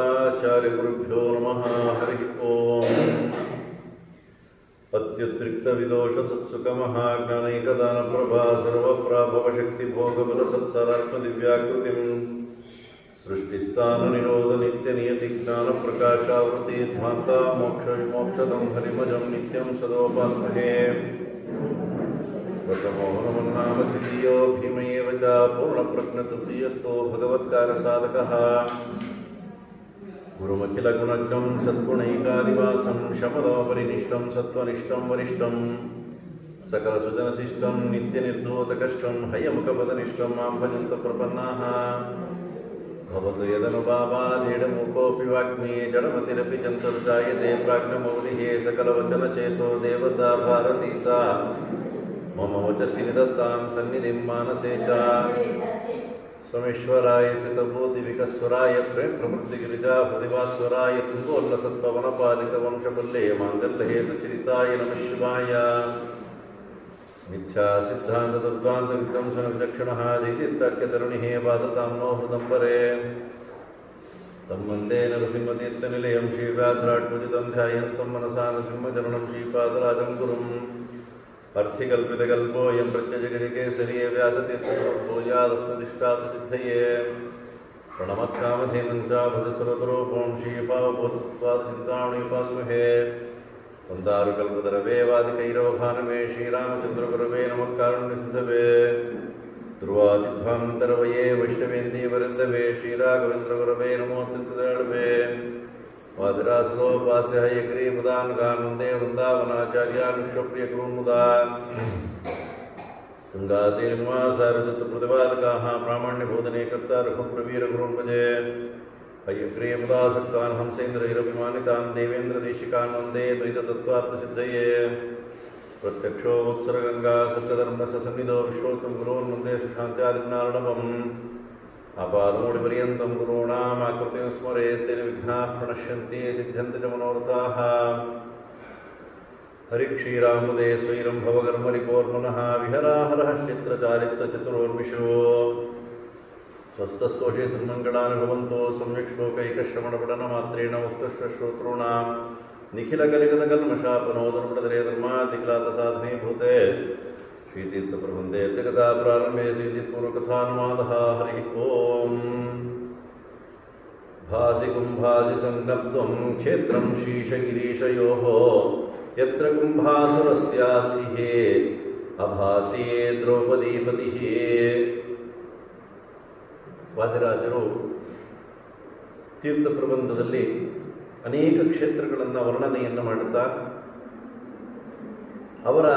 ಶ್ರೀಮದಾಚಾರ್ಯಗುರುಭ್ಯೋ ನಮಃ. ಹರಿ ಓಂ. ಅತ್ಯುತ್ರಿಕ್ತವಿದೋಷಸತ್ಸುಖಮಹಾಜ್ಞಾನೈಕದಾನಪ್ರಭಾ ಸರ್ವಪ್ರಾಭವಶಕ್ತಿಭೋಗಬಲಸತ್ಸರಾತ್ಮದಿವ್ಯಾಕೃತಿಂ ಸೃಷ್ಟಿಸ್ಥಾನನಿರೋಧನಿತ್ಯನಿಯತಿಜ್ಞಾನಪ್ರಕಾಶಾವೃತಿ ಧ್ವಾಂತಾ ಮೋಕ್ಷವಿಮೋಕ್ಷದಂ ಹರಿಮಜಂ ನಿತ್ಯಂ ಸದೋಪಾಸ್ಮಹೇ. ಪ್ರಥಮೋಹನಮನ್ನಾಮ ದ್ವಿತೀಯೋ ಭೀಮಯೇವ ಚ ಪೂರ್ಣಪ್ರಜ್ಞತೃತೀಯಸ್ಥೋ ಭಗವತ್ಕಾರಸಾಧಕಃ. ಗುರುಮಖಿಲಗುಣಜ್ಞಂ ಸದ್ಗುಣೈಕಾದಿವಾಸಂ ಶಮದಮಪರಿನಿಷ್ಠಂ ಸತ್ವನಿಷ್ಠಂ ವರಿಷ್ಠಂ ಸಕಲಸುಜನಶಿಷ್ಟಂ ನಿತ್ಯನಿರ್ಧೂತಕಷ್ಟಂ ಹಯಮುಖಪದನಿಷ್ಠಂ ಮಾಂ ಭಜಂತ ಪ್ರಪನ್ನಾಃ. ಭವತು ಯದನುಭಾವಾದೇಡಮೂಕೋऽಪಿ ವಾಗ್ಮೀ ಜಡಮತಿರಪಿ ಚಂತರ್ಜಾಯತೆ ಪ್ರಾಜ್ಞಮೌಲಿಃ ಸಕಲವಚನಚೇತೋ ದೇವತಾ ಭಾರತೀ ಸಾ ಮಮ ವಚಸಿ ನಿದತ್ತಾಂ ಸನ್ನಿಧಿಂ ಮಾನಸೇ ಚ. ಸ್ವಮೇಶ್ವರಾಯ ಸಿತಭೂತಿವಿಕಸ್ವರಾಯ ಪ್ರೇಮ ಪ್ರವೃತ್ತಿಗಿರಿಜಾ ಪ್ರತಿಭಾಸ್ವರಾಯ ತುಂಗೋಲ್ಲಸತ್ಪವನಪಾಲಿತ ವಂಶಪಲ್ಲೇ ಮಾಂಗಲ್ಯಹೇತುಚರಿತಾಯ ನಮಃ ಶಿವಾಯ. ಮಿಥ್ಯಾ ಸಿದ್ಧಾಂತ ದುರ್ಗಾಂತ ವಿಧ್ವಂಸನ ವಿಚಕ್ಷಣಃ ಜೈತೀರ್ಥಾಖ್ಯತರುಣಿಃ ವಾದತಾಂ ನೋ ಹೃದಂಬರೆ. ತಂ ವಂದೇ ನರಸಿಂಹತೀರ್ಥನಿಲಯಂ ಶ್ರೀವ್ಯಾಸರಾಟ್ಪೂಜಿತಂ ಧ್ಯಾಯಂತಂ ಮನಸಾ ನರಸಿಂಹಚರಣಂ ಶ್ರೀಪಾದರಾಜಂ ಗುರುಂ. ಅರ್ಥಿಕಲ್ಪಿತಕಲ್ಪೋऽಯಂ ಪ್ರತ್ಯಜಗರಿಕೇಸರಿಯೇ ವ್ಯಾಸತೀರ್ಥಪೂಜಾದಸ್ಮದಿಷ್ಟಾರ್ಥಸಿದ್ಧಯೇ. ಪ್ರಣಮತ್ಕಾಮಧೇನಂ ಚ ಭಜಸರತರೂಪಂ ಶ್ರೀಪಾವಬೋಧತ್ವಾದಚಿಂತಾಮಣಿಪಾಸ್ಮಹೇ. ವಂದಾರುಕಲ್ಪತರವೇ ವಾದಿಕೈರವಭಾನವೇ ಶ್ರೀರಾಮಚಂದ್ರಗುರವೇ ನಮಃ ಕಾರುಣ್ಯಸಿಂಧವೇ. ಧ್ರುವಾದಿಧ್ವಾಂತರವಯೇ ವೈಷ್ಣವೇಂದೀವರಿಂದವೇ ಶ್ರೀರಾಘವೇಂದ್ರಗುರವೇ ನಮೋऽತ್ಯಂತದಯಾಳವೇ. ವಾದಿರಾಸದೋಪಾಸ್ಯ ಹಯಗ್ರೀಪದಾನ್ಗಾನ್ ವಂದೇ ವೃಂದಾವನಾಚಾರ್ಯಾನ್ ವಿಶ್ವಪ್ರಿಯಗುರುನ್ಮುದಾ. ತುಂಗಾತೀರ್ಮಾಸಾರಜತಪ್ರತಿಪಾದಕಾಃ ಪ್ರಾಮಾಣ್ಯಬೋಧನೆ ಕರ್ತಾರಘುಪ್ರವೀರಗುರುನ್ ಭಜೆ. ಹಯಗ್ರೀಪದಾಸಕ್ತಾನ್ ಹಂಸೇಂದ್ರೈರಭಿಮಾನಿತಾನ್ ದೇವೇಂದ್ರದೇಶಿಕಾನ್ ವಂದೇ ದ್ವೈತತತ್ತ್ವಾರ್ಥಸಿದ್ಧಯೇ. ಪ್ರತ್ಯಕ್ಷೋ ವತ್ಸರಗಂಗಾ ಸತ್ಯಧರ್ಮಸನ್ನಿಧೋ ವಿಶ್ವೋತ್ತಮ ಗುರೋನ್ ವಂದೇ ಸುಶಾಂತ್ಯಾದಿಜ್ಞಾರ್ಣವಂ. ಆಪಾದಮೂಢಿಪರ್ಯಂತಂ ಗುರುಣಾಂ ಆಕೃತಿಂ ಸ್ಮರೇತ್ ತೇನ ವಿಘ್ನಾಃ ಪ್ರಣಶ್ಯಂತಿ ಸಿದ್ಧ್ಯಂತಿ ಚ ಮನೋರಥಾಃ. ಹರಿಕ್ಷೀರಾಮುದೇ ಸ್ವೈರಂ ಭವಗರ್ಮರಿಪೋರ್ಮನಃ ವಿಹರಾಹರಃ ಕ್ಷೇತ್ರಚಾರಿತ್ರಚತುರೋರ್ಮಿಷೋ. ಸ್ವಸ್ಥಸ್ತೋಷೇ ಸನ್ಮಂಗಳಾನಿ ಭವಂತೋ ಸಮ್ಯಕ್ ಶ್ಲೋಕೈಕಶ್ರವಣಪಠನಮಾತ್ರೇಣ ಮುಕ್ತಶ್ರೋತॄಣಾಂ ನಿಖಿಲಕಲಿಕತಕಲ್ಮಷಾಪನೋದರ್ಪಣದರೇ ಧರ್ಮಾದಿಕ್ಲಾತಸಾಧನೇ ಭೂತೆ. ಶ್ರೀತೀರ್ಥಪ್ರಬಂಧೇ ಜಗದಾ ಪ್ರಾರಂಭೆ ಶ್ರೀಜಿತ್ಪೂರ್ವಕಥಾನುವಾದಃ. ಹರಿ ಓಂ. ಭಾಸಿ ಕುಂಭಾಸಿ ಸಂಜ್ಞಪ್ತ್ವಂ ಕ್ಷೇತ್ರಂ ಶೀಶಗಿರೀಶಯೋಃ ಯತ್ರ ಕುಂಭಾಸುರಸ್ಯಾಸಿ ಅಭಾಸಿ ದ್ರೌಪದೀಪತಿಃ. ವಾದಿರಾಜರು ತೀರ್ಥ ಪ್ರಬಂಧದಲ್ಲಿ ಅನೇಕ ಕ್ಷೇತ್ರಗಳನ್ನು ವರ್ಣನೆಯನ್ನು ಮಾಡುತ್ತಾ ಅವರ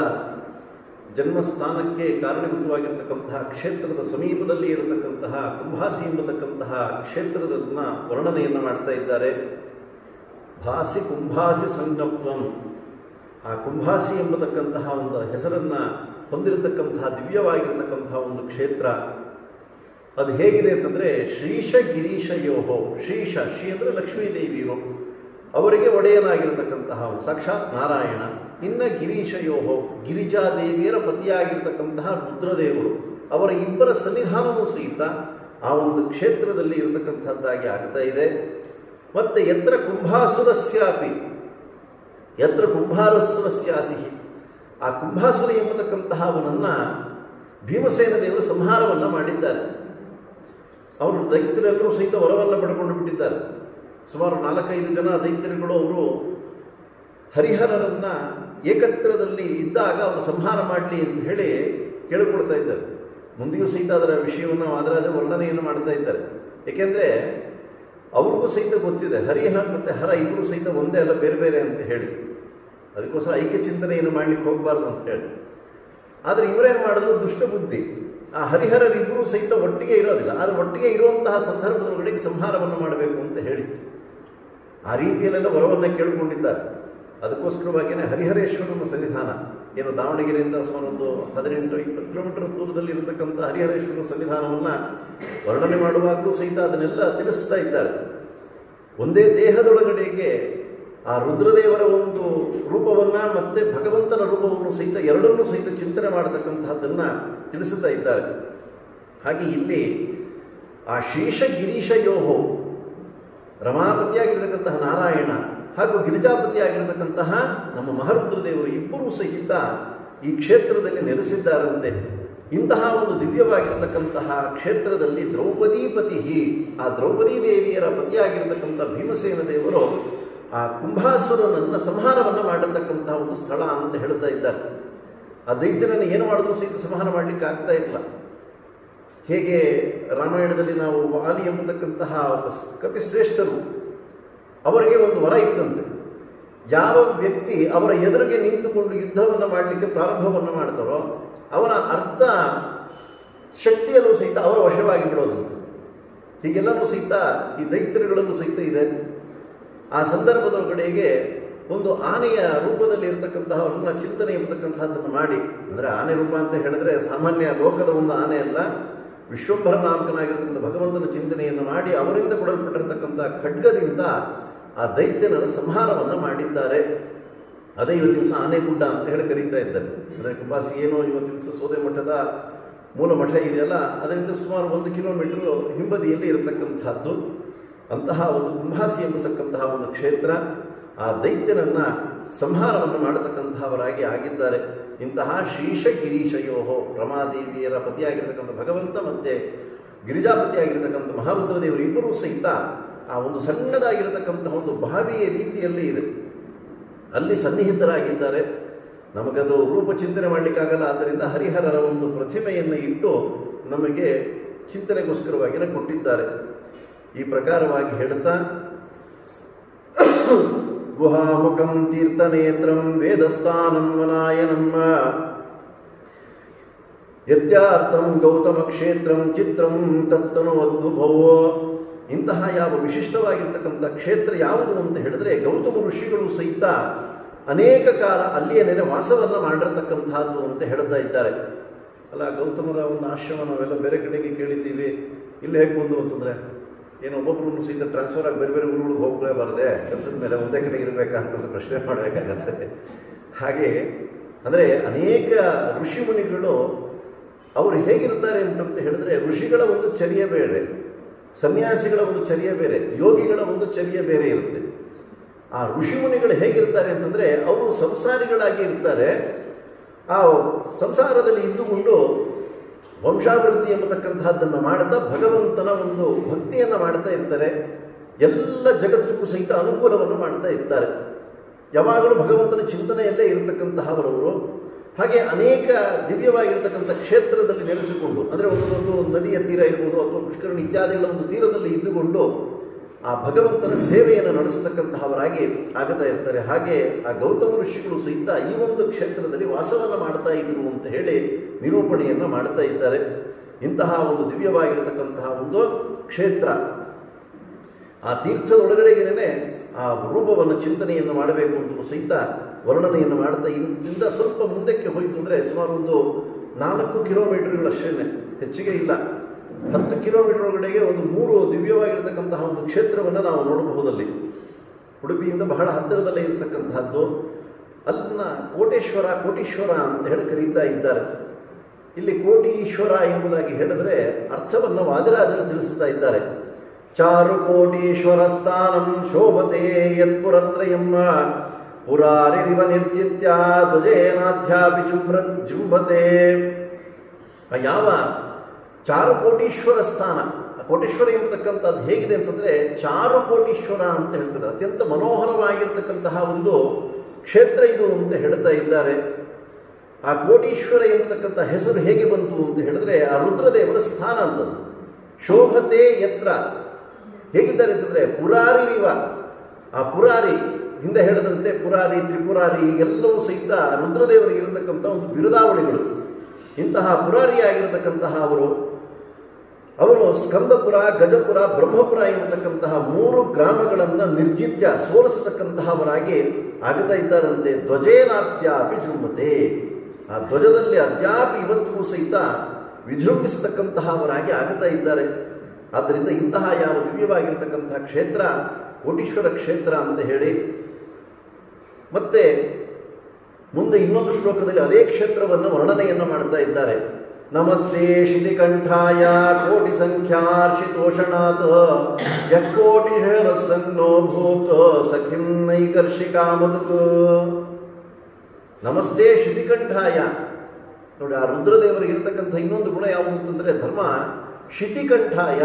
ಜನ್ಮಸ್ಥಾನಕ್ಕೆ ಕಾರಣೀಭೂತವಾಗಿರ್ತಕ್ಕಂತಹ ಕ್ಷೇತ್ರದ ಸಮೀಪದಲ್ಲಿ ಇರತಕ್ಕಂತಹ ಕುಂಭಾಸಿ ಎಂಬತಕ್ಕಂತಹ ಕ್ಷೇತ್ರದನ್ನ ವರ್ಣನೆಯನ್ನು ಮಾಡ್ತಾ ಇದ್ದಾರೆ. ಭಾಸಿ ಕುಂಭಾಸಿ ಸಂಜ್ಞಪ್ತ್ವಂ. ಆ ಕುಂಭಾಸಿ ಎಂಬತಕ್ಕಂತಹ ಒಂದು ಹೆಸರನ್ನು ಹೊಂದಿರತಕ್ಕಂತಹ ದಿವ್ಯವಾಗಿರತಕ್ಕಂತಹ ಒಂದು ಕ್ಷೇತ್ರ ಅದು ಹೇಗಿದೆ ಅಂತಂದರೆ ಶ್ರೀಶ ಗಿರೀಶಯೋಹೋ. ಶ್ರೀಶ, ಶ್ರೀ ಅಂದರೆ ಲಕ್ಷ್ಮೀದೇವಿಯರು, ಅವರಿಗೆ ಒಡೆಯನಾಗಿರತಕ್ಕಂತಹ ಸಾಕ್ಷಾತ್ ನಾರಾಯಣ. ಇನ್ನು ಗಿರೀಶಯೋಹೋ, ಗಿರಿಜಾದೇವಿಯರ ಪತಿಯಾಗಿರ್ತಕ್ಕಂತಹ ರುದ್ರದೇವರು, ಅವರ ಇಬ್ಬರ ಸನ್ನಿಧಾನವೂ ಸಹಿತ ಆ ಒಂದು ಕ್ಷೇತ್ರದಲ್ಲಿ ಇರತಕ್ಕಂಥದ್ದಾಗಿ ಆಗ್ತಾ ಇದೆ. ಮತ್ತು ಯತ್ರ ಕುಂಭಾಸುರಸ್ಯಾಪಿ ಯತ್ರ ಕುಂಭಾಸುರಸ್ಯಾಸಿ, ಆ ಕುಂಭಾಸುರ ಎಂಬತಕ್ಕಂತಹ ಅವನನ್ನು ಭೀಮಸೇನ ದೇವರು ಸಂಹಾರವನ್ನು ಮಾಡಿದ್ದಾರೆ. ಅವರು ದೈತ್ಯರೆಲ್ಲರೂ ಸಹಿತ ವರವನ್ನು ಪಡ್ಕೊಂಡು ಬಿಟ್ಟಿದ್ದಾರೆ. ಸುಮಾರು 4-5 ಜನ ದೈತ್ಯರುಗಳು ಅವರು ಹರಿಹರರನ್ನು ಏಕತ್ರದಲ್ಲಿ ಇದ್ದಾಗ ಅವರು ಸಂಹಾರ ಮಾಡಲಿ ಅಂತ ಹೇಳಿ ಕೇಳಿಕೊಳ್ತಾ ಇದ್ದಾರೆ. ಮುಂದೆಯೂ ಸಹಿತ ಅದರ ವಿಷಯವನ್ನು ವಾದರಾಜ ವರ್ಣನೆಯನ್ನು ಮಾಡ್ತಾ ಇದ್ದಾರೆ. ಏಕೆಂದರೆ ಅವ್ರಿಗೂ ಸಹಿತ ಗೊತ್ತಿದೆ ಹರಿಹರ ಮತ್ತು ಹರ ಇಬ್ಬರು ಸಹಿತ ಒಂದೇ ಅಲ್ಲ, ಬೇರೆ ಬೇರೆ ಅಂತ ಹೇಳಿ. ಅದಕ್ಕೋಸ್ಕರ ಐಕ್ಯ ಚಿಂತನೆಯನ್ನು ಮಾಡಲಿಕ್ಕೆ ಹೋಗಬಾರ್ದು ಅಂತ ಹೇಳಿ. ಆದರೆ ಇವರೇನು ಮಾಡಿದ್ರು, ದುಷ್ಟಬುದ್ಧಿ. ಆ ಹರಿಹರರಿಬ್ಬರೂ ಸಹಿತ ಒಟ್ಟಿಗೆ ಇರೋದಿಲ್ಲ, ಆದರೆ ಒಟ್ಟಿಗೆ ಇರುವಂತಹ ಸಂದರ್ಭದೊಳಗಡೆ ಸಂಹಾರವನ್ನು ಮಾಡಬೇಕು ಅಂತ ಹೇಳಿ ಆ ರೀತಿಯಲ್ಲೆಲ್ಲ ವರವನ್ನು ಕೇಳಿಕೊಂಡಿದ್ದಾರೆ. ಅದಕ್ಕೋಸ್ಕರವಾಗಿಯೇ ಹರಿಹರೇಶ್ವರನ ಸನ್ನಿಧಾನ ಏನು ದಾವಣಗೆರೆಯಿಂದ ಸುಮಾರು ಒಂದು 18-20 ಕಿಲೋಮೀಟರ್ ದೂರದಲ್ಲಿ ಇರತಕ್ಕಂಥ ಹರಿಹರೇಶ್ವರನ ಸನ್ನಿಧಾನವನ್ನು ವರ್ಣನೆ ಮಾಡುವಾಗಲೂ ಸಹಿತ ಅದನ್ನೆಲ್ಲ ತಿಳಿಸ್ತಾ ಇದ್ದಾರೆ. ಒಂದೇ ದೇಹದೊಳಗಡೆಗೆ ಆ ರುದ್ರದೇವರ ಒಂದು ರೂಪವನ್ನು ಮತ್ತು ಭಗವಂತನ ರೂಪವನ್ನು ಸಹಿತ ಎರಡನ್ನೂ ಸಹಿತ ಚಿಂತನೆ ಮಾಡತಕ್ಕಂತಹದ್ದನ್ನು ತಿಳಿಸುತ್ತಾ ಇದ್ದಾರೆ. ಹಾಗೆ ಇಲ್ಲಿ ಆ ಶೇಷ ಗಿರೀಶಯೋಹೋ ರಮಾಪತಿಯಾಗಿರ್ತಕ್ಕಂತಹ ನಾರಾಯಣ ಹಾಗೂ ಗಿರಿಜಾಪತಿಯಾಗಿರತಕ್ಕಂತಹ ನಮ್ಮ ಮಹಾರುದ್ರದೇವರು ಇಬ್ಬರೂ ಸಹಿತ ಈ ಕ್ಷೇತ್ರದಲ್ಲಿ ನೆಲೆಸಿದ್ದಾರಂತೆ. ಇಂತಹ ಒಂದು ದಿವ್ಯವಾಗಿರತಕ್ಕಂತಹ ಕ್ಷೇತ್ರದಲ್ಲಿ ದ್ರೌಪದೀಪತಿ, ಆ ದ್ರೌಪದೀ ದೇವಿಯರ ಪತಿಯಾಗಿರತಕ್ಕಂಥ ಭೀಮಸೇನ ದೇವರು ಆ ಕುಂಭಾಸುರನನ್ನು ಸಂಹಾರವನ್ನು ಮಾಡಿರ್ತಕ್ಕಂತಹ ಒಂದು ಸ್ಥಳ ಅಂತ ಹೇಳ್ತಾ ಇದ್ದಾರೆ. ಆ ದೈತ್ಯನನ್ನು ಏನು ಮಾಡಿದ್ರು ಸಹಿತ ಸಂಹಾರ ಮಾಡಲಿಕ್ಕೆ ಆಗ್ತಾ ಇಲ್ಲ. ಹೇಗೆ ರಾಮಾಯಣದಲ್ಲಿ ನಾವು ವಾಲಿ ಎಂಬತಕ್ಕಂತಹ ಕಪಿಶ್ರೇಷ್ಠರು, ಅವರಿಗೆ ಒಂದು ವರ ಇತ್ತಂತೆ. ಯಾವ ವ್ಯಕ್ತಿ ಅವರ ಎದುರಿಗೆ ನಿಂತುಕೊಂಡು ಯುದ್ಧವನ್ನು ಮಾಡಲಿಕ್ಕೆ ಪ್ರಾರಂಭವನ್ನು ಮಾಡ್ತಾರೋ ಅವರ ಅರ್ಧ ಶಕ್ತಿಯಲ್ಲೂ ಸಹಿತ ಅವರ ವಶವಾಗಿ ಬಿಡೋದಂತೆ. ಹೀಗೆಲ್ಲವೂ ಸಹಿತ ಈ ದೈತ್ಯರುಗಳಲ್ಲೂ ಸಹಿತ ಇದೆ. ಆ ಸಂದರ್ಭದೊಳಗಡೆಗೆ ಒಂದು ಆನೆಯ ರೂಪದಲ್ಲಿ ಇರತಕ್ಕಂತಹವರನ್ನ ಚಿಂತನೆ ಎಂಬತಕ್ಕಂತಹದ್ದನ್ನು ಮಾಡಿ, ಅಂದರೆ ಆನೆ ರೂಪ ಅಂತ ಹೇಳಿದ್ರೆ ಸಾಮಾನ್ಯ ಲೋಕದ ಒಂದು ಆನೆ ಅಲ್ಲ, ವಿಶ್ವಂಭರ ನಾಮಕನಾಗಿರ್ತಕ್ಕಂಥ ಭಗವಂತನ ಚಿಂತನೆಯನ್ನು ಮಾಡಿ ಅವರಿಂದ ಕೊಡಲ್ಪಟ್ಟಿರತಕ್ಕಂಥ ಖಡ್ಗದಿಂದ ಆ ದೈತ್ಯನ ಸಂಹಾರವನ್ನು ಮಾಡಿದ್ದಾರೆ. ಅದೇ ಇವತ್ತಿನ ದಿವಸ ಆನೆಗುಡ್ಡ ಅಂತ ಹೇಳಿ ಕರೀತಾ ಇದ್ದಾರೆ. ಅಂದರೆ ಕುಂಬಾಸಿ ಏನೋ ಇವತ್ತಿನ ದಿವಸ ಸೋದೆ ಮಠದ ಮೂಲ ಮಠ ಇದೆಯಲ್ಲ, ಅದರಿಂದ ಸುಮಾರು 1 ಕಿಲೋಮೀಟರ್ ಹಿಂಬದಿಯಲ್ಲಿ ಇರತಕ್ಕಂತಹದ್ದು ಅಂತಹ ಒಂದು ಕುಂಭಾಸಿ ಎಂಬತಕ್ಕಂತಹ ಒಂದು ಕ್ಷೇತ್ರ. ಆ ದೈತ್ಯನನ್ನು ಸಂಹಾರವನ್ನು ಮಾಡತಕ್ಕಂತಹವರಾಗಿ ಆಗಿದ್ದಾರೆ. ಇಂತಹ ಶ್ರೀಶ ಗಿರೀಶಯೋಹೋ, ರಮಾದೇವಿಯರ ಪತಿಯಾಗಿರ್ತಕ್ಕಂಥ ಭಗವಂತ ಮತ್ತು ಗಿರಿಜಾಪತಿಯಾಗಿರ್ತಕ್ಕಂಥ ಮಹಾರುದ್ರದೇವರು ಇಬ್ಬರೂ ಸಹಿತ ಆ ಒಂದು ಸಣ್ಣದಾಗಿರತಕ್ಕಂತಹ ಒಂದು ಬಾವಿಯ ರೀತಿಯಲ್ಲಿ ಇದೆ, ಅಲ್ಲಿ ಸನ್ನಿಹಿತರಾಗಿದ್ದಾರೆ. ನಮಗದು ರೂಪ ಚಿಂತನೆ ಮಾಡಲಿಕ್ಕಾಗಲ್ಲ. ಆದ್ದರಿಂದ ಹರಿಹರರ ಒಂದು ಪ್ರತಿಮೆಯನ್ನು ಇಟ್ಟು ನಮಗೆ ಚಿಂತನೆಗೋಸ್ಕರವಾಗಿಯೇ ಕೊಟ್ಟಿದ್ದಾರೆ. ಈ ಪ್ರಕಾರವಾಗಿ ಹೇಳುತ್ತಾ ಗುಹಾಮುಖಂ ತೀರ್ಥನೇತ್ರಂ ವೇದಸ್ಥಾನಂ ವನಾಯನಂ ಯತ್ಯಾರ್ಥಂ ಗೌತಮ ಕ್ಷೇತ್ರಂ ಚಿತ್ರಂ ತತ್ತನು ಅದ್ಭುಭವೋ. ಇಂತಹ ಯಾವ ವಿಶಿಷ್ಟವಾಗಿರ್ತಕ್ಕಂಥ ಕ್ಷೇತ್ರ ಯಾವುದು ಅಂತ ಹೇಳಿದ್ರೆ, ಗೌತಮ ಋಷಿಗಳು ಸಹಿತ ಅನೇಕ ಕಾಲ ಅಲ್ಲಿಯ ನೆನೆ ವಾಸವನ್ನು ಮಾಡಿರತಕ್ಕಂತಹದ್ದು ಅಂತ ಹೇಳ್ತಾ ಇದ್ದಾರೆ. ಅಲ್ಲ, ಗೌತಮರ ಒಂದು ಆಶ್ರಮ ನಾವೆಲ್ಲ ಬೇರೆ ಕಡೆಗೆ ಕೇಳಿದ್ದೀವಿ, ಇಲ್ಲಿ ಹೇಗೆ ಬಂದು ಅಂತಂದರೆ ಏನು ಒಬ್ಬೊಬ್ಬರು ಸಹಿತ ಟ್ರಾನ್ಸ್ಫರ್ ಆಗಿ ಬೇರೆ ಬೇರೆ ಊರುಗಳಿಗೆ ಹೋಗಲೇಬಾರದೆ, ಕೆಲಸದ ಮೇಲೆ ಒಂದೇ ಕಡೆ ಇರಬೇಕಂತ ಪ್ರಶ್ನೆ ಮಾಡಬೇಕಾಗತ್ತೆ. ಹಾಗೆ ಅಂದರೆ ಅನೇಕ ಋಷಿ ಮುನಿಗಳು ಅವರು ಹೇಗಿರ್ತಾರೆ ಅಂತ ಹೇಳಿದ್ರೆ, ಋಷಿಗಳ ಒಂದು ಚರ್ಯೆ ಬೇರೆ, ಸನ್ಯಾಸಿಗಳ ಒಂದು ಚರ್ಯೆ ಬೇರೆ, ಯೋಗಿಗಳ ಒಂದು ಚರ್ಯೆ ಬೇರೆ ಇರುತ್ತೆ. ಆ ಋಷಿಮುನಿಗಳು ಹೇಗಿರ್ತಾರೆ ಅಂತಂದರೆ, ಅವರು ಸಂಸಾರಿಗಳಾಗಿ ಇರ್ತಾರೆ. ಆ ಸಂಸಾರದಲ್ಲಿ ಇದ್ದುಕೊಂಡು ವಂಶಾಭಿವೃದ್ಧಿ ಎಂಬತಕ್ಕಂತಹದ್ದನ್ನು ಮಾಡ್ತಾ ಭಗವಂತನ ಒಂದು ಭಕ್ತಿಯನ್ನು ಮಾಡ್ತಾ ಇರ್ತಾರೆ. ಎಲ್ಲ ಜಗತ್ತಿಗೂ ಸಹಿತ ಅನುಕೂಲವನ್ನು ಮಾಡ್ತಾ ಇರ್ತಾರೆ. ಯಾವಾಗಲೂ ಭಗವಂತನ ಚಿಂತನೆಯಲ್ಲೇ ಇರತಕ್ಕಂತಹವರವರು. ಹಾಗೆ ಅನೇಕ ದಿವ್ಯವಾಗಿರ್ತಕ್ಕಂಥ ಕ್ಷೇತ್ರದಲ್ಲಿ ನೆಲೆಸಿಕೊಂಡು, ಅಂದರೆ ಒಂದು ನದಿಯ ತೀರ ಇರ್ಬೋದು ಅಥವಾ ಪುಷ್ಕರಣಿ ಇತ್ಯಾದಿಗಳ ಒಂದು ತೀರದಲ್ಲಿ ಇದ್ದುಕೊಂಡು ಆ ಭಗವಂತನ ಸೇವೆಯನ್ನು ನಡೆಸತಕ್ಕಂತಹವರಾಗಿ ಆಗ್ತಾ ಇರ್ತಾರೆ. ಹಾಗೆ ಆ ಗೌತಮ ಋಷಿಗಳು ಸಹಿತ ಈ ಒಂದು ಕ್ಷೇತ್ರದಲ್ಲಿ ವಾಸವನ್ನು ಮಾಡ್ತಾ ಇದ್ರು ಅಂತ ಹೇಳಿ ನಿರೂಪಣೆಯನ್ನು ಮಾಡ್ತಾ ಇದ್ದಾರೆ. ಇಂತಹ ಒಂದು ದಿವ್ಯವಾಗಿರತಕ್ಕಂತಹ ಒಂದು ಕ್ಷೇತ್ರ, ಆ ತೀರ್ಥದೊಳಗಡೆಗೇನೆ ಆ ರೂಪವನ್ನು ಚಿಂತನೆಯನ್ನು ಮಾಡಬೇಕು ಅಂತ ಸಹಿತ ವರ್ಣನೆಯನ್ನು ಮಾಡ್ತಾ ಇಲ್ಲಿಂದ ಸ್ವಲ್ಪ ಮುಂದಕ್ಕೆ ಹೋಯಿತು ಅಂದರೆ ಸುಮಾರು ಒಂದು 4 ಕಿಲೋಮೀಟರ್ಗಳಷ್ಟೇ, ಹೆಚ್ಚಿಗೆ ಇಲ್ಲ. 10 ಕಿಲೋಮೀಟರ್ ಒಳಗಡೆಗೆ ಒಂದು 3 ದಿವ್ಯವಾಗಿರತಕ್ಕಂತಹ ಒಂದು ಕ್ಷೇತ್ರವನ್ನು ನಾವು ನೋಡಬಹುದಲ್ಲಿ. ಉಡುಪಿಯಿಂದ ಬಹಳ ಹತ್ತಿರದಲ್ಲೇ ಇರತಕ್ಕಂತಹದ್ದು. ಅಲ್ಲಿನ ಕೋಟೀಶ್ವರ ಅಂತ ಹೇಳಿ ಕರೀತಾ ಇದ್ದಾರೆ. ಇಲ್ಲಿ ಕೋಟೀಶ್ವರ ಎಂಬುದಾಗಿ ಹೇಳಿದ್ರೆ ಅರ್ಥವನ್ನು ವಾದಿರಾಜರು ತಿಳಿಸುತ್ತಾ ಇದ್ದಾರೆ. ಚಾರು ಕೋಟೀಶ್ವರ ಸ್ಥಾನಂ ಶೋಭತೆ ಯತ್ಪುರತ್ರಯಂ ಪುರಾರಿರಿವ ನಿರ್ಜಿತ್ಯ ಧ್ವಜೇನಾಧ್ಯಾಪಿ ಜುಂಬತೆ. ಯಾವ ಚಾರು ಕೋಟೀಶ್ವರ ಸ್ಥಾನ, ಕೋಟೀಶ್ವರ ಎಂಬತಕ್ಕಂಥದ್ದು ಹೇಗಿದೆ ಅಂತಂದರೆ, ಚಾರು ಕೋಟೀಶ್ವರ ಅಂತ ಹೇಳ್ತಾರೆ. ಅತ್ಯಂತ ಮನೋಹರವಾಗಿರ್ತಕ್ಕಂತಹ ಒಂದು ಕ್ಷೇತ್ರ ಇದು ಅಂತ ಹೇಳ್ತಾ ಇದ್ದಾರೆ. ಆ ಕೋಟೀಶ್ವರ ಎಂಬತಕ್ಕಂಥ ಹೆಸರು ಹೇಗೆ ಬಂತು ಅಂತ ಹೇಳಿದ್ರೆ, ಆ ರುದ್ರದೇವರ ಸ್ಥಾನ ಅಂತದ್ದು. ಶೋಭತೆ ಯತ್ರ ಹೇಗಿದ್ದಾರೆ ಅಂತಂದರೆ, ಪುರಾರಿರಿವ, ಆ ಪುರಾರಿ ಹಿಂದೆ ಹೇಳಿದಂತೆ ಪುರಾರಿ, ತ್ರಿಪುರಾರಿ ಹೀಗೆಲ್ಲವೂ ಸಹಿತ ರುದ್ರದೇವರಿಗೆ ಇರತಕ್ಕಂಥ ಒಂದು ಬಿರುದಾವಳಿಗಳು. ಇಂತಹ ಪುರಾರಿಯಾಗಿರತಕ್ಕಂತಹ ಅವರು ಸ್ಕಂದಪುರ, ಗಜಪುರ, ಬ್ರಹ್ಮಪುರ ಎಂಬತಕ್ಕಂತಹ 3 ಗ್ರಾಮಗಳನ್ನು ನಿರ್ಜಿತ್ಯ ಸೋಲಿಸತಕ್ಕಂತಹವರಾಗಿ ಆಗ್ತಾ ಇದ್ದಾರಂತೆ. ಧ್ವಜೇನಾದ್ಯಾಪಿ ಜೃಂಭತೆ, ಆ ಧ್ವಜದಲ್ಲಿ ಅದ್ಯಾಪಿ ಇವತ್ತಿಗೂ ಸಹಿತ ವಿಜೃಂಭಿಸತಕ್ಕಂತಹವರಾಗಿ ಆಗ್ತಾ ಇದ್ದಾರೆ. ಆದ್ದರಿಂದ ಇಂತಹ ಯಾವ ದಿವ್ಯವಾಗಿರತಕ್ಕಂತಹ ಕ್ಷೇತ್ರ ಕೋಟೀಶ್ವರ ಕ್ಷೇತ್ರ ಅಂತ ಹೇಳಿ, ಮತ್ತೆ ಮುಂದೆ ಇನ್ನೊಂದು ಶ್ಲೋಕದಲ್ಲಿ ಅದೇ ಕ್ಷೇತ್ರವನ್ನು ವರ್ಣನೆಯನ್ನು ಮಾಡ್ತಾ ಇದ್ದಾರೆ. ನಮಸ್ತೆ ಶಿತಿಕಂಠಾಯ ಕೋಟಿ ಸಂಖ್ಯಾರ್ಷಿತೋಷಣಾತ್ ಯಕೋಟಿಶರ ಸನ್ನೋ ಭೂತ ಸಖಿಂ ನೈಕರ್ಷಿಕಾಮದುಕ್. ನಮಸ್ತೆ ಶಿತಿಕಂಠಾಯ. ನೋಡಿ, ಆ ರುದ್ರದೇವರಿಗೆ ಇರತಕ್ಕಂಥ ಇನ್ನೊಂದು ಗುಣ ಯಾವುದು ಅಂತಂದರೆ ಧರ್ಮ. ಶಿತಿಕಂಠಾಯ,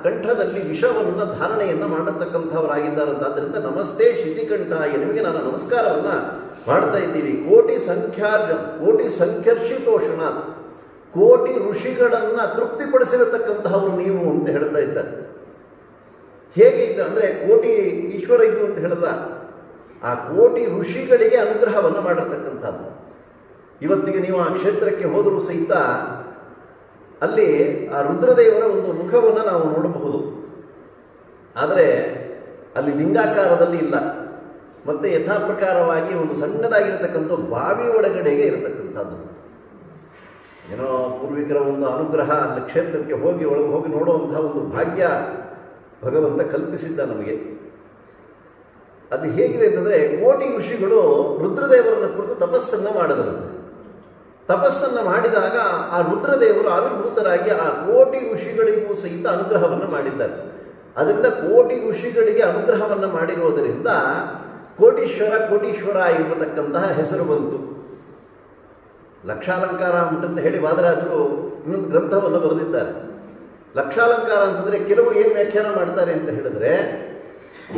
ಕಂಠದಲ್ಲಿ ವಿಷವನ್ನು ಧಾರಣೆಯನ್ನು ಮಾಡಿರ್ತಕ್ಕಂಥವರಾಗಿದ್ದಾರಂತ. ಆದ್ದರಿಂದ ನಮಸ್ತೆ ಶಿತಿಕಂಠಾಯ, ನಿಮಗೆ ನಾನು ನಮಸ್ಕಾರವನ್ನು ಮಾಡ್ತಾ ಇದ್ದೀವಿ. ಕೋಟಿ ಸಂಖ್ಯರ್ಷಿತೋಷಣ, ಕೋಟಿ ಋಷಿಗಳನ್ನು ತೃಪ್ತಿಪಡಿಸಿರತಕ್ಕಂತಹವರು ನೀವು ಅಂತ ಹೇಳ್ತಾ ಇದ್ದಾರೆ. ಹೇಗೆ ಇದ್ದ ಅಂದರೆ ಕೋಟಿ ಈಶ್ವರ ಇದ್ದು ಅಂತ ಹೇಳಿದ ಆ ಕೋಟಿ ಋಷಿಗಳಿಗೆ ಅನುಗ್ರಹವನ್ನು ಮಾಡಿರ್ತಕ್ಕಂಥದ್ದು. ಇವತ್ತಿಗೆ ನೀವು ಆ ಕ್ಷೇತ್ರಕ್ಕೆ ಹೋದರೂ ಸಹಿತ ಅಲ್ಲಿ ಆ ರುದ್ರದೇವರ ಒಂದು ಮುಖವನ್ನು ನಾವು ನೋಡಬಹುದು. ಆದರೆ ಅಲ್ಲಿ ಲಿಂಗಾಕಾರದಲ್ಲಿ ಇಲ್ಲ. ಮತ್ತು ಯಥಾ ಪ್ರಕಾರವಾಗಿ ಒಂದು ಸಣ್ಣದಾಗಿರ್ತಕ್ಕಂಥ ಬಾವಿ ಒಳಗಡೆಗೆ ಇರತಕ್ಕಂಥದ್ದು. ಏನೋ ಪೂರ್ವಿಕರ ಒಂದು ಅನುಗ್ರಹ, ಅಲ್ಲಿ ಕ್ಷೇತ್ರಕ್ಕೆ ಹೋಗಿ ಒಳಗೆ ಹೋಗಿ ನೋಡುವಂತಹ ಒಂದು ಭಾಗ್ಯ ಭಗವಂತ ಕಲ್ಪಿಸಿದ್ದ ನಮಗೆ. ಅದು ಹೇಗಿದೆ ಅಂತಂದರೆ, ಕೋಟಿ ಋಷಿಗಳು ರುದ್ರದೇವರನ್ನ ಕುರಿತು ತಪಸ್ಸನ್ನು ಮಾಡಿದರಂತೆ. ತಪಸ್ಸನ್ನು ಮಾಡಿದಾಗ ಆ ರುದ್ರದೇವರು ಆವಿರ್ಭೂತರಾಗಿ ಆ ಕೋಟಿ ಋಷಿಗಳಿಗೂ ಸಹಿತ ಅನುಗ್ರಹವನ್ನು ಮಾಡಿದ್ದಾರೆ. ಅದರಿಂದ ಕೋಟಿ ಋಷಿಗಳಿಗೆ ಅನುಗ್ರಹವನ್ನು ಮಾಡಿರುವುದರಿಂದ ಕೋಟೀಶ್ವರ ಎಂಬತಕ್ಕಂತಹ ಹೆಸರು ಬಂತು. ಲಕ್ಷಾಲಂಕಾರ ಅಂತ ಹೇಳಿ ವಾದರಾಜರು ಇನ್ನೊಂದು ಗ್ರಂಥವನ್ನು ಬರೆದಿದ್ದಾರೆ. ಲಕ್ಷಾಲಂಕಾರ ಅಂತಂದರೆ ಕೆಲವರು ಏನು ವ್ಯಾಖ್ಯಾನ ಮಾಡ್ತಾರೆ ಅಂತ ಹೇಳಿದ್ರೆ,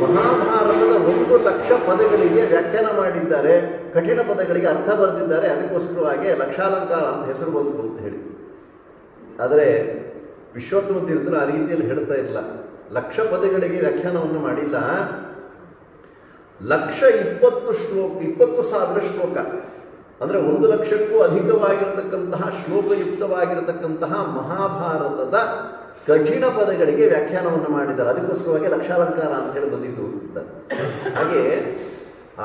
ಮಹಾಭಾರತದ 1,00,000 ಪದಗಳಿಗೆ ವ್ಯಾಖ್ಯಾನ ಮಾಡಿದ್ದಾರೆ, ಕಠಿಣ ಪದಗಳಿಗೆ ಅರ್ಥ ಬರೆದಿದ್ದಾರೆ. ಅದಕ್ಕೋಸ್ಕರವಾಗಿ ಲಕ್ಷಾಲಂಕಾರ ಅಂತ ಹೆಸರು ಬಂತು ಅಂತ ಹೇಳಿ. ಆದರೆ ವಿಶ್ವೋತ್ತಮ ತೀರ್ಥರು ಆ ರೀತಿಯಲ್ಲಿ ಹೇಳ್ತಾ ಇಲ್ಲ. 1,00,000 ಪದಗಳಿಗೆ ವ್ಯಾಖ್ಯಾನವನ್ನು ಮಾಡಿಲ್ಲ. 1,20,000 ಶ್ಲೋಕ ಅಂದರೆ 1,00,000ಕ್ಕೂ ಅಧಿಕವಾಗಿರತಕ್ಕಂತಹ ಶ್ಲೋಕಯುಕ್ತವಾಗಿರತಕ್ಕಂತಹ ಮಹಾಭಾರತದ ಕಠಿಣ ಪದಗಳಿಗೆ ವ್ಯಾಖ್ಯಾನವನ್ನು ಮಾಡಿದ್ದಾರೆ. ಅದಕ್ಕೋಸ್ಕರವಾಗಿ ಲಕ್ಷಾಲಂಕಾರ ಅಂತ ಹೇಳಿ ಬಂದಿದ್ದು ಅಂತ. ಹಾಗೆ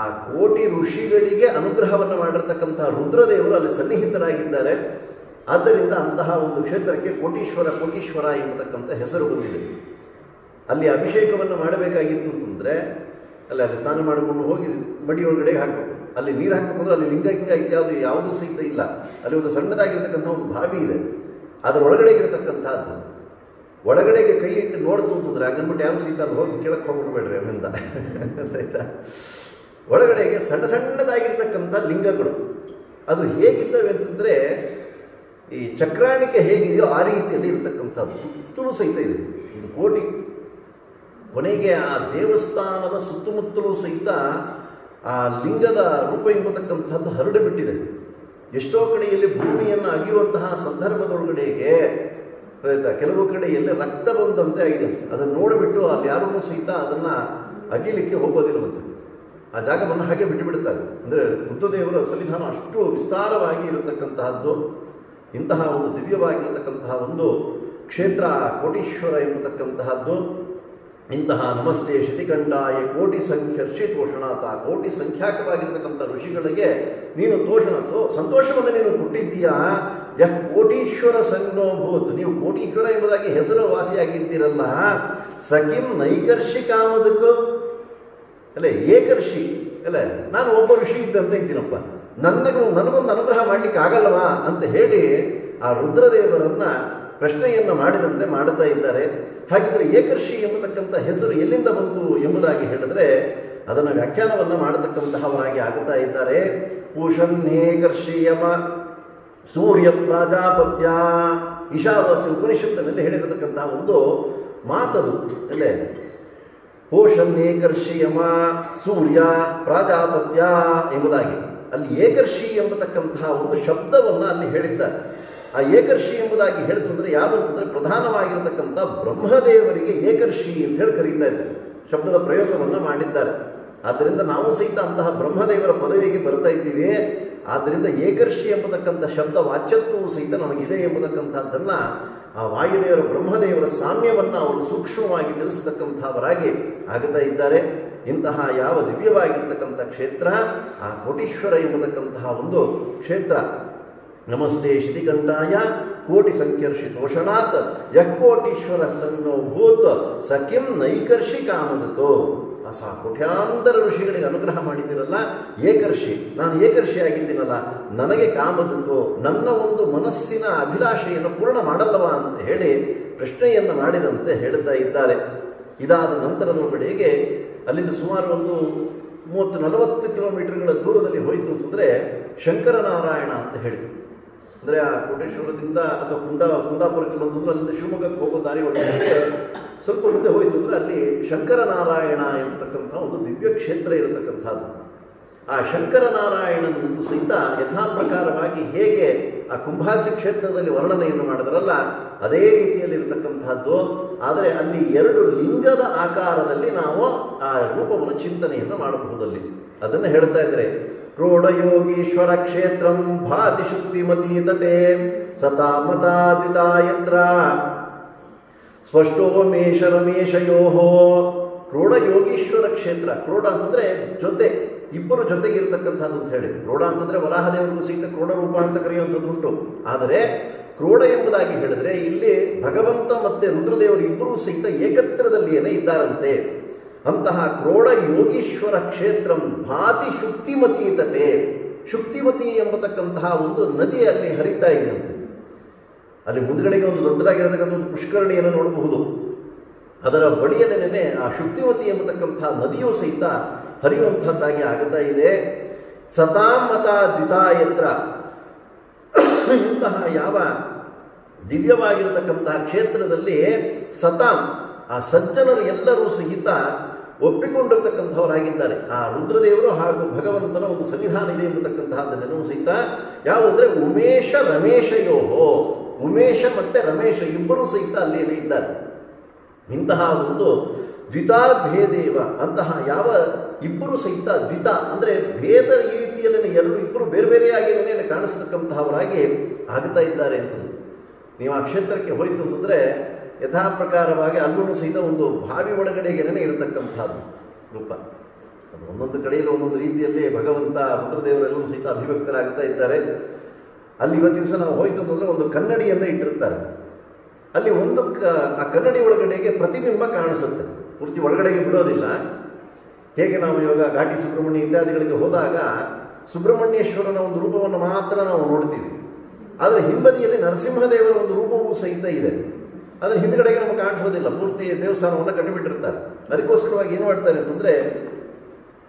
ಆ ಕೋಟಿ ಋಷಿಗಳಿಗೆ ಅನುಗ್ರಹವನ್ನು ಮಾಡಿರ್ತಕ್ಕಂತಹ ರುದ್ರದೇವರು ಅಲ್ಲಿ ಸನ್ನಿಹಿತರಾಗಿದ್ದಾರೆ. ಆದ್ದರಿಂದ ಅಂತಹ ಒಂದು ಕ್ಷೇತ್ರಕ್ಕೆ ಕೋಟೀಶ್ವರ ಎಂಬತಕ್ಕಂಥ ಹೆಸರು ಬಂದಿದೆ. ಅಲ್ಲಿ ಅಭಿಷೇಕವನ್ನು ಮಾಡಬೇಕಾಗಿತ್ತು ಅಂತಂದರೆ ಅಲ್ಲಿ ಸ್ನಾನ ಮಾಡಿಕೊಂಡು ಹೋಗಿ ಮಡಿಯೊಳಗಡೆಗೆ ಹಾಕಬೇಕು. ಅಲ್ಲಿ ನೀರು ಹಾಕಬೇಕು ಅಂದರೆ ಅಲ್ಲಿ ಲಿಂಗ ಇತ್ಯಾದಿ ಯಾವುದೂ ಸಹಿತ ಇಲ್ಲ. ಅಲ್ಲಿ ಒಂದು ಸಣ್ಣದಾಗಿರ್ತಕ್ಕಂಥ ಒಂದು ಬಾವಿ ಇದೆ. ಅದರ ಒಳಗಡೆ ಇರತಕ್ಕಂಥದ್ದು. ಒಳಗಡೆಗೆ ಕೈ ಇಟ್ಟು ನೋಡ್ತು ಅಂತಂದರೆ ಹಂಗನ್ಬಿಟ್ಟು ಯಾರು ಸಹಿತ ಅಲ್ಲಿ ಹೋಗಿ ಕೇಳಕ್ಕೆ ಹೋಗ್ಬಿಡ್ಬೇಡ್ರಿ ಅಲ್ಲಿಂದ ಆಯ್ತಾ. ಒಳಗಡೆಗೆ ಸಣ್ಣದಾಗಿರ್ತಕ್ಕಂಥ ಲಿಂಗಗಳು ಅದು ಹೇಗಿದ್ದಾವೆ ಅಂತಂದರೆ, ಈ ಚಕ್ರಾಣಿಕೆ ಹೇಗಿದೆಯೋ ಆ ರೀತಿಯಲ್ಲಿ ಇರತಕ್ಕಂಥದ್ದು ಸುತ್ತಲೂ ಸಹಿತ ಇದೆ. ಒಂದು ಕೋಟಿ ಕೊನೆಗೆ ಆ ದೇವಸ್ಥಾನದ ಸುತ್ತಮುತ್ತಲೂ ಸಹಿತ ಆ ಲಿಂಗದ ರೂಪ ಎಂಬತಕ್ಕಂಥದ್ದು ಹರಡಿಬಿಟ್ಟಿದೆ. ಎಷ್ಟೋ ಕಡೆಯಲ್ಲಿ ಭೂಮಿಯನ್ನು ಅಗಿಯುವಂತಹ ಸಂದರ್ಭದೊಳಗಡೆಗೆ ಕೆಲವು ಕಡೆಯಲ್ಲಿ ರಕ್ತ ಬಂದಂತೆ ಆಗಿದೆ. ಅದನ್ನು ನೋಡಿಬಿಟ್ಟು ಅಲ್ಲಿ ಯಾರೂ ಸಹಿತ ಅದನ್ನು ಅಗಿಲಿಕ್ಕೆ ಹೋಗೋದಿರುವಂತೆ. ಆ ಜಾಗವನ್ನು ಹಾಗೆ ಬಿಟ್ಟುಬಿಡ್ತಾರೆ. ಅಂದರೆ ರುದ್ರದೇವರ ಸನ್ನಿಧಾನ ಅಷ್ಟು ವಿಸ್ತಾರವಾಗಿ ಇರತಕ್ಕಂತಹದ್ದು. ಇಂತಹ ಒಂದು ದಿವ್ಯವಾಗಿರತಕ್ಕಂತಹ ಒಂದು ಕ್ಷೇತ್ರ ಕೋಟೀಶ್ವರ ಎಂಬತಕ್ಕಂತಹದ್ದು. ಇಂತಹ ನಮಸ್ತೆ ಶಿತಿಕಂಠಾಯ ಕೋಟಿ ಸಂಖ್ಯರ್ಷಿತೋಷಣಾತ, ಕೋಟಿ ಸಂಖ್ಯಾಕವಾಗಿರತಕ್ಕಂಥ ಋಷಿಗಳಿಗೆ ನೀನು ಸಂತೋಷವನ್ನು ನೀನು ಕೊಟ್ಟಿದ್ದೀಯಾ. ಕೋಟೀಶ್ವರ ಸಂಜ್ಞೋಭೂತ್, ನೀವು ಕೋಟೀಶ್ವರ ಎಂಬುದಾಗಿ ಹೆಸರು ವಾಸಿಯಾಗಿದ್ದೀರಲ್ಲ. ಸಖಿಂ ನೈಕರ್ಷಿಕಾಮದಕ್ಕೂ ಅಲ್ಲೇ ಏಕರ್ಷಿ ಅಲ್ಲೇ, ನಾನು ಒಬ್ಬ ಋಷಿ ಇದ್ದಂತ ಇದ್ದೀನಪ್ಪ, ನನಗೊಂದು ಅನುಗ್ರಹ ಮಾಡಲಿಕ್ಕೆ ಆಗಲ್ವಾ ಅಂತ ಹೇಳಿ ಆ ರುದ್ರದೇವರನ್ನ ಪ್ರಶ್ನೆಯನ್ನು ಮಾಡಿದಂತೆ ಮಾಡುತ್ತಾ ಇದ್ದಾರೆ. ಹಾಗಿದ್ರೆ ಏಕರ್ಷಿ ಎಂಬತಕ್ಕಂಥ ಹೆಸರು ಎಲ್ಲಿಂದ ಬಂತು ಎಂಬುದಾಗಿ ಹೇಳಿದ್ರೆ ಅದನ್ನು ವ್ಯಾಖ್ಯಾನವನ್ನು ಮಾಡತಕ್ಕಂತಹವರಾಗಿ ಆಗುತ್ತಾ ಇದ್ದಾರೆ. ಪೂಷನ್ನೇಕರ್ಷಿಯಮ ಸೂರ್ಯ ಪ್ರಾಜಾಪತ್ಯ, ಈಶಾವಾಸ್ಯ ಉಪನಿಷತ್ತಿನಲ್ಲಿ ಹೇಳಿರತಕ್ಕಂತಹ ಒಂದು ಮಾತದು ಅಲ್ಲೇ. ಪೋಷನ್ನೇಕರ್ಷಿಯಮ ಸೂರ್ಯ ಪ್ರಾಜಾಪತ್ಯ ಎಂಬುದಾಗಿ ಅಲ್ಲಿ ಏಕರ್ಷಿ ಎಂಬತಕ್ಕಂತಹ ಒಂದು ಶಬ್ದವನ್ನು ಅಲ್ಲಿ ಹೇಳಿದ್ದಾರೆ. ಆ ಏಕರ್ಷಿ ಎಂಬುದಾಗಿ ಹೇಳಿದ್ರು ಅಂದರೆ ಯಾರು ಅಂತಂದರೆ ಪ್ರಧಾನವಾಗಿರತಕ್ಕಂಥ ಬ್ರಹ್ಮದೇವರಿಗೆ ಏಕರ್ಷಿ ಅಂತ ಹೇಳಿ ಕರೀತಾ ಇದ್ದಾರೆ. ಶಬ್ದದ ಪ್ರಯೋಗವನ್ನು ಮಾಡಿದ್ದಾರೆ. ಆದ್ದರಿಂದ ನಾವು ಸಹಿತ ಅಂತಹ ಬ್ರಹ್ಮದೇವರ ಪದವಿಗೆ ಬರ್ತಾ ಇದ್ದೀವಿ. ಆದ್ದರಿಂದ ಏಕರ್ಷಿ ಎಂಬತಕ್ಕಂಥ ಶಬ್ದ ವಾಚ್ಯತ್ವವು ಸಹಿತ ನಮಗಿದೆ ಎಂಬತಕ್ಕಂಥದ್ದನ್ನು ಆ ವಾಯುದೇವರ ಬ್ರಹ್ಮದೇವರ ಸಾಮ್ಯವನ್ನು ಅವರು ಸೂಕ್ಷ್ಮವಾಗಿ ತಿಳಿಸತಕ್ಕಂಥವರಾಗಿ ಆಗುತ್ತಾ ಇದ್ದಾರೆ. ಇಂತಹ ಯಾವ ದಿವ್ಯವಾಗಿರ್ತಕ್ಕಂಥ ಕ್ಷೇತ್ರ ಆ ಕೋಟೀಶ್ವರ ಎಂಬತಕ್ಕಂತಹ ಒಂದು ಕ್ಷೇತ್ರ. ನಮಸ್ತೆ ಶಿತಿಕಂಠಾಯ ಕೋಟಿ ಸಂಖ್ಯರ್ಷಿತೋಷಣಾತ್ ಯಃ ಕೋಟೀಶ್ವರ ಸನ್ನೋ ಭೂತ್ ಸಖಿಂ ನೈಕರ್ಷಿ ಕಾಮದಕೋ. ಕೋಟ್ಯಾಂತರ ಋಷಿಗಳಿಗೆ ಅನುಗ್ರಹ ಮಾಡಿದ್ದೀರಲ್ಲ, ಏಕರ್ಷಿ, ನಾನು ಏಕರ್ಷಿ ಆಗಿದ್ದೀನಲ್ಲ, ನನಗೆ ಕಾಮಧುಕು, ನನ್ನ ಒಂದು ಮನಸ್ಸಿನ ಅಭಿಲಾಷೆಯನ್ನು ಪೂರ್ಣ ಮಾಡಲ್ಲವಾ ಅಂತ ಹೇಳಿ ಪ್ರಶ್ನೆಯನ್ನು ಮಾಡಿದಂತೆ ಹೇಳ್ತಾ ಇದ್ದಾರೆ. ಇದಾದ ನಂತರದೊಳಗಡೆಗೆ ಅಲ್ಲಿಂದ ಸುಮಾರು ಒಂದು 30-40 ಕಿಲೋಮೀಟರ್ಗಳ ದೂರದಲ್ಲಿ ಹೋಯಿತು ಅಂತಂದರೆ ಶಂಕರನಾರಾಯಣ ಅಂತ ಹೇಳಿ, ಅಂದರೆ ಆ ಕೋಟೇಶ್ವರದಿಂದ ಅಥವಾ ಕುಂದಾಪುರಕ್ಕೆ ಬಂತಂದ್ರೆ ಅಲ್ಲಿಂದ ಶಿವಮೊಗ್ಗಕ್ಕೆ ಹೋಗೋ ದಾರಿ ಒಳಗೆ ಸ್ವಲ್ಪ ಮುಂದೆ ಹೋಯಿತು ಅಂದರೆ ಅಲ್ಲಿ ಶಂಕರನಾರಾಯಣ ಎಂಬತಕ್ಕಂಥ ಒಂದು ದಿವ್ಯ ಕ್ಷೇತ್ರ ಇರತಕ್ಕಂಥದ್ದು. ಆ ಶಂಕರನಾರಾಯಣನನ್ನು ಸಹಿತ ಯಥಾ ಪ್ರಕಾರವಾಗಿ ಹೇಗೆ ಆ ಕುಂಭಾಸಿ ಕ್ಷೇತ್ರದಲ್ಲಿ ವರ್ಣನೆಯನ್ನು ಮಾಡಿದ್ರಲ್ಲ ಅದೇ ರೀತಿಯಲ್ಲಿರತಕ್ಕಂಥದ್ದು. ಆದರೆ ಅಲ್ಲಿ 2 ಲಿಂಗದ ಆಕಾರದಲ್ಲಿ ನಾವು ಆ ರೂಪವನ್ನು ಚಿಂತನೆಯನ್ನು ಮಾಡಬಹುದಲ್ಲಿ. ಅದನ್ನು ಹೇಳ್ತಾ ಇದ್ದಾರೆ. ಕ್ರೋಢಯೋಗೀಶ್ವರ ಕ್ಷೇತ್ರಂ ಭಾತಿ ಶುಕ್ತಿಮತಿ ತಟೆ ಸತಾ ಮತಾದ್ವಿತಾಯತ್ರ ಸ್ಪಷ್ಟೋ ಮೇಷ ರಮೇಶಯೋ. ಕ್ರೋಢಯೋಗೀಶ್ವರ ಕ್ಷೇತ್ರ, ಕ್ರೋಢ ಅಂತಂದರೆ ಜೊತೆ, ಇಬ್ಬರು ಜೊತೆಗಿರ್ತಕ್ಕಂಥದ್ದು ಅಂತ ಹೇಳಿ. ಕ್ರೋಢ ಅಂತಂದರೆ ವರಾಹದೇವರಿಗೂ ಸಹಿತ ಕ್ರೋಢ ರೂಪ ಅಂತ ಕರೆಯುವಂಥದ್ದು ಉಂಟು. ಆದರೆ ಕ್ರೋಢ ಎಂಬುದಾಗಿ ಹೇಳಿದ್ರೆ ಇಲ್ಲಿ ಭಗವಂತ ಮತ್ತು ರುದ್ರದೇವರು ಇಬ್ಬರೂ ಸಹಿತ ಏಕತ್ರದಲ್ಲಿಯೇ ಇದ್ದಾರಂತೆ. ಅಂತಹ ಕ್ರೋಢ ಯೋಗೀಶ್ವರ ಕ್ಷೇತ್ರಂ ಭಾತಿ ಶುಕ್ತಿಮತಿ ತಟೆ. ಶುಕ್ತಿಮತಿ ಎಂಬತಕ್ಕಂತಹ ಒಂದು ನದಿ ಅಲ್ಲಿ ಹರಿತಾ ಇದೆ ಅಂತೆ. ಅಲ್ಲಿ ಮುಂದ್ಗಡೆಗೆ ಒಂದು ದೊಡ್ಡದಾಗಿರತಕ್ಕಂಥ ಒಂದು ಪುಷ್ಕರಣಿಯನ್ನು ನೋಡಬಹುದು. ಅದರ ಬಳಿಯಲ್ಲೇನೆ ಆ ಶುಕ್ತಿಮತಿ ಎಂಬತಕ್ಕಂಥ ನದಿಯೂ ಸಹಿತ ಹರಿಯುವಂಥದ್ದಾಗಿ ಆಗುತ್ತಾ ಇದೆ. ಸತಾಮತ ದ್ವಿತಾಯತ್ರ. ಇಂತಹ ಯಾವ ದಿವ್ಯವಾಗಿರತಕ್ಕಂತಹ ಕ್ಷೇತ್ರದಲ್ಲಿ ಸತಾಂ, ಆ ಸಜ್ಜನರು ಎಲ್ಲರೂ ಸಹಿತ ಒಪ್ಪಿಕೊಂಡಿರ್ತಕ್ಕಂಥವರಾಗಿದ್ದಾರೆ. ಆ ರುದ್ರದೇವರು ಹಾಗೂ ಭಗವಂತನ ಒಂದು ಸನ್ನಿಧಾನ ಇದೆ ಎಂಬತಕ್ಕಂತಹದ್ದನ್ನೆಲ್ಲವೂ ಸಹಿತ ಯಾವುದಂದ್ರೆ ಉಮೇಶ ರಮೇಶಯೋಹೋ, ಉಮೇಶ ಮತ್ತೆ ರಮೇಶ ಇಬ್ಬರೂ ಸಹಿತ ಅಲ್ಲಿಯೇ ಇದ್ದಾರೆ. ಇಂತಹ ಒಂದು ದ್ವಿತಾಭೇದೇವ, ಅಂತಹ ಯಾವ ಇಬ್ಬರು ಸಹಿತ ದ್ವಿತ ಅಂದರೆ ಭೇದ ಈ ರೀತಿಯಲ್ಲಿ ಇಬ್ಬರು ಬೇರೆ ಬೇರೆಯಾಗಿ ಕಾಣಿಸ್ತಕ್ಕಂತಹವರಾಗಿ ಆಗ್ತಾ ಇದ್ದಾರೆ ಅಂತ. ನೀವು ಆ ಕ್ಷೇತ್ರಕ್ಕೆ ಹೋಯಿತು ಅಂತಂದರೆ ಯಥಾ ಪ್ರಕಾರವಾಗಿ ಅಲ್ಲೂ ಸಹಿತ ಒಂದು ಬಾವಿ ಒಳಗಡೆಗೇನೆ ಇರತಕ್ಕಂಥದ್ದು ರೂಪ. ಅದು ಒಂದೊಂದು ಕಡೆಯಲ್ಲಿ ಒಂದೊಂದು ರೀತಿಯಲ್ಲಿ ಭಗವಂತ ರುದ್ರದೇವರೆಲ್ಲರೂ ಸಹಿತ ಅಭಿವ್ಯಕ್ತರಾಗ್ತಾ ಇದ್ದಾರೆ. ಅಲ್ಲಿ ಇವತ್ತಿನ ದಿವಸ ನಾವು ಹೋಯಿತು ಅಂತಂದರೆ ಒಂದು ಕನ್ನಡಿಯನ್ನು ಇಟ್ಟಿರ್ತಾರೆ. ಅಲ್ಲಿ ಒಂದು ಆ ಕನ್ನಡಿ ಒಳಗಡೆಗೆ ಪ್ರತಿಬಿಂಬ ಕಾಣಿಸುತ್ತೆ, ಪೂರ್ತಿ ಒಳಗಡೆಗೆ ಬಿಡೋದಿಲ್ಲ. ಹೇಗೆ ನಾವು ಇವಾಗ ಘಾಟಿ ಸುಬ್ರಹ್ಮಣ್ಯ ಇತ್ಯಾದಿಗಳಿಗೆ ಹೋದಾಗ ಸುಬ್ರಹ್ಮಣ್ಯೇಶ್ವರನ ಒಂದು ರೂಪವನ್ನು ಮಾತ್ರ ನಾವು ನೋಡ್ತೀವಿ. ಆದರೆ ಹಿಂಬದಿಯಲ್ಲಿ ನರಸಿಂಹದೇವರ ಒಂದು ರೂಪವೂ ಸಹಿತ ಇದೆ. ಅದರ ಹಿಂದ್ಗಡೆಗೆ ನಮಗೆ ಕಾಣಿಸೋದಿಲ್ಲ, ಪೂರ್ತಿ ದೇವಸ್ಥಾನವನ್ನು ಕಟ್ಟಿಬಿಟ್ಟಿರ್ತಾರೆ. ಅದಕ್ಕೋಸ್ಕರವಾಗಿ ಏನು ಮಾಡ್ತಾರೆ ಅಂತಂದರೆ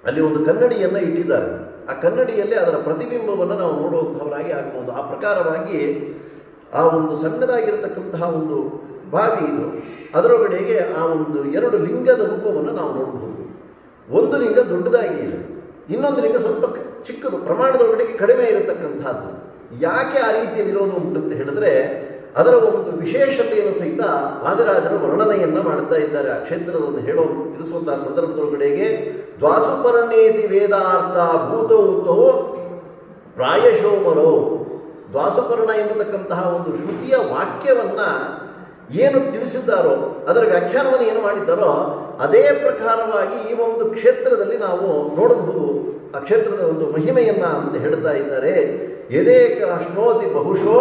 ಅಲ್ಲಿ ಒಂದು ಕನ್ನಡಿಯನ್ನು ಇಟ್ಟಿದ್ದಾರೆ. ಆ ಕನ್ನಡಿಯಲ್ಲಿ ಅದರ ಪ್ರತಿಬಿಂಬವನ್ನು ನಾವು ನೋಡುವಂಥವರಾಗಿ ಆಗ್ಬೋದು. ಆ ಪ್ರಕಾರವಾಗಿ ಆ ಒಂದು ಸಣ್ಣದಾಗಿರತಕ್ಕಂತಹ ಒಂದು ಬಾವಿ ಇದು, ಅದರೊಳಗಡೆಗೆ ಆ ಒಂದು 2 ಲಿಂಗದ ರೂಪವನ್ನು ನಾವು ನೋಡಬಹುದು. ಒಂದು ಲಿಂಗ ದೊಡ್ಡದಾಗಿ ಇದೆ, ಇನ್ನೊಂದು ಲಿಂಗ ಸ್ವಲ್ಪ ಚಿಕ್ಕದು, ಪ್ರಮಾಣದೊಳಗಡೆಗೆ ಕಡಿಮೆ ಇರತಕ್ಕಂಥದ್ದು. ಯಾಕೆ ಆ ರೀತಿಯಲ್ಲಿರೋದು ಉಂಟಂತ ಹೇಳಿದ್ರೆ ಅದರ ಒಂದು ವಿಶೇಷತೆಯನ್ನು ಸಹಿತ ವಾದಿರಾಜರ ವರ್ಣನೆಯನ್ನು ಮಾಡ್ತಾ ಇದ್ದಾರೆ. ಆ ಕ್ಷೇತ್ರವನ್ನು ತಿಳಿಸುವಂತಹ ಸಂದರ್ಭದೊಳಗಡೆಗೆ ದ್ವಾಸುಪರ್ಣೇತಿ ವೇದಾರ್ಥ ಭೂತೌತೋ ಪ್ರಾಯಶೋಮರೋ. ದ್ವಾಸುಪರ್ಣ ಎಂಬತಕ್ಕಂತಹ ಒಂದು ಶ್ರುತಿಯ ವಾಕ್ಯವನ್ನು ಏನು ತಿಳಿಸಿದ್ದಾರೋ, ಅದರ ವ್ಯಾಖ್ಯಾನವನ್ನು ಏನು ಮಾಡಿದ್ದಾರೋ ಅದೇ ಪ್ರಕಾರವಾಗಿ ಈ ಒಂದು ಕ್ಷೇತ್ರದಲ್ಲಿ ನಾವು ನೋಡಬಹುದು. ಆ ಕ್ಷೇತ್ರದ ಒಂದು ಮಹಿಮೆಯನ್ನ ಅಂತ ಹೇಳ್ತಾ ಇದ್ದಾರೆ. ಯದೇಕ ಅಶ್ನೋತಿ ಬಹುಶೋ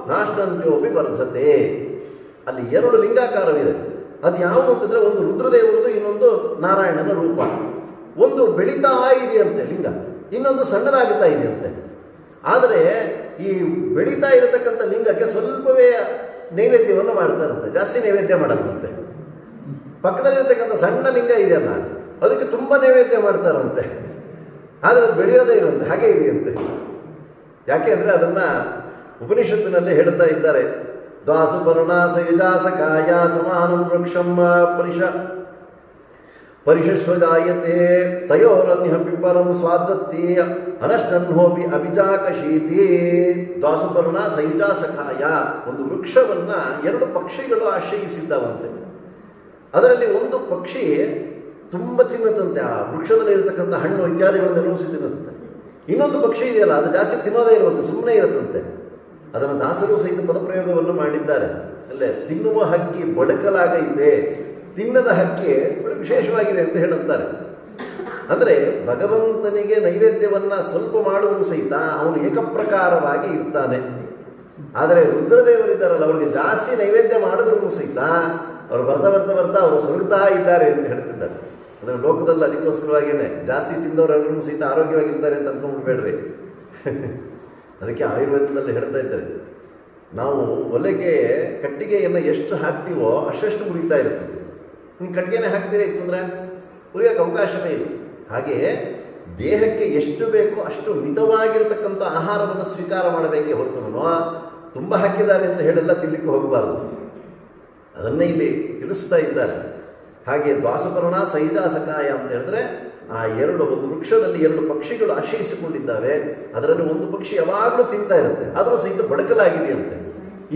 ನಾಷ್ಟಂತ್ಯೋಪಿ ವರ್ಧತೆ. ಅಲ್ಲಿ 2 ಲಿಂಗಾಕಾರವಿದೆ. ಅದು ಯಾವುದು ಅಂತಂದರೆ ಒಂದು ರುದ್ರದೇವರದು, ಇನ್ನೊಂದು ನಾರಾಯಣನ ರೂಪ. ಒಂದು ಬೆಳೀತಾ ಇದೆಯಂತೆ ಲಿಂಗ, ಇನ್ನೊಂದು ಸಣ್ಣದಾಗುತ್ತಾ ಇದೆಯಂತೆ. ಆದರೆ ಈ ಬೆಳೀತಾ ಇರತಕ್ಕಂಥ ಲಿಂಗಕ್ಕೆ ಸ್ವಲ್ಪವೇ ನೈವೇದ್ಯವನ್ನು ಮಾಡ್ತಾರಂತೆ, ಜಾಸ್ತಿ ನೈವೇದ್ಯ ಮಾಡದಂತೆ. ಪಕ್ಕದಲ್ಲಿರ್ತಕ್ಕಂಥ ಸಣ್ಣ ಲಿಂಗ ಇದೆಯಲ್ಲ ಅದಕ್ಕೆ ತುಂಬ ನೈವೇದ್ಯ ಮಾಡ್ತಾರಂತೆ, ಆದರೆ ಅದು ಬೆಳೆಯೋದೇ ಇರಂತೆ, ಹಾಗೆ ಇದೆಯಂತೆ. ಯಾಕೆ ಅಂದರೆ ಅದನ್ನು ಉಪನಿಷತ್ತಿನಲ್ಲಿ ಹೇಳ್ತಾ ಇದ್ದಾರೆ. ದ್ವಾಸುಪರ್ಣ ಸಯುಜಾಸಕಾಯ ಸಮಾನಂ ವೃಕ್ಷಂ ಪರಿಶಸ್ವಜಾಯತೆ ತಯೋರನ್ಯ ಪಿಪ್ಪರಂ ಸ್ವಾದತ್ತಿ ಅನಶ್ನನ್ಹೋಪಿ ಅಭಿಜಾಕಶೀತಿ. ದ್ವಾಸುಪರ್ಣ ಸಯುಜಾಸಕಾಯ, ಒಂದು ವೃಕ್ಷವನ್ನ 2 ಪಕ್ಷಿಗಳು ಆಶ್ರಯಿಸಿದ್ದವಂತೆ. ಅದರಲ್ಲಿ ಒಂದು ಪಕ್ಷಿ ತುಂಬ ತಿನ್ನುತ್ತಂತೆ, ಆ ವೃಕ್ಷದಲ್ಲಿ ಇರತಕ್ಕಂಥ ಹಣ್ಣು ಇತ್ಯಾದಿಗಳನ್ನೆಲ್ಲವೂ ತಿನ್ನುತ್ತಂತೆ. ಇನ್ನೊಂದು ಪಕ್ಷಿ ಇದೆಯಲ್ಲ ಅದು ಜಾಸ್ತಿ ತಿನ್ನೋದೇ ಇರುವಂತೆ, ಸುಮ್ಮನೆ ಇರುತ್ತಂತೆ. ಅದನ್ನು ದಾಸರು ಸಹಿತ ಪದಪ್ರಯೋಗವನ್ನು ಮಾಡಿದ್ದಾರೆ. ಅಲ್ಲೇ ತಿನ್ನುವ ಹಕ್ಕಿ ಬಡಕಲಾಗೈತೆ, ತಿನ್ನದ ಹಕ್ಕಿ ವಿಶೇಷವಾಗಿದೆ ಅಂತ ಹೇಳುತ್ತಾರೆ. ಅಂದರೆ ಭಗವಂತನಿಗೆ ನೈವೇದ್ಯವನ್ನು ಸ್ವಲ್ಪ ಮಾಡುವುದು ಸಹಿತ ಅವನು ಏಕಪ್ರಕಾರವಾಗಿ ಇರ್ತಾನೆ. ಆದರೆ ರುದ್ರದೇವರಿದ್ದಾರಲ್ಲ ಅವರಿಗೆ ಜಾಸ್ತಿ ನೈವೇದ್ಯ ಮಾಡಿದ್ರು ಸಹಿತ ಅವರು ಬರ್ತಾ ಅವರು ಸೊರಗ್ತಾ ಇದ್ದಾರೆ ಅಂತ ಹೇಳ್ತಿದ್ದಾರೆ. ಅಂದರೆ ಲೋಕದಲ್ಲಿ ಅದಕ್ಕೋಸ್ಕರವಾಗಿಯೇ ಜಾಸ್ತಿ ತಿಂದವರೆಲ್ಲರೂ ಸಹಿತ ಆರೋಗ್ಯವಾಗಿರ್ತಾರೆ ಅಂತ ಅಂದ್ಕೊಂಡ್ಬಿಡ್ಬೇಡ್ರಿ. ಅದಕ್ಕೆ ಆಯುರ್ವೇದದಲ್ಲಿ ಹೇಳ್ತಾ ಇದ್ದಾರೆ, ನಾವು ಒಲೆಗೆ ಕಟ್ಟಿಗೆಯನ್ನು ಎಷ್ಟು ಹಾಕ್ತೀವೋ ಅಷ್ಟು ಉರಿತಾ ಇರ್ತದೆ. ನೀವು ಕಟ್ಟಿಗೆನೇ ಹಾಕ್ತೀರಾ ಇತ್ತು ಅಂದರೆ ಉರಿಯೋಕ್ಕೆ ಅವಕಾಶವೇ ಇಲ್ಲ. ಹಾಗೆಯೇ ದೇಹಕ್ಕೆ ಎಷ್ಟು ಬೇಕೋ ಅಷ್ಟು ಮಿತವಾಗಿರತಕ್ಕಂಥ ಆಹಾರವನ್ನು ಸ್ವೀಕಾರ ಮಾಡಬೇಕೇ ಹೊರತು ತುಂಬ ಹಾಕಿದ್ದಾರೆ ಅಂತ ಹೇಳೆಲ್ಲ ತಿನ್ನಲಿಕ್ಕೆ ಹೋಗಬಾರ್ದು. ಅದನ್ನೇ ಇಲ್ಲಿ ತಿಳಿಸ್ತಾ ಇದ್ದಾರೆ. ಹಾಗೆ ದ್ವಾಸಪರ್ಣ ಸೈಜಾಸಕಾಯ ಅಂತ ಹೇಳಿದ್ರೆ ಆ ಒಂದು ವೃಕ್ಷದಲ್ಲಿ 2 ಪಕ್ಷಿಗಳು ಆಶ್ರಯಿಸಿಕೊಂಡಿದ್ದಾವೆ. ಅದರಲ್ಲಿ ಒಂದು ಪಕ್ಷಿ ಯಾವಾಗಲೂ ತಿಂತಾ ಇರುತ್ತೆ, ಆದರೂ ಸಹಿತ ಬಡಕಲಾಗಿದೆಯಂತೆ.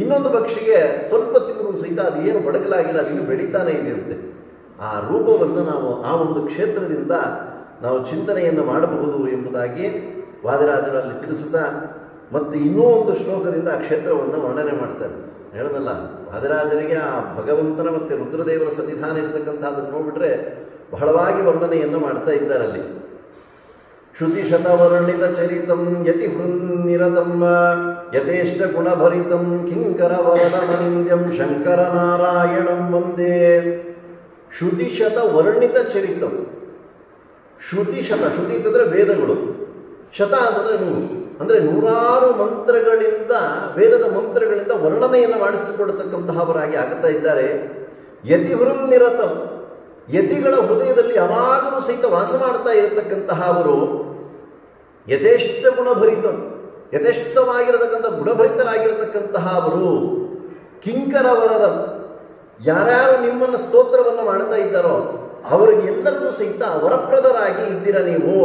ಇನ್ನೊಂದು ಪಕ್ಷಿಗೆ ಸ್ವಲ್ಪ ತಿಂದರೂ ಸಹಿತ ಅದು ಏನು ಬಡಕಲಾಗಿಲ್ಲ, ಅದಿನ್ನು ಬೆಳೀತಾನೆ ಇದೆಯಂತೆ. ಆ ರೂಪವನ್ನು ನಾವು ಆ ಒಂದು ಕ್ಷೇತ್ರದಿಂದ ನಾವು ಚಿಂತನೆಯನ್ನು ಮಾಡಬಹುದು ಎಂಬುದಾಗಿ ವಾದಿರಾಜರು ಅಲ್ಲಿ ತಿಳಿಸುತ್ತಾ ಮತ್ತು ಇನ್ನೂ ಒಂದು ಶ್ಲೋಕದಿಂದ ಆ ಕ್ಷೇತ್ರವನ್ನು ವರ್ಣನೆ ಮಾಡ್ತಾರೆ. ಹೇಳೋದಲ್ಲ, ವಾದಿರಾಜರಿಗೆ ಆ ಭಗವಂತನ ಮತ್ತು ರುದ್ರದೇವರ ಸನ್ನಿಧಾನ ಇರತಕ್ಕಂಥದ್ದನ್ನು ನೋಡಿಬಿಟ್ರೆ ಬಹಳವಾಗಿ ವರ್ಣನೆಯನ್ನು ಮಾಡ್ತಾ ಇದ್ದಾರೆ ಅಲ್ಲಿ. ಶ್ರುತಿಶತವರ್ಣಿತ ಚರಿತಂ ಯತಿ ಹೃನ್ನಿರತಂ ಯಥೇಷ್ಟ ಗುಣಭರಿತಂ ಕಿಂಕರ ವರದಮನಿಂದ್ಯಂ ಶಂಕರ ನಾರಾಯಣಂ ವಂದೇ. ಶ್ರುತಿಶತ ವರ್ಣಿತ ಚರಿತಂ. ಶ್ರುತಿಶತ, ಶ್ರುತಿ ಅಂತಂದರೆ ವೇದಗಳು, ಶತ ಅಂತಂದರೆ 100, ಅಂದರೆ 100 ಮಂತ್ರಗಳಿಂದ, ವೇದದ ಮಂತ್ರಗಳಿಂದ ವರ್ಣನೆಯನ್ನು ಮಾಡಿಸಿಕೊಡತಕ್ಕಂತಹವರಾಗಿ ಆಗುತ್ತಾ ಇದ್ದಾರೆ. ಯತಿ ಹೃನ್ನಿರತಂ, ಯತಿಗಳ ಹೃದಯದಲ್ಲಿ ಯಾವಾಗಲೂ ಸಹಿತ ವಾಸ ಮಾಡ್ತಾ ಇರತಕ್ಕಂತಹ ಅವರು. ಯಥೇಷ್ಟ ಗುಣಭರಿತಂ, ಯಥೇಷ್ಟವಾಗಿರತಕ್ಕಂಥ ಗುಣಭರಿತರಾಗಿರತಕ್ಕಂತಹ ಅವರು. ಕಿಂಕರ ವರದ, ಯಾರ್ಯಾರು ನಿಮ್ಮನ್ನು ಸ್ತೋತ್ರವನ್ನು ಮಾಡ್ತಾ ಇದ್ದಾರೋ ಅವರಿಗೆಲ್ಲರಿಗೂ ಸಹಿತ ವರಪ್ರದರಾಗಿ ಇದ್ದೀರ ನೀವು.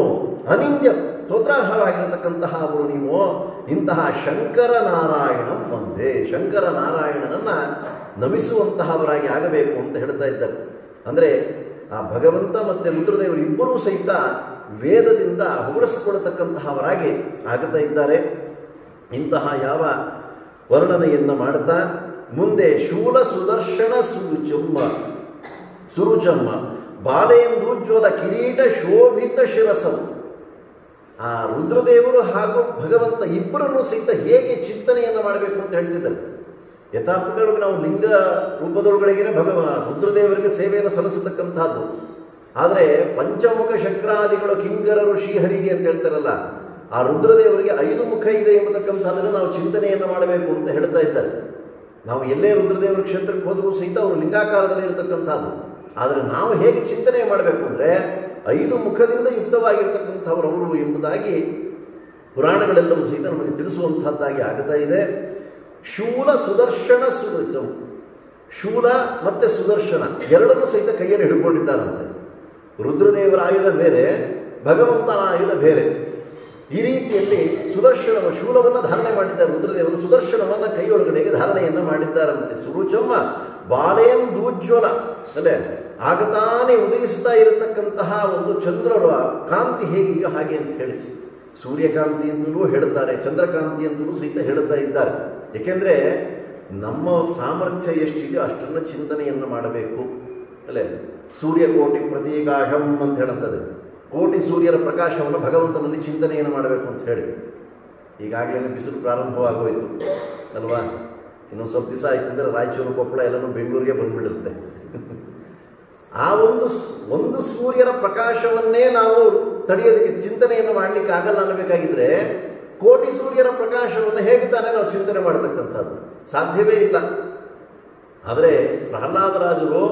ಅನಿಂದ್ಯ, ಸ್ತೋತ್ರಾರ್ಹರಾಗಿರತಕ್ಕಂತಹ ಅವರು ನೀವು. ಇಂತಹ ಶಂಕರ ನಾರಾಯಣಂ ಒಂದೇ, ಶಂಕರ ನಾರಾಯಣನನ್ನು ನಮಿಸುವಂತಹವರಾಗಿ ಆಗಬೇಕು ಅಂತ ಹೇಳ್ತಾ ಇದ್ದಾರೆ. ಅಂದರೆ ಆ ಭಗವಂತ ಮತ್ತು ರುದ್ರದೇವರು ಇಬ್ಬರೂ ಸಹಿತ ವೇದದಿಂದ ಹೊಗಳಿಸಿಕೊಡತಕ್ಕಂತಹವರಾಗಿ ಆಗುತ್ತಾ ಇದ್ದಾರೆ. ಇಂತಹ ಯಾವ ವರ್ಣನೆಯನ್ನು ಮಾಡ್ತಾ ಮುಂದೆ ಶೂಲ ಸುದರ್ಶನ ಸುರುಚಮ್ಮ ಬಾಲೇಂದ್ರೋಜ್ವಲ ಕಿರೀಟ ಶೋಭಿತ ಶಿರಸಂ. ಆ ರುದ್ರದೇವರು ಹಾಗೂ ಭಗವಂತ ಇಬ್ಬರನ್ನು ಸಹಿತ ಹೇಗೆ ಚಿಂತನೆಯನ್ನು ಮಾಡಬೇಕು ಅಂತ ಹೇಳ್ತಿದ್ದಾರೆ. ಯಥಾಪ್ರಕಾರವಾಗಿ ನಾವು ಲಿಂಗ ರೂಪದೊಳಗಡೆಗೆ ರುದ್ರದೇವರಿಗೆ ಸೇವೆಯನ್ನು ಸಲ್ಲಿಸತಕ್ಕಂತಹದ್ದು. ಆದರೆ ಪಂಚಮುಖ ಶಂಕರಾದಿಗಳು ಕಿಂಕರರು ಶ್ರೀಹರಿಗೆ ಅಂತ ಹೇಳ್ತಾರಲ್ಲ, ಆ ರುದ್ರದೇವರಿಗೆ 5 ಮುಖ ಇದೆ ಎಂಬತಕ್ಕಂಥದ್ದನ್ನು ನಾವು ಚಿಂತನೆಯನ್ನು ಮಾಡಬೇಕು ಅಂತ ಹೇಳ್ತಾ ಇದ್ದಾರೆ. ನಾವು ಎಲ್ಲೇ ರುದ್ರದೇವರ ಕ್ಷೇತ್ರಕ್ಕೆ ಹೋದರೂ ಸಹಿತ ಅವರು ಲಿಂಗಾಕಾರದಲ್ಲಿ ಇರತಕ್ಕಂಥದ್ದು. ಆದರೆ ನಾವು ಹೇಗೆ ಚಿಂತನೆ ಮಾಡಬೇಕು ಅಂದರೆ 5 ಮುಖದಿಂದ ಯುಕ್ತವಾಗಿರ್ತಕ್ಕಂಥವರವರು ಎಂಬುದಾಗಿ ಪುರಾಣಗಳೆಲ್ಲವೂ ಸಹಿತ ನಮಗೆ ತಿಳಿಸುವಂತಹದ್ದಾಗಿ ಆಗುತ್ತಾ ಇದೆ. ಶೂಲ ಸುದರ್ಶನ ಸುರುಚಂ, ಶೂಲ ಮತ್ತು ಸುದರ್ಶನ ಎರಡನ್ನೂ ಸಹಿತ ಕೈಯಲ್ಲಿ ಹಿಡ್ಕೊಂಡಿದ್ದಾರಂತೆ. ರುದ್ರದೇವರ ಆಯುಧ ಬೇರೆ, ಭಗವಂತನ ಆಯುಧ ಬೇರೆ. ಈ ರೀತಿಯಲ್ಲಿ ಸುದರ್ಶನ ಶೂಲವನ್ನು ಧಾರಣೆ ಮಾಡಿದ್ದಾರೆ ರುದ್ರದೇವರು, ಸುದರ್ಶನವನ್ನು ಕೈಯೊಳಗಡೆಗೆ ಧಾರಣೆಯನ್ನು ಮಾಡಿದ್ದಾರಂತೆ. ಸುರುಚಮ್ಮ ಬಾಲೇಂದೂಜ್ವಲ, ಅಲ್ಲೇ ಆಗ ತಾನೇ ಉದಯಿಸ್ತಾ ಇರತಕ್ಕಂತಹ ಒಂದು ಚಂದ್ರರ ಕಾಂತಿ ಹೇಗಿದೆಯೋ ಹಾಗೆ ಅಂತ ಹೇಳಿ ಸೂರ್ಯಕಾಂತಿ ಅಂತಲೂ ಹೇಳ್ತಾರೆ, ಚಂದ್ರಕಾಂತಿ ಅಂತಲೂ ಸಹಿತ ಹೇಳ್ತಾ ಇದ್ದಾರೆ. ಏಕೆಂದರೆ ನಮ್ಮ ಸಾಮರ್ಥ್ಯ ಎಷ್ಟಿದೆಯೋ ಅಷ್ಟನ್ನು ಚಿಂತನೆಯನ್ನು ಮಾಡಬೇಕು. ಅಲ್ಲೇ ಸೂರ್ಯಕೋಟಿ ಪ್ರತೀಕಾಶಂ ಅಂತ ಹೇಳುತ್ತದೆ. ಕೋಟಿ ಸೂರ್ಯರ ಪ್ರಕಾಶವನ್ನು ಭಗವಂತನಲ್ಲಿ ಚಿಂತನೆಯನ್ನು ಮಾಡಬೇಕು ಅಂತ ಹೇಳಿ. ಈಗಾಗಲೇ ಬಿಸಿಲು ಪ್ರಾರಂಭವಾಗೋಯಿತು ಅಲ್ವಾ? ಇನ್ನೊಂದು ಸ್ವಲ್ಪ ದಿವಸ ಆಯ್ತಂದರೆ ರಾಯಚೂರು, ಕೊಪ್ಪಳ ಎಲ್ಲನೂ ಬೆಂಗಳೂರಿಗೆ ಬಂದುಬಿಡುತ್ತೆ. ಆ ಒಂದು ಸೂರ್ಯರ ಪ್ರಕಾಶವನ್ನೇ ನಾವು ತಡೆಯೋದಕ್ಕೆ ಚಿಂತನೆಯನ್ನು ಮಾಡಲಿಕ್ಕೆ ಆಗಲ್ಲ ಅನ್ನಬೇಕಾಗಿದ್ದರೆ ಕೋಟಿ ಸೂರ್ಯರ ಪ್ರಕಾಶವನ್ನು ಹೇಗೆ ತಾನೇ ನಾವು ಚಿಂತನೆ ಮಾಡತಕ್ಕಂಥದ್ದು? ಸಾಧ್ಯವೇ ಇಲ್ಲ. ಆದರೆ ಪ್ರಹ್ಲಾದರಾಜರು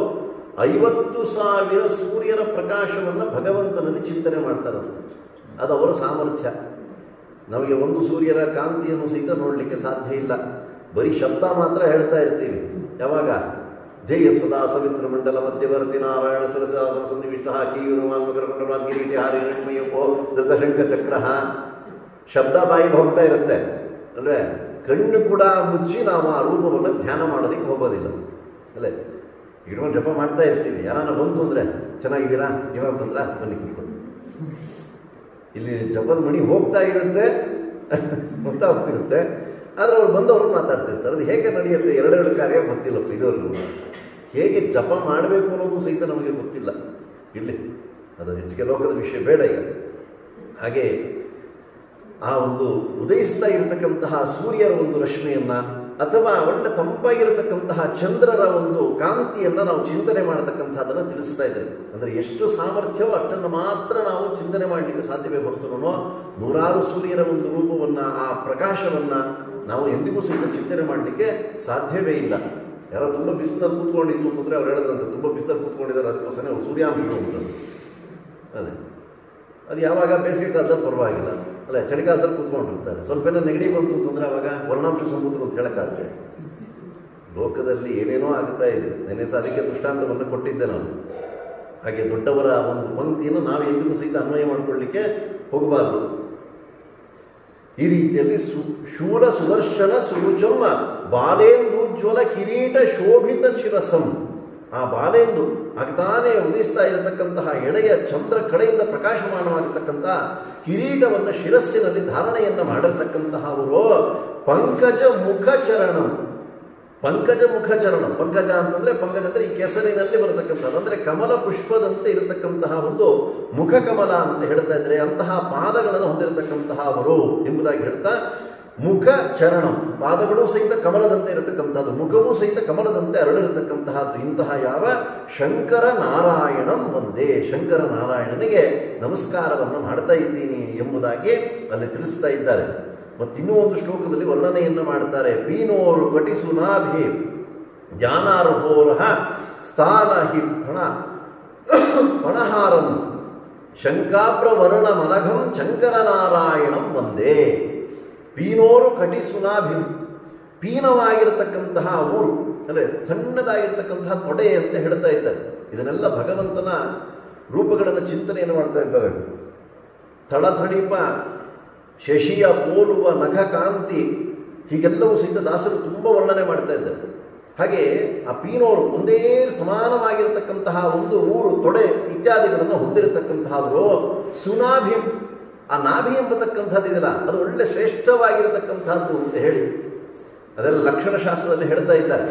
50,000 ಸೂರ್ಯರ ಪ್ರಕಾಶವನ್ನು ಭಗವಂತನಲ್ಲಿ ಚಿಂತನೆ ಮಾಡ್ತಾರಂತೆ. ಅದು ಅವರ ಸಾಮರ್ಥ್ಯ. ನಮಗೆ ಒಂದು ಸೂರ್ಯರ ಕಾಂತಿಯನ್ನು ಸಹಿತ ನೋಡಲಿಕ್ಕೆ ಸಾಧ್ಯ ಇಲ್ಲ. ಬರೀ ಶಬ್ದ ಮಾತ್ರ ಹೇಳ್ತಾ ಇರ್ತೀವಿ. ಯಾವಾಗ ಜಯ ಸದಾ ಸವಿತ್ರ ಮಂಡಲ ಮಧ್ಯವರ್ತಿ ನಾರಾಯಣ ಸರಸಾಸನ ಸನ್ನಿವಿಷ್ಟ ಕಿರಿಟಿ ಹಾರಿ ನಣ್ಮಯೋ ಧೃತಶಂಕ ಚಕ್ರ, ಶಬ್ದ ಬಾಯಿಗೆ ಹೋಗ್ತಾ ಇರುತ್ತೆ ಅಲ್ವೇ? ಕಣ್ಣು ಕೂಡ ಮುಚ್ಚಿ ನಾವು ಆ ರೂಪವನ್ನು ಧ್ಯಾನ ಮಾಡೋದಕ್ಕೆ ಹೋಗೋದಿಲ್ಲ ಅಲ್ಲೇ. ಇಟ್ಕೊಂಡು ಜಪ ಮಾಡ್ತಾ ಇರ್ತೀವಿ. ಯಾರನ್ನ ಬಂತು ಅಂದರೆ ಚೆನ್ನಾಗಿದ್ದೀರಾ, ಇವಾಗ ಬಂದ್ರ ಬನ್ನಿ ಕೂತ್ಕೊಂಡು. ಇಲ್ಲಿ ಜಪದ ಮಣಿ ಹೋಗ್ತಾ ಇರುತ್ತೆ, ಹೋಗ್ತಾ ಹೋಗ್ತಿರುತ್ತೆ. ಆದರೆ ಅವ್ರು ಬಂದವರು ಮಾತಾಡ್ತಿರ್ತಾರೆ. ಅದು ಹೇಗೆ ನಡೆಯುತ್ತೆ? 2 ಕಾರ್ಯ ಗೊತ್ತಿಲ್ಲಪ್ಪ ಇದುವರೆಗೂ. ಹೇಗೆ ಜಪ ಮಾಡಬೇಕು ಅನ್ನೋದು ಸಹಿತ ನಮಗೆ ಗೊತ್ತಿಲ್ಲ. ಇಲ್ಲಿ ಅದು ಹೆಚ್ಚಿಗೆ ಲೋಕದ ವಿಷಯ ಬೇಡ ಈಗ. ಹಾಗೆ ಆ ಒಂದು ಉದಯಿಸ್ತಾ ಇರತಕ್ಕಂತಹ ಸೂರ್ಯರ ಒಂದು ರಶ್ಮಿಯನ್ನು ಅಥವಾ ಒಳ್ಳೆ ತಂಪಾಗಿರತಕ್ಕಂತಹ ಚಂದ್ರರ ಒಂದು ಕಾಂತಿಯನ್ನು ನಾವು ಚಿಂತನೆ ಮಾಡತಕ್ಕಂಥದ್ದನ್ನು ತಿಳಿಸ್ತಾ ಇದ್ದಾರೆ. ಅಂದರೆ ಎಷ್ಟು ಸಾಮರ್ಥ್ಯವೋ ಅಷ್ಟನ್ನು ಮಾತ್ರ ನಾವು ಚಿಂತನೆ ಮಾಡಲಿಕ್ಕೆ ಸಾಧ್ಯವೇ ಹೊರತು ನೂರಾರು ಸೂರ್ಯರ ಒಂದು ರೂಪವನ್ನು, ಆ ಪ್ರಕಾಶವನ್ನು ನಾವು ಎಂದಿಗೂ ಸಹಿತ ಚಿಂತನೆ ಮಾಡಲಿಕ್ಕೆ ಸಾಧ್ಯವೇ ಇಲ್ಲ. ಯಾರೋ ತುಂಬ ಬಿಸಿಲಲ್ಲಿ ಕೂತ್ಕೊಂಡಿತ್ತು ಅಂತಂದರೆ ಅವ್ರು ಹೇಳಿದ್ರಂತೆ, ತುಂಬ ಬಿಸಿಲಲ್ಲಿ ಕೂತ್ಕೊಂಡಿದ್ದಾರೆ, ಅದಕ್ಕೋಸ್ಕರ ಸೂರ್ಯಾಂಶ ಉಂಟು. ಅದೇ ಅದು ಯಾವಾಗ ಬೇಸಿಗೆ ಕಾಲದಲ್ಲಿ ಪರವಾಗಿಲ್ಲ, ಅಲ್ಲ ಚಳಿಗಾಲದಲ್ಲಿ ಕೂತ್ಕೊಂಡಿರ್ತಾರೆ. ಸ್ವಲ್ಪ ಏನೋ ನೆಗಡಿ ಬಂತು ಅಂತಂದರೆ ಅವಾಗ ವರ್ಣಾಂಶ ಸಮುದ್ರ ಅಂತ ಹೇಳೋಕ್ಕಾಗತ್ತೆ. ಲೋಕದಲ್ಲಿ ಏನೇನೋ ಆಗುತ್ತಾ ಇದೆ. ನೆನೆ ಅದಕ್ಕೆ ದೃಷ್ಟಾಂತವನ್ನು ಕೊಟ್ಟಿದ್ದೆ ನಾನು. ಹಾಗೆ ದೊಡ್ಡವರ ಒಂದು ಪಂಕ್ತಿಯನ್ನು ನಾವು ಎಂದಿಗೂ ಸಹಿತ ಅನ್ವಯ ಮಾಡಿಕೊಳ್ಳಲಿಕ್ಕೆ ಹೋಗಬಾರ್ದು. ಈ ರೀತಿಯಲ್ಲಿ ಶೂಲ ಸುದರ್ಶನ ಸುರುಚಮ್ಮ ಬಾಲೇಂದೂಜ್ವಲ ಕಿರೀಟ ಶೋಭಿತ ಶಿರಸಂ. ಆ ಬಾಲೇಂದು ಆಗ್ತಾನೆ ಉದಿಸ್ತಾ ಇರತಕ್ಕಂತಹ ಎಳೆಯ ಚಂದ್ರ ಕಡೆಯಿಂದ ಪ್ರಕಾಶಮಾನವಾಗಿರ್ತಕ್ಕಂತಹ ಕಿರೀಟವನ್ನು ಶಿರಸ್ಸಿನಲ್ಲಿ ಧಾರಣೆಯನ್ನು ಮಾಡಿರ್ತಕ್ಕಂತಹ ಅವರು ಪಂಕಜ ಮುಖ ಚರಣಂ. ಪಂಕಜ ಮುಖ ಚರಣಂ, ಪಂಕಜ ಅಂತಂದ್ರೆ ಪಂಕಜ ಅಂದರೆ ಈ ಕೆಸರಿನಲ್ಲಿ ಬರತಕ್ಕಂಥದ್ದು, ಅಂದರೆ ಕಮಲ ಪುಷ್ಪದಂತೆ ಇರತಕ್ಕಂತಹ ಒಂದು ಮುಖ ಕಮಲ ಅಂತ ಹೇಳ್ತಾ ಇದ್ರೆ ಅಂತಹ ಪಾದಗಳನ್ನು ಹೊಂದಿರತಕ್ಕಂತಹ ಅವರು ಎಂಬುದಾಗಿ ಹೇಳ್ತಾ, ಮುಖ ಚರಣಂ, ಪಾದಗಳು ಸಹಿತ ಕಮಲದಂತೆ ಇರತಕ್ಕಂಥದ್ದು, ಮುಖವೂ ಸಹಿತ ಕಮಲದಂತೆ ಅರಳಿರತಕ್ಕಂತಹದ್ದು. ಇಂತಹ ಯಾವ ಶಂಕರ ನಾರಾಯಣಂ ಒಂದೇ, ಶಂಕರ ನಾರಾಯಣನಿಗೆ ನಮಸ್ಕಾರವನ್ನು ಮಾಡ್ತಾ ಇದ್ದೀನಿ ಎಂಬುದಾಗಿ ಅಲ್ಲಿ ತಿಳಿಸ್ತಾ ಇದ್ದಾರೆ. ಮತ್ತಿನ್ನೂ ಒಂದು ಶ್ಲೋಕದಲ್ಲಿ ವರ್ಣನೆಯನ್ನು ಮಾಡ್ತಾರೆ. ಪೀನೋರು ಕಟಿಸುನಾಭಿ ಜ್ಞಾನಾರ್ಹೋರಹ ಸ್ಥಾನ ಹಿ ಪಣಹಾರಂ ಶಂಕಾಪ್ರವರ್ಣ ಮನಘಂ ಶಂಕರನಾರಾಯಣಂ ಒಂದೇ. ಪೀನೋರು ಕಟಿಸುನಾಭಿ, ಪೀನವಾಗಿರತಕ್ಕಂತಹ ಊರು ಅಂದರೆ ಸಣ್ಣದಾಗಿರ್ತಕ್ಕಂತಹ ತೊಡೆ ಅಂತ ಹೇಳ್ತಾ ಇದ್ದಾರೆ. ಇದನ್ನೆಲ್ಲ ಭಗವಂತನ ರೂಪಗಳನ್ನು ಚಿಂತನೆಯನ್ನು ಮಾಡ್ತಾ ಇದ್ದಾರೆ. ಥಳಥಳೀಪ ಶಶಿಯ ಪೋಲುವ ನಖ ಕಾಂತಿ, ಹೀಗೆಲ್ಲವೂ ಸಹಿತ ದಾಸರು ತುಂಬ ವರ್ಣನೆ ಮಾಡ್ತಾ ಇದ್ದಾರೆ. ಹಾಗೆ ಆ ಪೀನೋರು ಒಂದೇ ಸಮಾನವಾಗಿರತಕ್ಕಂತಹ ಒಂದು ಊರು, ತೊಡೆ ಇತ್ಯಾದಿಗಳನ್ನು ಹೊಂದಿರತಕ್ಕಂತಹವರು. ಸುನಾಭಿ, ಆ ನಾಭಿ ಎಂಬತಕ್ಕಂಥದ್ದು ಇದೆಯಲ್ಲ ಅದು ಒಳ್ಳೆ ಶ್ರೇಷ್ಠವಾಗಿರತಕ್ಕಂಥದ್ದು ಅಂತ ಹೇಳಿ ಅದೆಲ್ಲ ಲಕ್ಷಣಶಾಸ್ತ್ರದಲ್ಲಿ ಹೇಳ್ತಾ ಇದ್ದಾರೆ.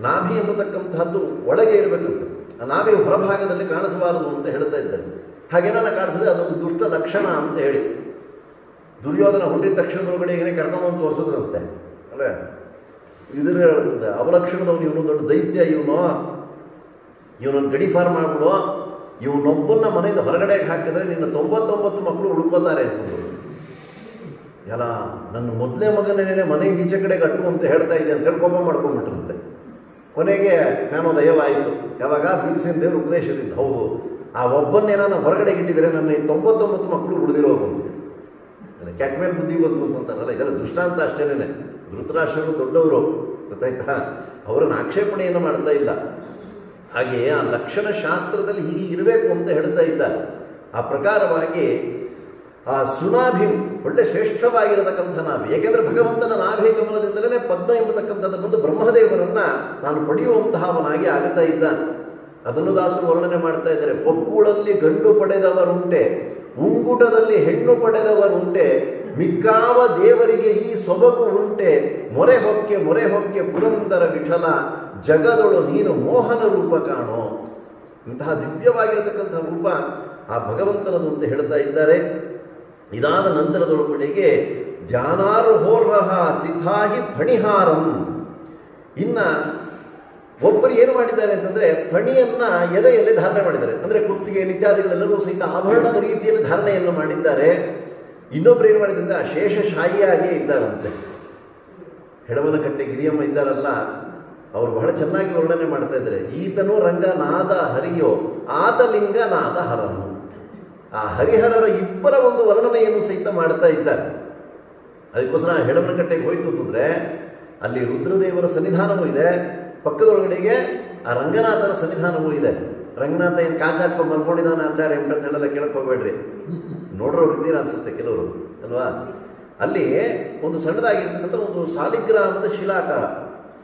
ನಾಭಿ ಎಂಬತಕ್ಕಂಥದ್ದು ಒಳಗೆ ಇರಬೇಕಂತ, ಆ ನಾಭಿ ಹೊರಭಾಗದಲ್ಲಿ ಕಾಣಿಸಬಾರದು ಅಂತ ಹೇಳ್ತಾ ಇದ್ದಾರೆ. ಹಾಗೇನ ಕಾಣಿಸಿದ್ರೆ ಅದೊಂದು ದುಷ್ಟ ಲಕ್ಷಣ ಅಂತ ಹೇಳಿ ದುರ್ಯೋಧನ ಹುಟ್ಟಿದ ತಕ್ಷಣದೊಳಗಡೆ ಏನೇ ಕರ್ಕೊಂಬಂದು ತೋರಿಸಿದ್ರಂತೆ. ಅಲ್ಲೇ ಇದ್ರ ಹೇಳ್ತದೆ, ಅವಲಕ್ಷಣದವನು ಇವನು ದೊಡ್ಡ ದೈತ್ಯ, ಇವನೊಂದು ಗಡಿ ಫಾರ್ಮ್ ಮಾಡ್ಬಿಡು, ಇವನೊಬ್ಬನ ಮನೆಯಿಂದ ಹೊರಗಡೆಗೆ ಹಾಕಿದ್ರೆ ನಿನ್ನ 99 ಮಕ್ಕಳು ಉಳ್ಕೋತಾರೆ ಅಂತಂದ್ರು. ಎಲ್ಲ ನನ್ನ ಮೊದಲೇ ಮಗನೇನೆ ಮನೆಯಿಂದ ಈಚೆ ಕಡೆಗೆ ಅಟ್ಟು ಅಂತ ಹೇಳ್ತಾ ಇದೆ ಅಂತ ಹೇಳಿ ಕೋಪ ಮಾಡ್ಕೊಂಡ್ಬಿಟ್ರಂತೆ. ಕೊನೆಗೆ ಜ್ಞಾನೋದಯವಾಯಿತು. ಯಾವಾಗ ಭೀಮಸೇನ ದೇವರು ಉಪದೇಶದಿಂದ, ಹೌದು ಆ ಒಬ್ಬನ್ನೇನ ಹೊರಗಡೆಗೆ ಇಟ್ಟಿದ್ರೆ ನನ್ನ 99 ಮಕ್ಕಳು ಉಳಿದಿರೋ ಬಂತು, ಕೆಟ್ಟ ಮೇಲೆ ಬುದ್ಧಿ ಬಂತು ಅಂತಾರಲ್ಲ, ಇದೆಲ್ಲ ದೃಷ್ಟಾಂತ ಅಷ್ಟೇನೆ. ಧೃತರಾಷ್ಟ್ರರು ದೊಡ್ಡವರು, ಗೊತ್ತಾಯ್ತಾ, ಅವರನ್ನು ಆಕ್ಷೇಪಣೆಯನ್ನು ಮಾಡ್ತಾ ಇಲ್ಲ. ಹಾಗೆಯೇ ಆ ಲಕ್ಷಣ ಶಾಸ್ತ್ರದಲ್ಲಿ ಹೀಗೆ ಇರಬೇಕು ಅಂತ ಹೇಳ್ತಾ ಇದ್ದಾರೆ. ಆ ಪ್ರಕಾರವಾಗಿ ಆ ಸುನಾಭಿ ಒಳ್ಳೆ ಶ್ರೇಷ್ಠವಾಗಿರತಕ್ಕಂಥ ನಾಭಿ, ಏಕೆಂದರೆ ಭಗವಂತನ ನಾಭಿ ಕಮಲದಿಂದಲೇ ಪದ್ಮ ಎಂಬತಕ್ಕಂಥದ್ದು ಬಂದು ಬ್ರಹ್ಮದೇವರನ್ನ ತಾನು ಪಡೆಯುವಂತಹವನಾಗಿ ಆಗುತ್ತಾ ಇದ್ದಾನೆ. ಅದನ್ನು ದಾಸರು ವರ್ಣನೆ ಮಾಡ್ತಾ ಇದ್ದಾರೆ. ಪೊಕ್ಕುಳಲ್ಲಿ ಗಂಡು ಪಡೆದವರುಂಟೆ, ಉಂಗುಟದಲ್ಲಿ ಹೆಣ್ಣು ಪಡೆದವರುಂಟೆ, ಮಿಕ್ಕಾವ ದೇವರಿಗೆ ಈ ಸೊಬಗು ಉಂಟೆ, ಮೊರೆ ಹೊಕ್ಕೆ ಪುರಂದರ ವಿಠಲ, ಜಗದೊಳು ನೀನು ಮೋಹನ ರೂಪ ಕಾಣೋ. ಇಂತಹ ದಿವ್ಯವಾಗಿರತಕ್ಕಂಥ ರೂಪ ಆ ಭಗವಂತನದು ಅಂತ ಹೇಳ್ತಾ ಇದ್ದಾರೆ. ಇದಾದ ನಂತರದೊಳಗಡೆಗೆ ಧ್ಯಾನಾರ್ಹೋರ್ಹ ಸಿಥಾಹಿ ಫಣಿಹಾರಂ. ಇನ್ನ ಒಬ್ಬರು ಏನು ಮಾಡಿದ್ದಾರೆ ಅಂತಂದ್ರೆ ಫಣಿಯನ್ನ ಎದೆಯಲ್ಲಿ ಧಾರಣೆ ಮಾಡಿದ್ದಾರೆ, ಅಂದ್ರೆ ಕುತ್ತಿಗೆ ಇತ್ಯಾದಿಗಳೆಲ್ಲರೂ ಸಹಿತ ಆಭರಣದ ರೀತಿಯಲ್ಲಿ ಧಾರಣೆಯನ್ನು ಮಾಡಿದ್ದಾರೆ. ಇನ್ನೊಬ್ರು ಏನು ಮಾಡಿದ್ರೆ ಆ ಶೇಷಶಾಹಿಯಾಗಿಯೇ ಇದ್ದಾರಂತೆ. ಹೆಳವನಕಟ್ಟೆ ಗಿರಿಯಮ್ಮ ಇದ್ದಾರಲ್ಲ, ಅವರು ಬಹಳ ಚೆನ್ನಾಗಿ ವರ್ಣನೆ ಮಾಡ್ತಾ ಇದ್ದಾರೆ. ಈತನು ರಂಗನಾದ ಹರಿಯೋ ಆತಲಿಂಗ ನಾದ ಹರನು. ಆ ಹರಿಹರರ ಇಬ್ಬರ ಒಂದು ವರ್ಣನೆಯನ್ನು ಸಹಿತ ಮಾಡ್ತಾ ಇದ್ದಾರೆ. ಅದಕ್ಕೋಸ್ಕರ ಹೆಳವನಕಟ್ಟೆಗೆ ಹೋಯ್ತು ಅಂತಂದ್ರೆ ಅಲ್ಲಿ ರುದ್ರದೇವರ ಸನ್ನಿಧಾನವೂ ಇದೆ, ಪಕ್ಕದೊಳಗಡೆಗೆ ಆ ರಂಗನಾಥನ ಸನ್ನಿಧಾನವೂ ಇದೆ. ರಂಗನಾಥ ಏನು ಕಾಂಚಾಚ್ಕೊಂಡು ಬಂದ್ಕೊಂಡಿದ್ದಾನೆ ಆಚಾರ್ಯ ಅಂತ ಹೇಳಲ್ಲ, ಕೇಳಕ್ಕೆ ಹೋಗ್ಬೇಡ್ರಿ, ನೋಡ್ರೋರು ಇದ್ದೀರಾ ಅನ್ಸುತ್ತೆ ಕೆಲವರು ಅಲ್ವಾ. ಅಲ್ಲಿ ಒಂದು ಸಣ್ಣದಾಗಿರ್ತಕ್ಕಂಥ ಒಂದು ಸಾಲಿಗ್ರಾಮದ ಶಿಲಾಕಾರ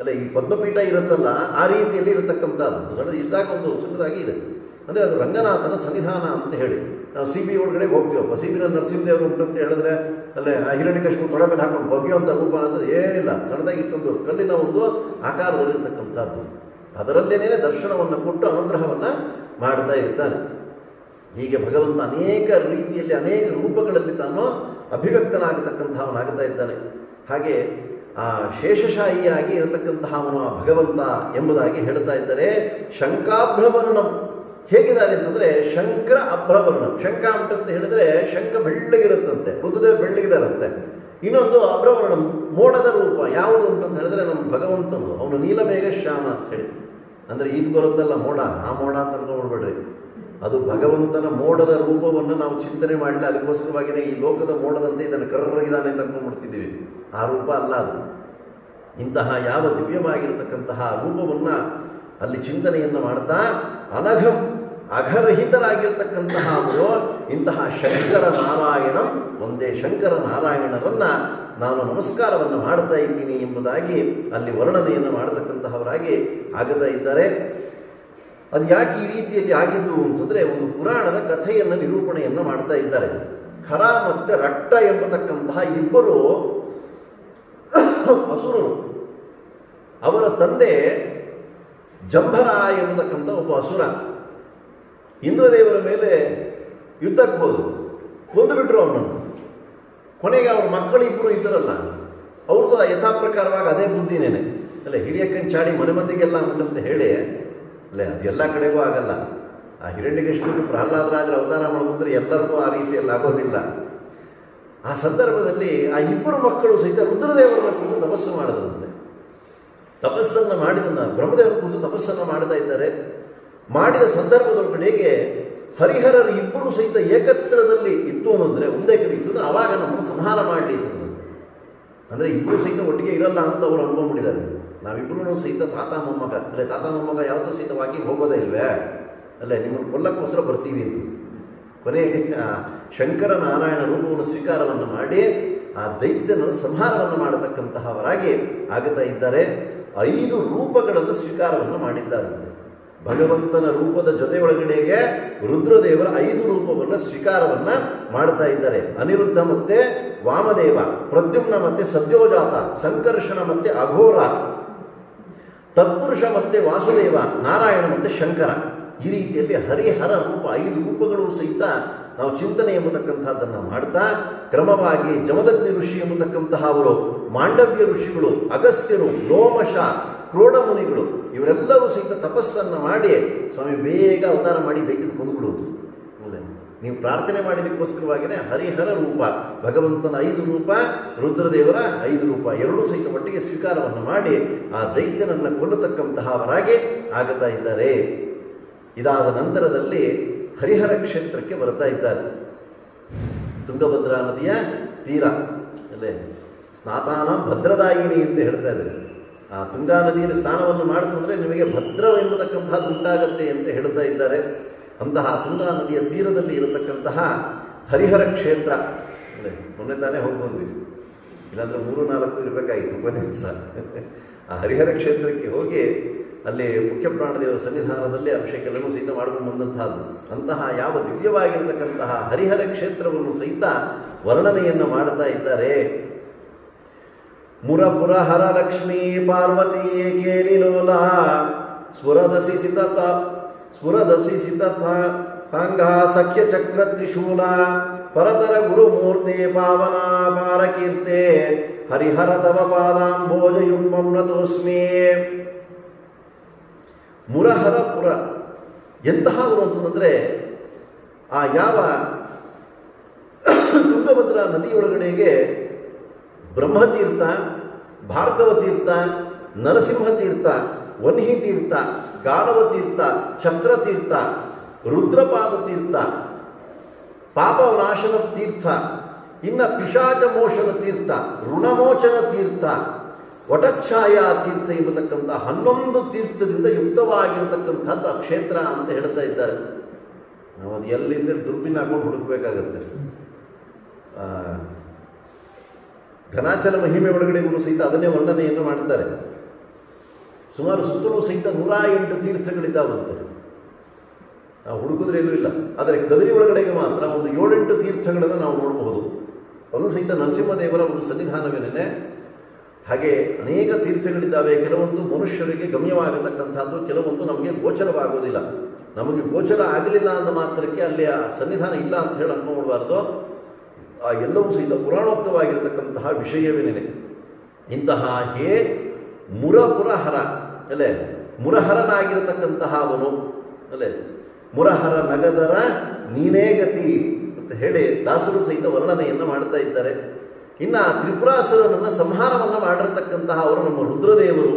ಅಲ್ಲ, ಈ ಪದ್ಮಪೀಠ ಇರುತ್ತಲ್ಲ ಆ ರೀತಿಯಲ್ಲಿ ಇರತಕ್ಕಂಥದ್ದು ಸಣ್ಣದ ಇಷ್ಟಾಗ ಒಂದು ಸಣ್ಣದಾಗಿ ಇದೆ. ಅಂದರೆ ಅದು ರಂಗನಾಥನ ಸನ್ನಿಧಾನ ಅಂತ ಹೇಳಿ ನಾವು ಸಿ ಬಿ ಒಳಗಡೆ ಹೋಗ್ತೀವಪ್ಪ, ಸಿ ಬಿನ ನರಸಿಂಹದೇವರು ಉಂಟು ಅಂತ ಹೇಳಿದ್ರೆ ಅಲ್ಲೇ ಆ ಹಿರಣ್ಯಕಶಿಪು ತೊಡೆ ಮೇಲೆ ಹಾಕೊಂಡು ಬಗೆಯುವಂಥ ರೂಪ ಅನ್ನೋದು ಏನಿಲ್ಲ, ಸಣ್ಣದಾಗಿ ಇಷ್ಟೊಂದು ಕಲ್ಲಿನ ಒಂದು ಆಕಾರದಲ್ಲಿರ್ತಕ್ಕಂಥದ್ದು. ಅದರಲ್ಲೇನೇ ದರ್ಶನವನ್ನು ಕೊಟ್ಟು ಅನುಗ್ರಹವನ್ನು ಮಾಡ್ತಾ ಇರ್ತಾನೆ. ಹೀಗೆ ಭಗವಂತ ಅನೇಕ ರೀತಿಯಲ್ಲಿ ಅನೇಕ ರೂಪಗಳಲ್ಲಿ ತಾನು ಅಭಿವ್ಯಕ್ತನಾಗತಕ್ಕಂಥವನಾಗ್ತಾ ಇದ್ದಾನೆ. ಹಾಗೆ ಆ ಶೇಷಶಾಹಿಯಾಗಿ ಇರತಕ್ಕಂತಹ ಅವನು ಆ ಭಗವಂತ ಎಂಬುದಾಗಿ ಹೇಳ್ತಾ ಇದ್ದಾರೆ. ಶಂಕಾಭ್ರವರ್ಣಂ ಹೇಗಿದ್ದಾರೆ ಅಂತಂದರೆ ಶಂಕರ ಅಭ್ರವರ್ಣ. ಶಂಕ ಅಂತ ಹೇಳಿದ್ರೆ ಶಂಕ ಬೆಳ್ಳಗಿರುತ್ತಂತೆ, ಋತುದೇವ ಬೆಳ್ಳಗಿದಾರಂತೆ. ಇನ್ನೊಂದು ಅಭ್ರವರ್ಣ ಮೋಡದ ರೂಪ ಯಾವುದು ಅಂತಂತ ಹೇಳಿದ್ರೆ ನಮ್ಮ ಭಗವಂತನು, ಅವನು ನೀಲಮೇಘ ಶ್ಯಾಮ ಅಂತ ಹೇಳಿ. ಅಂದರೆ ಈಗ ಬರುತ್ತಲ್ಲ ಮೋಡ, ಆ ಮೋಡ ಅಂತ ಅನ್ಕೊಂಡ್ಬಿಡ್ಬೇಡ್ರಿ, ಅದು ಭಗವಂತನ ಮೋಡದ ರೂಪವನ್ನು ನಾವು ಚಿಂತನೆ ಮಾಡಲಿ. ಅದಕ್ಕೋಸ್ಕರವಾಗಿಯೇ ಈ ಲೋಕದ ಮೋಡದಂತೆ ಇದನ್ನು ಕರ್ರಗಿದಾನೆ ಅಂತ ಅನ್ಕೊಂಡ್ಬಿಡ್ತಿದ್ದೀವಿ. ಆ ರೂಪ ಅಲ್ಲ ಅದು. ಇಂತಹ ಯಾವ ದಿವ್ಯವಾಗಿರತಕ್ಕಂತಹ ರೂಪವನ್ನು ಅಲ್ಲಿ ಚಿಂತನೆಯನ್ನು ಮಾಡ್ತಾ ಅನಘಂ ಅಘರಹಿತರಾಗಿರ್ತಕ್ಕಂತಹ ಅವರು ಇಂತಹ ಶಂಕರ ನಾರಾಯಣಂ, ಒಂದೇ ಶಂಕರ ನಾರಾಯಣರನ್ನು ನಾನು ನಮಸ್ಕಾರವನ್ನು ಮಾಡ್ತಾ ಇದ್ದೀನಿ ಎಂಬುದಾಗಿ ಅಲ್ಲಿ ವರ್ಣನೆಯನ್ನು ಮಾಡತಕ್ಕಂತಹವರಾಗಿ ಆಗತಾ ಇದ್ದಾರೆ. ಅದು ಯಾಕೆ ಈ ರೀತಿಯಲ್ಲಿ ಆಗಿದ್ದು ಅಂತಂದರೆ ಒಂದು ಪುರಾಣದ ಕಥೆಯನ್ನು ನಿರೂಪಣೆಯನ್ನು ಮಾಡ್ತಾ ಇದ್ದಾರೆ. ಖರ ಮತ್ತು ರಟ್ಟ ಎಂಬತಕ್ಕಂತಹ ಇಬ್ಬರು ಅಸುರರು. ಅವರ ತಂದೆ ಜಂಭರ ಎಂಬತಕ್ಕಂಥ ಒಬ್ಬ ಅಸುರ ಇಂದ್ರದೇವರ ಮೇಲೆ ಯುದ್ಧಕ್ಕೆ ಹೋದರು, ಕೊಂದುಬಿಟ್ರು ಅವನನ್ನು. ಕೊನೆಗೆ ಅವ್ರ ಮಕ್ಕಳಿಬ್ಬರು ಇದ್ದರಲ್ಲ, ಅವ್ರದ್ದು ಯಥಾಪ್ರಕಾರವಾಗಿ ಅದೇ ಬುದ್ಧಿನೇನೆ ಅಲ್ಲೇ, ಹಿರಿಯಕ್ಕನ ಚಾಡಿ ಮನೆ ಮಂದಿಗೆಲ್ಲ ಅಂತ ಹೇಳಿ ಅಲ್ಲೇ, ಅದು ಎಲ್ಲ ಕಡೆಗೂ ಆಗಲ್ಲ. ಆ ಹಿರಣ್ಯಕೇಶಿಪುಗೆ ಪ್ರಹ್ಲಾದರಾಜರ ಅವತಾರ ಮಾಡಿದ್ರೆ ಎಲ್ಲರಿಗೂ ಆ ರೀತಿಯಲ್ಲಿ ಆಗೋದಿಲ್ಲ. ಆ ಸಂದರ್ಭದಲ್ಲಿ ಆ ಇಬ್ಬರು ಮಕ್ಕಳು ಸಹಿತ ರುದ್ರದೇವರನ್ನ ಕುರಿತು ತಪಸ್ಸು ಮಾಡಿದಂತೆ. ತಪಸ್ಸನ್ನು ಮಾಡಿದ ಬ್ರಹ್ಮದೇವರ ಕುರಿತು ತಪಸ್ಸನ್ನು ಮಾಡ್ತಾ ಇದ್ದಾರೆ. ಮಾಡಿದ ಸಂದರ್ಭದೊಳಗಡೆಗೆ ಹರಿಹರರು ಇಬ್ಬರು ಸಹಿತ ಏಕತ್ರದಲ್ಲಿ ಇತ್ತು ಅನ್ನೋದ್ರೆ, ಒಂದೇ ಕಡೆ ಇತ್ತು ಅಂದರೆ ಆವಾಗ ನಮ್ಮನ್ನು ಸಂಹಾರ ಮಾಡಲಿ ಅಂದರೆ ಇಬ್ಬರು ಸಹಿತ ಒಟ್ಟಿಗೆ ಇರಲ್ಲ ಅಂತ ಅವ್ರು ಅನ್ಕೊಂಡ್ಬಿಟ್ಟಿದ್ದಾರೆ. ನಾವಿಬ್ಬರೂ ಸಹಿತ ತಾತ ಮೊಮ್ಮಗ, ಅಲ್ಲೇ ತಾತ ಮೊಮ್ಮಗ ಯಾವತ್ತೂ ಸಹಿತ ವಾಕಿಂಗ್ ಹೋಗೋದೇ ಇಲ್ವೇ, ಅಲ್ಲೇ ನಿಮ್ಮನ್ನು ಕೊಲ್ಲಕ್ಕೋಸ್ಕರ ಬರ್ತೀವಿ ಅಂತ. ಕೊನೆಗೆ ಶಂಕರ ನಾರಾಯಣ ರೂಪವನ್ನು ಸ್ವೀಕಾರವನ್ನು ಮಾಡಿ ಆ ದೈತ್ಯನ ಸಂಹಾರವನ್ನು ಮಾಡತಕ್ಕಂತಹವರಾಗಿ ಆಗುತ್ತಾ ಇದ್ದಾರೆ. 5 ರೂಪಗಳನ್ನು ಸ್ವೀಕಾರವನ್ನು ಮಾಡಿದ್ದಾರಂತೆ. ಭಗವಂತನ ರೂಪದ ಜೊತೆ ಒಳಗಡೆಗೆ ರುದ್ರದೇವರ 5 ರೂಪವನ್ನು ಸ್ವೀಕಾರವನ್ನು ಮಾಡ್ತಾ ಇದ್ದಾರೆ. ಅನಿರುದ್ಧ ಮತ್ತೆ ವಾಮದೇವ, ಪ್ರದ್ಯುಮ್ನ ಮತ್ತೆ ಸದ್ಯೋಜಾತ, ಸಂಕರ್ಷಣ ಮತ್ತೆ ಅಘೋರ, ತತ್ಪುರುಷ ಮತ್ತೆ ವಾಸುದೇವ, ನಾರಾಯಣ ಮತ್ತೆ ಶಂಕರ. ಈ ರೀತಿಯಲ್ಲಿ ಹರಿಹರ ರೂಪ 5 ರೂಪಗಳು ಸಹಿತ ನಾವು ಚಿಂತನೆ ಎಂಬತಕ್ಕಂಥದ್ದನ್ನು ಮಾಡ್ತಾ ಕ್ರಮವಾಗಿ ಜಮದಗ್ನಿ ಋಷಿ ಎಂಬತಕ್ಕಂತಹ ಅವರು, ಮಾಂಡವ್ಯ ಋಷಿಗಳು, ಅಗಸ್ತ್ಯರು, ಲೋಮಶ, ಕ್ರೋಡಮುನಿಗಳು ಇವರೆಲ್ಲರೂ ಸಹಿತ ತಪಸ್ಸನ್ನು ಮಾಡಿ ಸ್ವಾಮಿ ಬೇಗ ಅವತಾರ ಮಾಡಿ ದೈತ್ಯದ ಕೊಂದುಬಿಡುವುದು. ನೀವು ಪ್ರಾರ್ಥನೆ ಮಾಡಿದಕ್ಕೋಸ್ಕರವಾಗಿಯೇ ಹರಿಹರ ರೂಪ, ಭಗವಂತನ 5 ರೂಪ, ರುದ್ರದೇವರ 5 ರೂಪ ಎರಡೂ ಸಹಿತ ಒಟ್ಟಿಗೆ ಸ್ವೀಕಾರವನ್ನು ಮಾಡಿ ಆ ದೈತ್ಯನನ್ನು ಕೊಲ್ಲತಕ್ಕಂತಹವರಾಗಿ ಆಗುತ್ತಾ ಇದ್ದಾರೆ. ಇದಾದ ನಂತರದಲ್ಲಿ ಹರಿಹರ ಕ್ಷೇತ್ರಕ್ಕೆ ಬರ್ತಾ ಇದ್ದಾರೆ. ತುಂಗಭದ್ರಾ ನದಿಯ ತೀರ ಅಲ್ಲೇ ಸ್ನಾತಾನ ಭದ್ರದಾಯಿನಿ ಅಂತ ಹೇಳ್ತಾ ಇದ್ದಾರೆ. ಆ ತುಂಗಾ ನದಿಯಲ್ಲಿ ಸ್ನಾನವನ್ನು ಮಾಡ್ತು ಅಂದರೆ ನಿಮಗೆ ಭದ್ರ ಎಂಬತಕ್ಕಂಥದ್ದು ಉಂಟಾಗತ್ತೆ ಅಂತ ಹೇಳ್ತಾ ಇದ್ದಾರೆ. ಅಂತಹ ತುಂಗಾ ನದಿಯ ತೀರದಲ್ಲಿ ಇರತಕ್ಕಂತಹ ಹರಿಹರ ಕ್ಷೇತ್ರ ಅಲ್ಲೇ ಮೊನ್ನೆ ತಾನೇ ಹೋಗಿ ಬಂದ್ವಿ, ಇಲ್ಲಾಂದರೆ 3-4 ಇರಬೇಕಾಗಿತ್ತು ಕೊನೆ ದಿವಸ. ಆ ಹರಿಹರ ಕ್ಷೇತ್ರಕ್ಕೆ ಹೋಗಿ ಅಲ್ಲಿ ಮುಖ್ಯ ಪ್ರಾಣದೇವರ ಸನ್ನಿಧಾನದಲ್ಲಿ ಅಭಿಷೇಕವನ್ನು ಸಹಿತ ಮಾಡ್ಕೊಂಡು ಬಂದಂತಹದ್ದು. ಅಂತಹ ಯಾವ ದಿವ್ಯವಾಗಿರತಕ್ಕಂತಹ ಹರಿಹರ ಕ್ಷೇತ್ರವನ್ನು ಸಹಿತ ವರ್ಣನೆಯನ್ನು ಮಾಡ್ತಾ ಇದ್ದಾರೆ. ಮುರಪುರ ಹರ ಲಕ್ಷ್ಮೀ ಪಾರ್ವತಿ ಕೇಲಿಲೋಲ ಸ್ಫುರದಸಿ ಸಿತ ಸಾಂಗ ಸಖ್ಯ ಚಕ್ರ ತ್ರಿಶೂಲ ಪರತರ ಗುರುಮೂರ್ತೆ ಪಾವನ ಪಾರಕೀರ್ತೆ ಹರಿಹರ ತವ ಪಾದಾಂಬೋಜ ಯುಗ್ಮಂ ನತೋಸ್ಮಿ. ಮುರಹರಪುರ ಎಂತಹ ಊರು ಅಂತಂದರೆ ಆ ಯಾವ ತುಂಗಭದ್ರಾ ನದಿಯೊಳಗಡೆಗೆ ಬ್ರಹ್ಮತೀರ್ಥ, ಭಾರ್ಗವ ತೀರ್ಥ, ನರಸಿಂಹ ತೀರ್ಥ, ವನ್ಹಿ ತೀರ್ಥ, ಗಾಲವ ತೀರ್ಥ, ಚಕ್ರತೀರ್ಥ, ರುದ್ರಪಾದ ತೀರ್ಥ, ಪಾಪನಾಶನ ತೀರ್ಥ, ಇನ್ನು ಪಿಶಾಚ ಮೋಚನ ತೀರ್ಥ, ಋಣಮೋಚನ ತೀರ್ಥ, ವಟಚ್ಛಾಯಾ ತೀರ್ಥ ಎಂಬತಕ್ಕಂಥ 11 ತೀರ್ಥದಿಂದ ಯುಕ್ತವಾಗಿರತಕ್ಕಂಥದ್ದು ಆ ಕ್ಷೇತ್ರ ಅಂತ ಹೇಳ್ತಾ ಇದ್ದಾರೆ. ನಾವು ಅದು ಎಲ್ಲಿಂದ ದುರ್ಬಿನ್ ಹಾಕೊಂಡು ಹುಡುಕಬೇಕಾಗತ್ತೆ. ಘನಾಚಲ ಮಹಿಮೆ ಒಳಗಡೆಗೂ ಸಹಿತ ಅದನ್ನೇ ವರ್ಣನೆಯನ್ನು ಮಾಡ್ತಾರೆ. ಸುಮಾರು ಸುತ್ತಲೂ ಸಹಿತ 108 ತೀರ್ಥಗಳಿದ್ದಾವಂತೆ. ನಾವು ಹುಡುಕಿದ್ರೆ ಎಲ್ಲೂ ಇಲ್ಲ. ಆದರೆ ಕದರಿ ಒಳಗಡೆಗೆ ಮಾತ್ರ ಒಂದು 7-8 ತೀರ್ಥಗಳನ್ನು ನಾವು ನೋಡಬಹುದು. ಅಲ್ಲೂ ಸಹಿತ ನರಸಿಂಹದೇವರ ಒಂದು ಸನ್ನಿಧಾನವೇನೇ. ಹಾಗೆ ಅನೇಕ ತೀರ್ಥಗಳಿದ್ದಾವೆ. ಕೆಲವೊಂದು ಮನುಷ್ಯರಿಗೆ ಗಮ್ಯವಾಗತಕ್ಕಂಥದ್ದು, ಕೆಲವೊಂದು ನಮಗೆ ಗೋಚರವಾಗೋದಿಲ್ಲ. ನಮಗೆ ಗೋಚರ ಆಗಲಿಲ್ಲ ಅಂದ ಮಾತ್ರಕ್ಕೆ ಅಲ್ಲಿ ಆ ಸನ್ನಿಧಾನ ಇಲ್ಲ ಅಂತ ಹೇಳಿ ಅನ್ಕೊಳ್ಬಾರ್ದು. ಆ ಎಲ್ಲವೂ ಸಹಿತ ಪುರಾಣೋಕ್ತವಾಗಿರತಕ್ಕಂತಹ ವಿಷಯವೇನೇ. ಇಂತಹ ಹೇ ಮುರಪುರಹರ ಅಲ್ಲೇ ಮುರಹರನಾಗಿರತಕ್ಕಂತಹ ಅವನು ಅಲ್ಲೇ ಮುರಹರ ನಗದರ ನೀನೇ ಗತಿ ಅಂತ ಹೇಳಿ ದಾಸರು ಸಹಿತ ವರ್ಣನೆಯನ್ನು ಮಾಡ್ತಾ ಇದ್ದಾರೆ. ಇನ್ನು ತ್ರಿಪುರಾಸುರನನ್ನು ಸಂಹಾರವನ್ನು ಮಾಡಿರತಕ್ಕಂತಹ ಅವರು ನಮ್ಮ ರುದ್ರದೇವರು.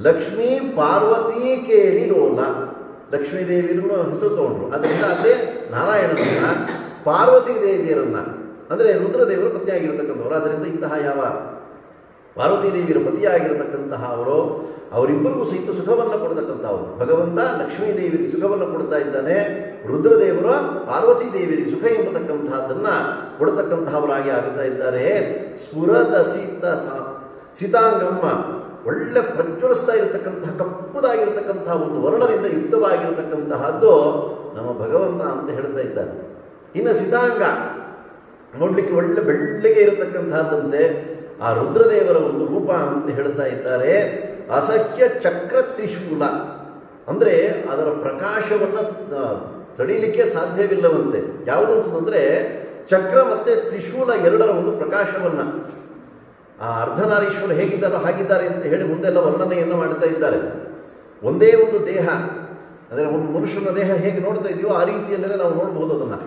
ಲಕ್ಷ್ಮೀ ಪಾರ್ವತಿ ಕೇಳಿ ಲೋಲ, ಲಕ್ಷ್ಮೀ ದೇವಿಯರನ್ನು ಹೆಸರು ತಗೊಂಡ್ರು. ಅದರಿಂದ ಅದೇ ನಾರಾಯಣನನ್ನ ಪಾರ್ವತಿ ದೇವಿಯರನ್ನ ಅಂದರೆ ರುದ್ರದೇವರ ಪತಿಯಾಗಿರತಕ್ಕಂಥವರು. ಆದ್ದರಿಂದ ಇಂತಹ ಯಾವ ಪಾರ್ವತಿ ದೇವಿಯರ ಪತಿಯಾಗಿರತಕ್ಕಂತಹ ಅವರಿಬ್ಬರಿಗೂ ಸಹಿತ ಸುಖವನ್ನು ಕೊಡತಕ್ಕಂಥವ್ರು. ಭಗವಂತ ಲಕ್ಷ್ಮೀ ದೇವಿಗೆ ಸುಖವನ್ನು ಕೊಡ್ತಾ ಇದ್ದಾನೆ, ರುದ್ರದೇವರು ಪಾರ್ವತಿ ದೇವಿಗೆ ಸುಖ ಎಂಬತಕ್ಕಂತಹದ್ದನ್ನು ಕೊಡತಕ್ಕಂತಹವರಾಗಿ ಆಗುತ್ತಾ ಇದ್ದಾರೆ. ಸ್ಫುರದ ಸೀತಾಂಗಮ್ಮ ಒಳ್ಳೆ ಪ್ರಜ್ವಲಿಸ್ತಾ ಇರತಕ್ಕಂತಹ ಕಪ್ಪುದಾಗಿರತಕ್ಕಂತಹ ಒಂದು ವರ್ಣದಿಂದ ಯುಕ್ತವಾಗಿರತಕ್ಕಂತಹದ್ದು ನಮ್ಮ ಭಗವಂತ ಅಂತ ಹೇಳ್ತಾ ಇದ್ದಾರೆ. ಇನ್ನು ಸೀತಾಂಗ ನೋಡ್ಲಿಕ್ಕೆ ಒಳ್ಳೆ ಬೆಳ್ಳಿಗೆ ಇರತಕ್ಕಂತಹದ್ದಂತೆ ಆ ರುದ್ರದೇವರ ಒಂದು ರೂಪ ಅಂತ ಹೇಳ್ತಾ ಇದ್ದಾರೆ. ಅಸಹ್ಯ ಚಕ್ರ ತ್ರಿಶೂಲ ಅಂದರೆ ಅದರ ಪ್ರಕಾಶವನ್ನು ತಡೀಲಿಕ್ಕೆ ಸಾಧ್ಯವಿಲ್ಲವಂತೆ. ಯಾವುದು ಅಂತಂದರೆ ಚಕ್ರ ಮತ್ತು ತ್ರಿಶೂಲ ಎರಡರ ಒಂದು ಪ್ರಕಾಶವನ್ನು ಆ ಅರ್ಧನಾರೀಶ್ವರ ಹೇಗಿದ್ದಾರೋ ಹಾಗಿದ್ದಾರೆ ಅಂತ ಹೇಳಿ ಮುಂದೆಲ್ಲ ವರ್ಣನೆಯನ್ನು ಮಾಡ್ತಾ ಇದ್ದಾರೆ. ಒಂದೇ ಒಂದು ದೇಹ ಅಂದರೆ ಒಂದು ಮನುಷ್ಯನ ದೇಹ ಹೇಗೆ ನೋಡ್ತಾ ಇದೆಯೋ ಆ ರೀತಿಯಲ್ಲೇ ನಾವು ನೋಡ್ಬೋದು. ಅದನ್ನು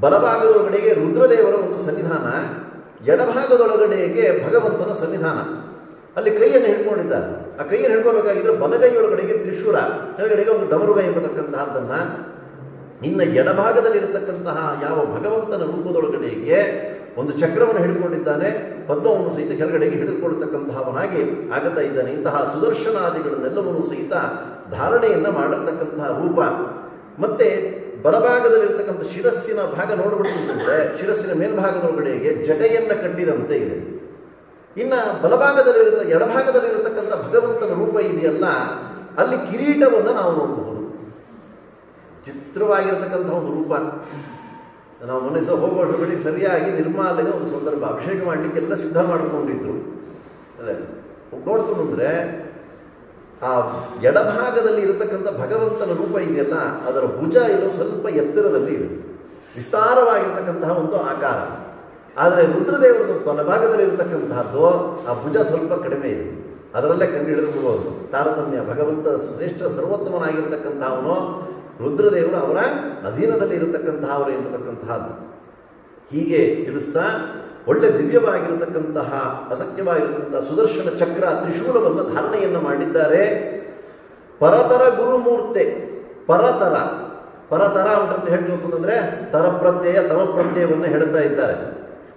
ಬಲಭಾಗದೊಳಗಡೆಗೆ ರುದ್ರದೇವರ ಒಂದು ಸನ್ನಿಧಾನ, ಎಡಭಾಗದೊಳಗಡೆಗೆ ಭಗವಂತನ ಸನ್ನಿಧಾನ. ಅಲ್ಲಿ ಕೈಯನ್ನು ಹಿಡ್ಕೊಂಡಿದ್ದಾರೆ. ಆ ಕೈಯನ್ನು ಹಿಡ್ಕೋಬೇಕಾಗಿದ್ರೆ ಬಲಗೈಯೊಳಗಡೆಗೆ ತ್ರಿಶೂಲ, ಕೆಳಗಡೆಗೆ ಒಂದು ಡಮರುಗ ಎಂಬತಕ್ಕಂತಹದ್ದನ್ನು, ಇನ್ನು ಎಡಭಾಗದಲ್ಲಿರತಕ್ಕಂತಹ ಯಾವ ಭಗವಂತನ ರೂಪದೊಳಗಡೆಗೆ ಒಂದು ಚಕ್ರವನ್ನು ಹಿಡ್ಕೊಂಡಿದ್ದಾನೆ, ಪದ್ಮವನ್ನು ಸಹಿತ ಕೆಳಗಡೆಗೆ ಹಿಡಿದುಕೊಳ್ಳತಕ್ಕಂತಹವನಾಗಿ ಆಗುತ್ತಾ ಇದ್ದಾನೆ. ಇಂತಹ ಸುದರ್ಶನಾದಿಗಳನ್ನೆಲ್ಲವನ್ನೂ ಸಹಿತ ಧಾರಣೆಯನ್ನು ಮಾಡಿರ್ತಕ್ಕಂತಹ ರೂಪ. ಮತ್ತೆ ಬಲಭಾಗದಲ್ಲಿರ್ತಕ್ಕಂಥ ಶಿರಸ್ಸಿನ ಭಾಗ ನೋಡ್ಬಿಡ್ತಿದ್ದಂತೆ ಶಿರಸ್ಸಿನ ಮೇಲ್ಭಾಗದೊಳಗಡೆಗೆ ಜಟೆಯನ್ನು ಕಟ್ಟಿದಂತೆ ಇದೆ. ಇನ್ನು ಎಡಭಾಗದಲ್ಲಿರತಕ್ಕಂಥ ಭಗವಂತನ ರೂಪ ಇದೆಯಲ್ಲ, ಅಲ್ಲಿ ಕಿರೀಟವನ್ನು ನಾವು ನೋಡಬಹುದು. ಚಿತ್ರವಾಗಿರತಕ್ಕಂಥ ಒಂದು ರೂಪ. ನಾವು ಮೊನ್ನೆ ಸಹ ಹೋಗುವಷ್ಟೊಳಗಡೆಗೆ ಸರಿಯಾಗಿ ನಿರ್ಮಾಲ್ಯದ ಒಂದು ಸಂದರ್ಭ, ಅಭಿಷೇಕ ಮಾಡಲಿಕ್ಕೆಲ್ಲ ಸಿದ್ಧ ಮಾಡಿಕೊಂಡಿದ್ರು. ಅದೇ ನೋಡ್ತಂದ್ರೆ ಆ ಎಡಭಾಗದಲ್ಲಿ ಇರತಕ್ಕಂಥ ಭಗವಂತನ ರೂಪ ಇದೆಯಲ್ಲ, ಅದರ ಭುಜ ಎಲ್ಲೋ ಸ್ವಲ್ಪ ಎತ್ತರದಲ್ಲಿ ಇದೆ, ವಿಸ್ತಾರವಾಗಿರ್ತಕ್ಕಂತಹ ಒಂದು ಆಕಾರ. ಆದರೆ ರುದ್ರದೇವರದು ಬಲಭಾಗದಲ್ಲಿ ಇರತಕ್ಕಂತಹದ್ದು ಆ ಭುಜ ಸ್ವಲ್ಪ ಕಡಿಮೆ ಇದೆ. ಅದರಲ್ಲೇ ಕಂಡು ಹಿಡಿದುಕೊಳ್ಳಬಹುದು ತಾರತಮ್ಯ. ಭಗವಂತ ಶ್ರೇಷ್ಠ ಸರ್ವೋತ್ತಮನಾಗಿರ್ತಕ್ಕಂಥವನು, ರುದ್ರದೇವರು ಅವರ ಅಧೀನದಲ್ಲಿ ಇರತಕ್ಕಂತಹವರು ಎಂಬತಕ್ಕಂತಹದ್ದು. ಹೀಗೆ ತಿಳಿಸ್ತಾ ಒಳ್ಳೆ ದಿವ್ಯವಾಗಿರತಕ್ಕಂತಹ ಅಸಖ್ಯವಾಗಿರತಕ್ಕಂತಹ ಸುದರ್ಶನ ಚಕ್ರ ತ್ರಿಶೂಲವನ್ನು ಧಾರಣೆಯನ್ನು ಮಾಡಿದ್ದಾರೆ. ಪರತರ ಗುರುಮೂರ್ತೆ, ಪರತರ ಅಂತ ಹೇಳ್ತಂತಂದ್ರೆ ತರಪ್ರತ್ಯಯ ತಮಪ್ರತ್ಯಯವನ್ನು ಹೇಳ್ತಾ ಇದ್ದಾರೆ.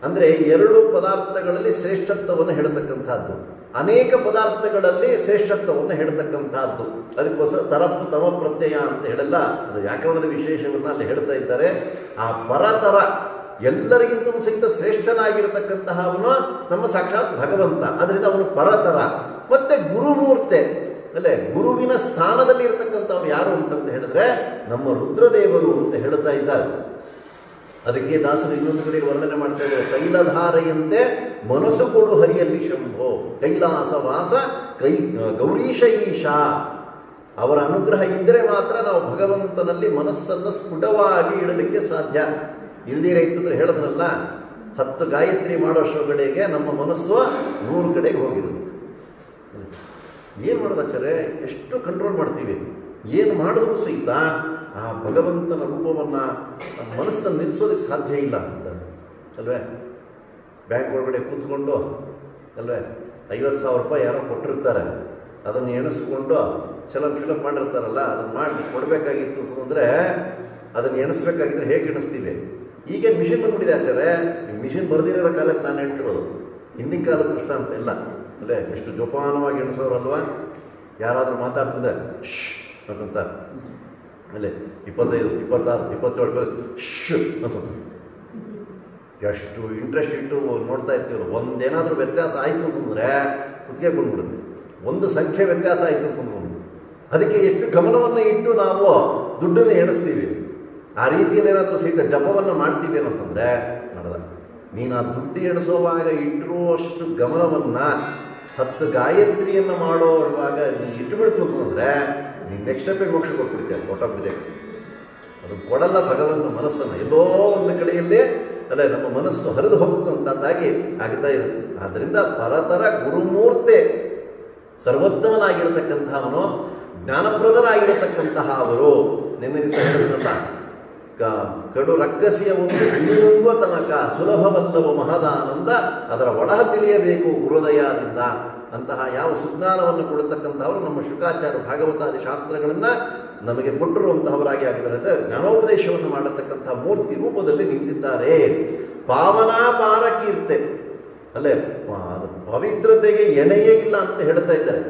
ಅಂದರೆ ಎರಡು ಪದಾರ್ಥಗಳಲ್ಲಿ ಶ್ರೇಷ್ಠತ್ವವನ್ನು ಹೇಳ್ತಕ್ಕಂಥದ್ದು, ಅನೇಕ ಪದಾರ್ಥಗಳಲ್ಲಿ ಶ್ರೇಷ್ಠತ್ವವನ್ನು ಹೇಳ್ತಕ್ಕಂಥದ್ದು. ಅದಕ್ಕೋಸ್ಕರ ತರಪ್ಪು ತಮ ಪ್ರತ್ಯಯ ಅಂತ ಹೇಳಲ್ಲ, ಅದು ವ್ಯಾಕರಣದ ವಿಶೇಷವನ್ನು ಅಲ್ಲಿ ಹೇಳ್ತಾ ಇದ್ದಾರೆ. ಆ ಪರತರ ಎಲ್ಲರಿಗಿಂತಲೂ ಸಹಿತ ಶ್ರೇಷ್ಠನಾಗಿರತಕ್ಕಂತಹ ಅವನು ನಮ್ಮ ಸಾಕ್ಷಾತ್ ಭಗವಂತ. ಅದರಿಂದ ಅವನು ಪರತರ. ಮತ್ತೆ ಗುರುಮೂರ್ತೆ ಅಲ್ಲೇ ಗುರುವಿನ ಸ್ಥಾನದಲ್ಲಿ ಇರತಕ್ಕಂಥವ್ರು ಯಾರು ಉಂಟಂತ ಹೇಳಿದ್ರೆ ನಮ್ಮ ರುದ್ರದೇವರು ಅಂತ ಹೇಳ್ತಾ ಇದ್ದಾರೆ. ಅದಕ್ಕೆ ದಾಸರು ಇನ್ನೊಂದು ಕಡೆ ವರ್ಣನೆ ಮಾಡ್ತಾ ಇದ್ದಾರೆ. ತೈಲಧಾರೆಯಂತೆ ಮನಸ್ಸು ಕೊಡು ಹರಿಯಲ್ಲಿ ಶಂಭೋ, ಕೈಲಾಸವಾಸ ಗೌರೀಶ ಈಶಾ. ಅವರ ಅನುಗ್ರಹ ಇದ್ದರೆ ಮಾತ್ರ ನಾವು ಭಗವಂತನಲ್ಲಿ ಮನಸ್ಸನ್ನು ಸ್ಫುಟವಾಗಿ ಇಡಲಿಕ್ಕೆ ಸಾಧ್ಯ. ಇಲ್ದಿರ ಇತ್ತಂದ್ರೆ ಹೇಳಿದ್ರಲ್ಲ, 10 ಗಾಯತ್ರಿ ಮಾಡೋಷ್ಟೊಳಗಡೆಗೆ ನಮ್ಮ ಮನಸ್ಸು 100 ಕಡೆಗೆ ಹೋಗಿರುತ್ತೆ. ಏನು ಮಾಡೋದಾಚಾರೆ, ಎಷ್ಟು ಕಂಟ್ರೋಲ್ ಮಾಡ್ತೀವಿ, ಏನು ಮಾಡಿದ್ರೂ ಸಹಿತ ಆ ಭಗವಂತನ ರೂಪವನ್ನು ಮನಸ್ಸನ್ನು ನಿಲ್ಲಿಸೋದಕ್ಕೆ ಸಾಧ್ಯ ಇಲ್ಲ ಅಂತ ಅಲ್ವೇ. ಬ್ಯಾಂಕ್ ಒಳಗಡೆ ಕೂತ್ಕೊಂಡು ಅಲ್ವೇ 50,000 ರೂಪಾಯಿ ಯಾರೋ ಕೊಟ್ಟಿರ್ತಾರೆ, ಅದನ್ನು ಎಣಿಸ್ಕೊಂಡು ಚಲನ್ ಫಿಲಪ್ ಮಾಡಿರ್ತಾರಲ್ಲ, ಅದನ್ನು ಮಾಡಿ ಕೊಡಬೇಕಾಗಿತ್ತು ಅಂತಂದರೆ ಅದನ್ನು ಎಣಿಸ್ಬೇಕಾಗಿದ್ರೆ ಹೇಗೆ ಎಣಿಸ್ತೀವಿ? ಈಗ ಮಿಷಿನ್ ಬಂದ್ಬಿಟ್ಟಿದೆ ಆಚಾರೆ. ಮಿಷಿನ್ ಬರ್ದಿರೋ ಕಾಲಕ್ಕೆ ನಾನು ಹೇಳ್ತಿರೋದು, ಹಿಂದಿನ ಕಾಲದ ದೃಷ್ಟ ಅಂತ ಇಲ್ಲ ಅಲ್ಲೇ. ಎಷ್ಟು ಜೋಪಾನವಾಗಿ ಎಣಿಸೋರಲ್ವ. ಯಾರಾದರೂ ಮಾತಾಡ್ತಿದ್ರೆ ಶ್ ಅಂತಂತ ಅಲ್ಲೇ 25, 26, 27 ಶ್ ಅಂತ ಎಷ್ಟು ಇಂಟ್ರೆಸ್ಟ್ ಇಟ್ಟು ನೋಡ್ತಾ ಇರ್ತೀವಲ್ಲ. ಒಂದೇನಾದರೂ ವ್ಯತ್ಯಾಸ ಆಯಿತು ಅಂತಂದರೆ ಕುತ್ತಿಗೆ ಬಂದ್ಬಿಡುತ್ತೆ. ಒಂದು ಸಂಖ್ಯೆ ವ್ಯತ್ಯಾಸ ಆಯಿತು ಅಂತಂದ್ರೆ ಅದಕ್ಕೆ ಎಷ್ಟು ಗಮನವನ್ನು ಇಟ್ಟು ನಾವು ದುಡ್ಡನ್ನು ಎಣಿಸ್ತೀವಿ. ಆ ರೀತಿಯಲ್ಲಿ ಏನಾದರೂ ಸಹಿತ ಜಪವನ್ನು ಮಾಡ್ತೀವಿ ಏನಂತಂದರೆ ಮಾಡಲ್ಲ. ನೀನು ಆ ದುಡ್ಡು ಎಣಿಸೋವಾಗ ಇಟ್ಟಿರುವಷ್ಟು ಗಮನವನ್ನು 10 ಗಾಯತ್ರಿಯನ್ನು ಮಾಡೋವಾಗ ನೀನು ಇಟ್ಟುಬಿಡ್ತು ಅಂತಂದರೆ ನೀನು ನೆಕ್ಸ್ಟ್ ಸ್ಟೆಪ್ಪಿಗೆ ಮೋಕ್ಷ ಕೊಟ್ಬಿಡ್ತೀಯ, ಹೊಟ್ಟೋಗ್ಬಿಡ್ತೇವೆ. ಅದು ಕೊಡಲ್ಲ ಭಗವಂತ ಮನಸ್ಸನ್ನು. ಎಲ್ಲೋ ಒಂದು ಕಡೆಯಲ್ಲಿ ಅಲ್ಲೇ ನಮ್ಮ ಮನಸ್ಸು ಹರಿದು ಹೋಗುವಂಥದ್ದಾಗಿ ಆಗ್ತಾ ಇರುತ್ತೆ. ಆದ್ದರಿಂದ ಪರತರ ಗುರುಮೂರ್ತೆ ಸರ್ವೋತ್ತಮನಾಗಿರತಕ್ಕಂಥವನು, ಜ್ಞಾನಪ್ರದರಾಗಿರತಕ್ಕಂತಹ ಅವರು ನಿನ್ನೆ ದಿವಸ ಹೇಳಿದ್ರಲ್ಲ, ಕಡು ರಕ್ಕಸಿಯ ಒಂದು ಇಳಿಯುವ ತನಕ ಸುಲಭವಲ್ಲವ ಮಹದಾನಂದ, ಅದರ ಒಳಹ ತಿಳಿಯಬೇಕು ಗುರುದಯದಿಂದ. ಅಂತಹ ಯಾವ ಸುಜ್ಞಾನವನ್ನು ಕೊಡತಕ್ಕಂಥವರು ನಮ್ಮ ಶುಕಾಚಾರ್ಯ ಭಾಗವತಾದಿ ಶಾಸ್ತ್ರಗಳನ್ನು ನಮಗೆ ಕೊಟ್ಟಿರುವಂತಹವರಾಗಿ ಆಗಿದ್ದಾರೆ. ಜ್ಞಾನೋಪದೇಶವನ್ನು ಮಾಡತಕ್ಕಂತಹ ಮೂರ್ತಿ ರೂಪದಲ್ಲಿ ನಿಂತಿದ್ದಾರೆ. ಪಾವನಾಪಾರ ಕೀರ್ತೆ, ಅಲ್ಲೇ ಪವಿತ್ರತೆಗೆ ಎಣೆಯೇ ಇಲ್ಲ ಅಂತ ಹೇಳ್ತಾ ಇದ್ದಾರೆ.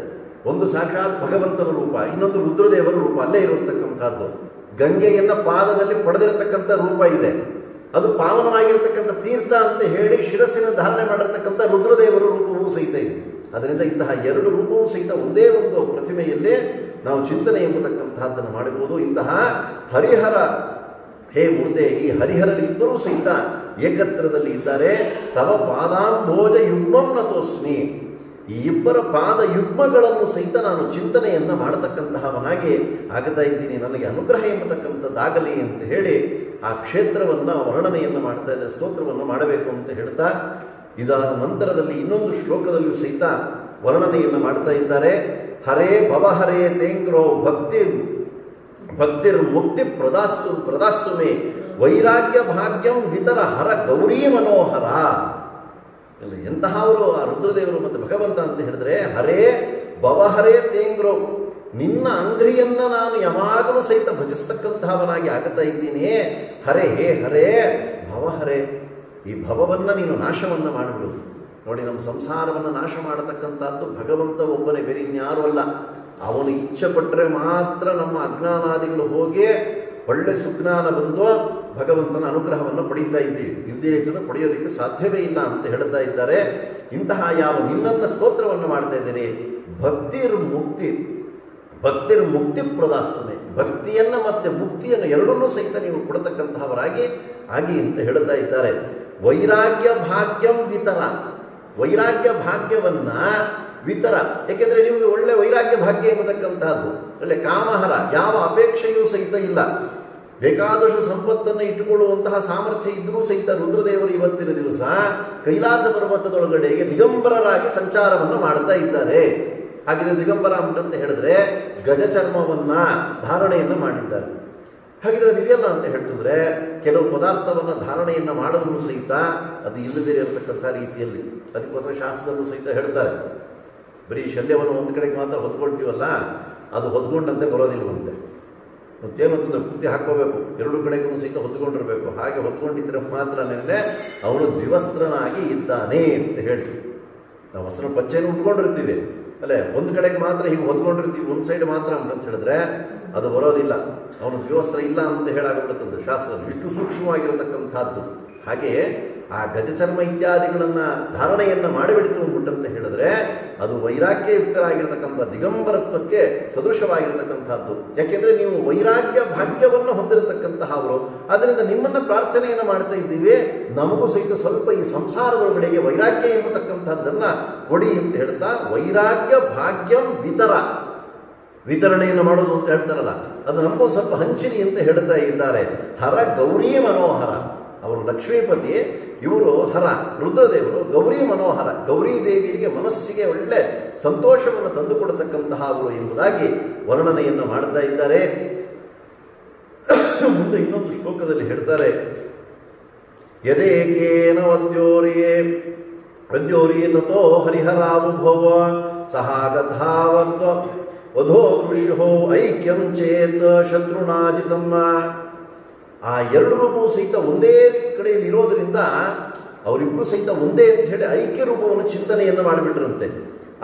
ಒಂದು ಸಾಕ್ಷಾತ್ ಭಗವಂತನ ರೂಪ, ಇನ್ನೊಂದು ರುದ್ರದೇವರ ರೂಪ ಅಲ್ಲೇ ಇರತಕ್ಕಂಥದ್ದು. ಗಂಗೆಯನ್ನ ಪಾದದಲ್ಲಿ ಪಡೆದಿರತಕ್ಕಂಥ ರೂಪ ಇದೆ, ಅದು ಪಾವನವಾಗಿರತಕ್ಕಂಥ ತೀರ್ಥ ಅಂತ ಹೇಳಿ ಶಿರಸ್ಸಿನ ಧಾರಣೆ ಮಾಡಿರ್ತಕ್ಕಂಥ ರುದ್ರದೇವರ ರೂಪವೂ ಸಹಿತ ಇದೆ. ಅದರಿಂದ ಇಂತಹ ಎರಡು ರೂಪವೂ ಸಹಿತ ಒಂದೇ ಒಂದು ಪ್ರತಿಮೆಯಲ್ಲೇ ನಾವು ಚಿಂತನೆ ಎಂಬತಕ್ಕಂತಹದ್ದನ್ನು ಮಾಡಬಹುದು. ಇಂತಹ ಹರಿಹರ, ಹೇ ಮೂರ್ತೆ, ಈ ಹರಿಹರರಿಬ್ಬರೂ ಸಹಿತ ಏಕತ್ರದಲ್ಲಿ ಇದ್ದಾರೆ. ತವ ಪಾದಾಂಭೋಜ ಯುಗ್ಮಂ ನತೋಸ್ಮಿ, ಈ ಇಬ್ಬರ ಪಾದ ಯುಗ್ಮಗಳನ್ನು ಸಹಿತ ನಾನು ಚಿಂತನೆಯನ್ನು ಮಾಡತಕ್ಕಂತಹವನಾಗಿ ಆಗ್ತಾ ಇದ್ದೀನಿ, ನನಗೆ ಅನುಗ್ರಹ ಎಂಬತಕ್ಕಂಥದ್ದಾಗಲಿ ಅಂತ ಹೇಳಿ ಆ ಕ್ಷೇತ್ರವನ್ನು ವರ್ಣನೆಯನ್ನು ಮಾಡ್ತಾ ಇದ್ದಾರೆ, ಸ್ತೋತ್ರವನ್ನು ಮಾಡಬೇಕು ಅಂತ ಹೇಳ್ತಾ, ಇದಾದ ನಂತರದಲ್ಲಿ ಇನ್ನೊಂದು ಶ್ಲೋಕದಲ್ಲಿಯೂ ಸಹಿತ ವರ್ಣನೆಯನ್ನು ಮಾಡ್ತಾ ಇದ್ದಾರೆ. ಹರೇ ಭವಹರೇ ತೇಂಗ್ರೋ ಭಕ್ತಿರ್ ಮುಕ್ತಿ ಪ್ರದಾಸ್ತು ಮೇ ವೈರಾಗ್ಯ ಭಾಗ್ಯಂ ವಿತರ ಹರ ಗೌರಿ ಮನೋಹರ. ಎಂತಹವರು ಆ ರುದ್ರದೇವರು ಮತ್ತು ಭಗವಂತ ಅಂತ ಹೇಳಿದ್ರೆ, ಹರೇ ಭವಹರೇ ತೇಂಗ್ರೋ, ನಿನ್ನ ಅಂಗ್ರಿಯನ್ನ ನಾನು ಯಾವಾಗಲೂ ಸಹಿತ ಭಜಿಸ್ತಕ್ಕಂತಹವನಾಗಿ ಆಗ್ತಾ ಇದ್ದೀನಿ. ಹರೇ, ಹೇ ಹರೇ ಭವಹರೇ, ಈ ಭವವನ್ನು ನೀನು ನಾಶವನ್ನು ಮಾಡಿಬಿಡು. ನೋಡಿ, ನಮ್ಮ ಸಂಸಾರವನ್ನು ನಾಶ ಮಾಡತಕ್ಕಂಥದ್ದು ಭಗವಂತ ಒಬ್ಬನೇ, ಬೇರೆ ಇನ್ಯಾರೂ ಅಲ್ಲ. ಅವನು ಇಚ್ಛೆ ಪಟ್ಟರೆ ಮಾತ್ರ ನಮ್ಮ ಅಜ್ಞಾನಾದಿಗಳು ಹೋಗಿ ಒಳ್ಳೆ ಸುಜ್ಞಾನ ಬಂದು ಭಗವಂತನ ಅನುಗ್ರಹವನ್ನು ಪಡೀತಾ ಇದ್ದೀವಿ. ಇಲ್ಲದೇ ಹೆಚ್ಚು ಪಡೆಯೋದಕ್ಕೆ ಸಾಧ್ಯವೇ ಇಲ್ಲ ಅಂತ ಹೇಳ್ತಾ ಇದ್ದಾರೆ. ಇಂತಹ ಯಾವ ನಿನ್ನನ್ನು ಸ್ತೋತ್ರವನ್ನು ಮಾಡ್ತಾ ಇದ್ದೇನೆ. ಭಕ್ತಿರ್ ಮುಕ್ತಿ ಪ್ರದಾಸ್ತನೆ, ಭಕ್ತಿಯನ್ನು ಮತ್ತು ಮುಕ್ತಿಯನ್ನು ಎರಡನ್ನೂ ಸಹಿತ ನೀವು ಕೊಡತಕ್ಕಂತಹವರಾಗಿ ಆಗಿ ಅಂತ ಹೇಳ್ತಾ ಇದ್ದಾರೆ. ವೈರಾಗ್ಯ ಭಾಗ್ಯಂ ವಿತರ, ವೈರಾಗ್ಯ ಭಾಗ್ಯವನ್ನ ವಿತರ, ಏಕೆಂದರೆ ನಿಮಗೆ ಒಳ್ಳೆ ವೈರಾಗ್ಯ ಭಾಗ್ಯ ಎಂಬತಕ್ಕಂತಹದ್ದು, ಒಳ್ಳೆ ಕಾಮಹರ, ಯಾವ ಅಪೇಕ್ಷೆಯೂ ಸಹಿತ ಇಲ್ಲ. ಬೇಕಾದಷ್ಟು ಸಂಪತ್ತನ್ನು ಇಟ್ಟುಕೊಳ್ಳುವಂತಹ ಸಾಮರ್ಥ್ಯ ಇದ್ರೂ ಸಹಿತ ರುದ್ರದೇವರು ಇವತ್ತಿನ ದಿವಸ ಕೈಲಾಸ ಪರ್ವತದೊಳಗಡೆಗೆ ದಿಗಂಬರರಾಗಿ ಸಂಚಾರವನ್ನು ಮಾಡ್ತಾ ಇದ್ದಾರೆ. ಹಾಗಿದ್ರೆ ದಿಗಂಬರ ಅಂತ ಹೇಳಿದ್ರೆ ಗಜ ಚರ್ಮವನ್ನ ಧಾರಣೆಯನ್ನು ಮಾಡಿದ್ದಾರೆ. ಹಾಗಿದ್ರೆ ಅದು ಇದೆಯಲ್ಲ ಅಂತ ಹೇಳ್ತಿದ್ರೆ, ಕೆಲವು ಪದಾರ್ಥವನ್ನು ಧಾರಣೆಯನ್ನು ಮಾಡೋದನ್ನು ಸಹಿತ ಅದು ಇಲ್ಲದೇ ಇರತಕ್ಕಂಥ ರೀತಿಯಲ್ಲಿ, ಅದಕ್ಕೋಸ್ಕರ ಶಾಸ್ತ್ರದಲ್ಲೂ ಸಹಿತ ಹೇಳ್ತಾರೆ, ಬರೀ ಶಲ್ಯವನ್ನು ಒಂದು ಕಡೆಗೆ ಮಾತ್ರ ಹೊದ್ಕೊಳ್ತೀವಲ್ಲ, ಅದು ಹೊದ್ಕೊಂಡಂತೆ ಬರೋದಿಲ್ವಂತೆ. ಮತ್ತೇನಂತಂದ್ರೆ ಪೂರ್ತಿ ಹಾಕೋಬೇಕು, ಎರಡು ಕಡೆಗೂ ಸಹಿತ ಹೊದ್ಕೊಂಡಿರ್ಬೇಕು. ಹಾಗೆ ಹೊದ್ಕೊಂಡಿದ್ರೆ ಮಾತ್ರ ಅವನು ದ್ವಿವಸ್ತ್ರನಾಗಿ ಇದ್ದಾನೆ ಅಂತ ಹೇಳ್ತೀವಿ. ನಾವು ವಸ್ತ್ರ ಪಚ್ಚೆಯನ್ನು ಉಟ್ಕೊಂಡಿರ್ತೀವಿ ಅಲ್ಲೇ, ಒಂದು ಕಡೆಗೆ ಮಾತ್ರ ಹೀಗೆ ಹೊದ್ಕೊಂಡಿರ್ತೀವಿ, ಒಂದು ಸೈಡ್ ಮಾತ್ರ ಅಂತ ಹೇಳಿದ್ರೆ ಅದು ಬರೋದಿಲ್ಲ, ಅವನು ದ್ವಿವಸ್ತ್ರ ಇಲ್ಲ ಅಂತ ಹೇಳಾಗ್ಬಿಡುತ್ತದೆ ಶಾಸ್ತ್ರ. ಇಷ್ಟು ಸೂಕ್ಷ್ಮವಾಗಿರತಕ್ಕಂಥದ್ದು. ಹಾಗೆಯೇ ಆ ಗಜಚರ್ಮ ಇತ್ಯಾದಿಗಳನ್ನು ಧಾರಣೆಯನ್ನು ಮಾಡಿಬಿಡ್ತು ಅಂದ್ಬಿಟ್ಟಂತ ಹೇಳಿದ್ರೆ ಅದು ವೈರಾಗ್ಯಯುಕ್ತರಾಗಿರ್ತಕ್ಕಂಥ ದಿಗಂಬರತ್ವಕ್ಕೆ ಸದೃಶವಾಗಿರತಕ್ಕಂಥದ್ದು. ಯಾಕೆಂದರೆ ನೀವು ವೈರಾಗ್ಯ ಭಾಗ್ಯವನ್ನು ಹೊಂದಿರತಕ್ಕಂತಹವರು, ಅದರಿಂದ ನಿಮ್ಮನ್ನು ಪ್ರಾರ್ಥನೆಯನ್ನು ಮಾಡ್ತಾ ಇದ್ದೀವಿ, ನಮಗೂ ಸಹಿತ ಸ್ವಲ್ಪ ಈ ಸಂಸಾರದೊಳಗಡೆಗೆ ವೈರಾಗ್ಯ ಎಂಬತಕ್ಕಂಥದ್ದನ್ನು ಕೊಡಿ ಅಂತ ಹೇಳ್ತಾ, ವೈರಾಗ್ಯ ಭಾಗ್ಯಂ ವಿತರಣೆಯನ್ನು ಮಾಡೋದು ಅಂತ ಹೇಳ್ತಾರಲ್ಲ, ಅದು ನಮಗೊಂದು ಸ್ವಲ್ಪ ಹಂಚಿನಿ ಅಂತ ಹೇಳ್ತಾ ಇದ್ದಾರೆ. ಹರ ಗೌರಿ ಮನೋಹರ, ಅವರು ಲಕ್ಷ್ಮೀಪತಿ, ಇವರು ಹರ ರುದ್ರದೇವರು, ಗೌರಿ ಮನೋಹರ, ಗೌರಿ ದೇವಿಯರಿಗೆ ಮನಸ್ಸಿಗೆ ಒಳ್ಳೆ ಸಂತೋಷವನ್ನು ತಂದುಕೊಡತಕ್ಕಂತಹ ಅವರು ಎಂಬುದಾಗಿ ವರ್ಣನೆಯನ್ನು ಮಾಡ್ತಾ ಇದ್ದಾರೆ. ಮುಂದೆ ಇನ್ನೊಂದು ಶ್ಲೋಕದಲ್ಲಿ ಹೇಳ್ತಾರೆ, ಯದೇಕೇನ ವದ್ಯೋರಿಯೇ ತಥೋ ಹರಿಹರಾವುಭವ ಸಹಾಗಧಾವತ್ವ ವಧೋ ದೃಶ್ಯೋ ಐಕ್ಯಂ ಚೇತ್ ಶತ್ರುನಾಜಿತಮ್ಮ. ಆ ಎರಡು ರೂಪವು ಸಹಿತ ಒಂದೇ ಕಡೆಯಲ್ಲಿ ಇರೋದರಿಂದ ಅವರಿಬ್ಬರು ಸಹಿತ ಒಂದೇ ಅಂತ ಹೇಳಿ ಐಕ್ಯ ರೂಪವನ್ನು ಚಿಂತನೆಯನ್ನು ಮಾಡಿಬಿಟ್ರಂತೆ.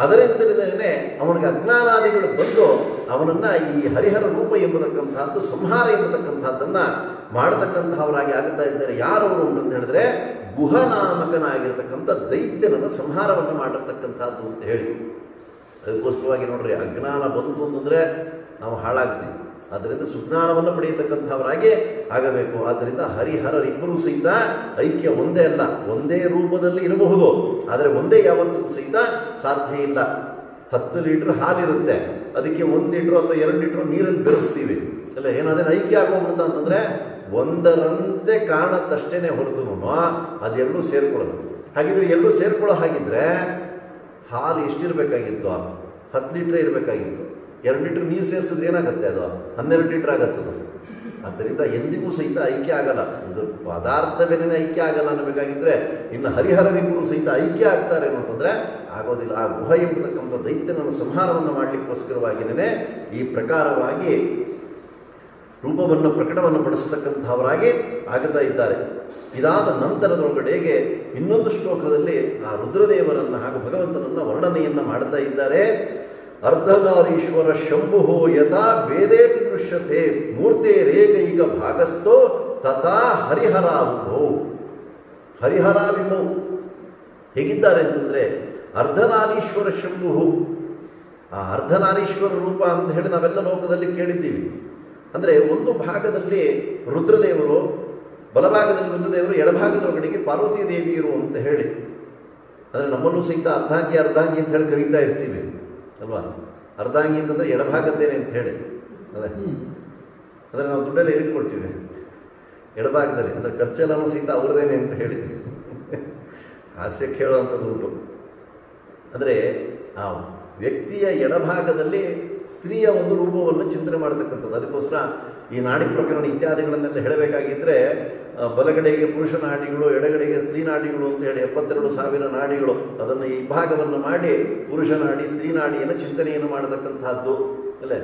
ಅದರಿಂದಲೇ ಅವನಿಗೆ ಅಜ್ಞಾನಾದಿಗಳು ಬಂದು ಅವನನ್ನು ಈ ಹರಿಹರ ರೂಪ ಎಂಬತಕ್ಕಂಥದ್ದು, ಸಂಹಾರ ಎಂಬತಕ್ಕಂಥದ್ದನ್ನು ಮಾಡತಕ್ಕಂಥವರಾಗಿ ಆಗುತ್ತಾ ಇದ್ದಾರೆ. ಯಾರವರು ಅಂತ ಹೇಳಿದ್ರೆ ಗುಹನಾಮಕನಾಗಿರ್ತಕ್ಕಂಥ ದೈತ್ಯನನ್ನು ಸಂಹಾರವನ್ನು ಮಾಡಿರ್ತಕ್ಕಂಥದ್ದು ಅಂತ ಹೇಳಿ. ಅದಕ್ಕೋಸ್ಕರವಾಗಿ ನೋಡ್ರಿ, ಅಜ್ಞಾನ ಬಂತು ಅಂತಂದರೆ ನಾವು ಹಾಳಾಗ್ತೀವಿ. ಆದ್ದರಿಂದ ಸುಜ್ಞಾನವನ್ನು ಪಡೆಯತಕ್ಕಂಥವರಾಗಿ ಆಗಬೇಕು. ಆದ್ದರಿಂದ ಹರಿಹರರಿಬ್ಬರೂ ಸಹಿತ ಐಕ್ಯ ಒಂದೇ ಅಲ್ಲ, ಒಂದೇ ರೂಪದಲ್ಲಿ ಇರಬಹುದು, ಆದರೆ ಒಂದೇ ಯಾವತ್ತೂ ಸಹಿತ ಸಾಧ್ಯ ಇಲ್ಲ. 10 ಲೀಟ್ರ್ ಹಾಲಿರುತ್ತೆ, ಅದಕ್ಕೆ 1 ಲೀಟ್ರು ಅಥವಾ 2 ಲೀಟ್ರು ನೀರನ್ನು ಬೆರೆಸ್ತೀವಿ ಅಲ್ಲ, ಏನಾದ್ರೆ ಐಕ್ಯ ಆಗೋಗ್ಬಿಡುತ್ತೆ ಅಂತಂದರೆ ಒಂದರಂತೆ ಕಾಣತ್ತಷ್ಟೇ ಹೊರತು ಅದೆಲ್ಲೂ ಸೇರ್ಕೊಳ್ಳೋದು. ಹಾಗಿದ್ರೆ ಎಲ್ಲೂ ಸೇರ್ಕೊಳ್ಳೋ ಹಾಗಿದ್ರೆ ಹಾಲು ಎಷ್ಟಿರಬೇಕಾಗಿತ್ತು? 10 ಲೀಟ್ರ್ ಇರಬೇಕಾಗಿತ್ತು. 2 ಲೀಟ್ರ್ ನೀರು ಸೇರಿಸಿದ್ರೆ ಏನಾಗುತ್ತೆ? ಅದು 12 ಲೀಟ್ರ್ ಆಗತ್ತದು. ಆದ್ದರಿಂದ ಎಂದಿಗೂ ಸಹಿತ ಐಕ್ಯ ಆಗಲ್ಲ. ಇದು ಪದಾರ್ಥವೇನೇ ಐಕ್ಯ ಆಗಲ್ಲ ಅನ್ನಬೇಕಾಗಿದ್ರೆ ಇನ್ನು ಹರಿಹರನಿಬ್ಬರು ಸಹಿತ ಐಕ್ಯ ಆಗ್ತಾರೆ ಅಂತಂದರೆ ಆಗೋದಿಲ್ಲ. ಆ ಗುಹ ಎಂಬತಕ್ಕಂಥ ದೈತ್ಯನನ್ನು ಸಂಹಾರವನ್ನು ಮಾಡಲಿಕ್ಕೋಸ್ಕರವಾಗಿಯೇ ಈ ಪ್ರಕಾರವಾಗಿ ರೂಪವನ್ನು ಪ್ರಕಟವನ್ನು ಪಡಿಸತಕ್ಕಂಥವರಾಗಿ ಆಗುತ್ತಾ ಇದ್ದಾರೆ. ಇದಾದ ನಂತರದೊಳಗಡೆಗೆ ಇನ್ನೊಂದು ಶ್ಲೋಕದಲ್ಲಿ ಆ ರುದ್ರದೇವರನ್ನು ಹಾಗೂ ಭಗವಂತನನ್ನು ವರ್ಣನೆಯನ್ನು ಮಾಡ್ತಾ ಇದ್ದಾರೆ. ಅರ್ಧನಾರೀಶ್ವರ ಶಂಭು ಯಥಾ ಭೇದೇಪಿ ದೃಶ್ಯತೆ ಮೂರ್ತೆ ರೇಖೈಕ ಭಾಗಸ್ಥೋ ತಥಾ ಹರಿಹರಾವುಭೋ. ಹರಿಹರಾವಿಮೌ ಹೇಗಿದ್ದಾರೆ ಅಂತಂದರೆ ಅರ್ಧನಾರೀಶ್ವರ ಶಂಭು. ಆ ಅರ್ಧನಾರೀಶ್ವರ ರೂಪ ಅಂತ ಹೇಳಿ ನಾವೆಲ್ಲ ಲೋಕದಲ್ಲಿ ಕೇಳಿದ್ದೀವಿ. ಅಂದರೆ ಒಂದು ಭಾಗದಲ್ಲಿ ರುದ್ರದೇವರು, ಬಲಭಾಗದಲ್ಲಿ ರುದ್ರದೇವರು, ಎಡಭಾಗದೊಳಗಡೆಗೆ ಪಾರ್ವತೀ ದೇವಿಯರು ಅಂತ ಹೇಳಿ. ಅಂದರೆ ನಮ್ಮಲ್ಲೂ ಸಹಿತ ಅರ್ಧಾಂಗಿ ಅರ್ಧಾಂಗಿ ಅಂತ ಹೇಳಿ ಕರೀತಾ ಇರ್ತೀವಿ ಅಲ್ವಾ? ಅರ್ಧಾಂಗಿ ಅಂತಂದರೆ ಎಡಭಾಗದ್ದೇನೆ ಅಂತ ಹೇಳಿ ಅದೇ. ಅಂದರೆ ನಾವು ದುಡ್ಡೆಲ್ಲ ಇಟ್ಕೊಳ್ತೀವಿ ಎಡಭಾಗದಲ್ಲಿ, ಅಂದರೆ ಖರ್ಚೆಲ್ಲನೂ ಸಹಿತ ಅವ್ರದೇನೆ ಅಂತ ಹೇಳಿ ಹಾಸ್ಯಕ್ಕೆ ಹೇಳುವಂಥದ್ದು ಉಂಟು. ಅಂದರೆ ಆ ವ್ಯಕ್ತಿಯ ಎಡಭಾಗದಲ್ಲಿ ಸ್ತ್ರೀಯ ಒಂದು ರೂಪವನ್ನು ಚಿಂತನೆ ಮಾಡತಕ್ಕಂಥದ್ದು. ಅದಕ್ಕೋಸ್ಕರ ಈ ನಾಡಿ ಪ್ರಕರಣ ಇತ್ಯಾದಿಗಳನ್ನೆಲ್ಲ ಹೇಳಬೇಕಾಗಿದ್ದರೆ ಬಲಗಡೆಗೆ ಪುರುಷ ನಾಡಿಗಳು, ಎಡಗಡೆಗೆ ಸ್ತ್ರೀ ನಾಡಿಗಳು ಅಂತ ಹೇಳಿ 72,000 ನಾಡಿಗಳು, ಅದನ್ನು ಈ ಭಾಗವನ್ನು ಮಾಡಿ ಪುರುಷ ನಾಡಿ ಸ್ತ್ರೀ ನಾಡಿಯನ್ನು ಚಿಂತನೆಯನ್ನು ಮಾಡತಕ್ಕಂಥದ್ದು ಅಲ್ಲೇ.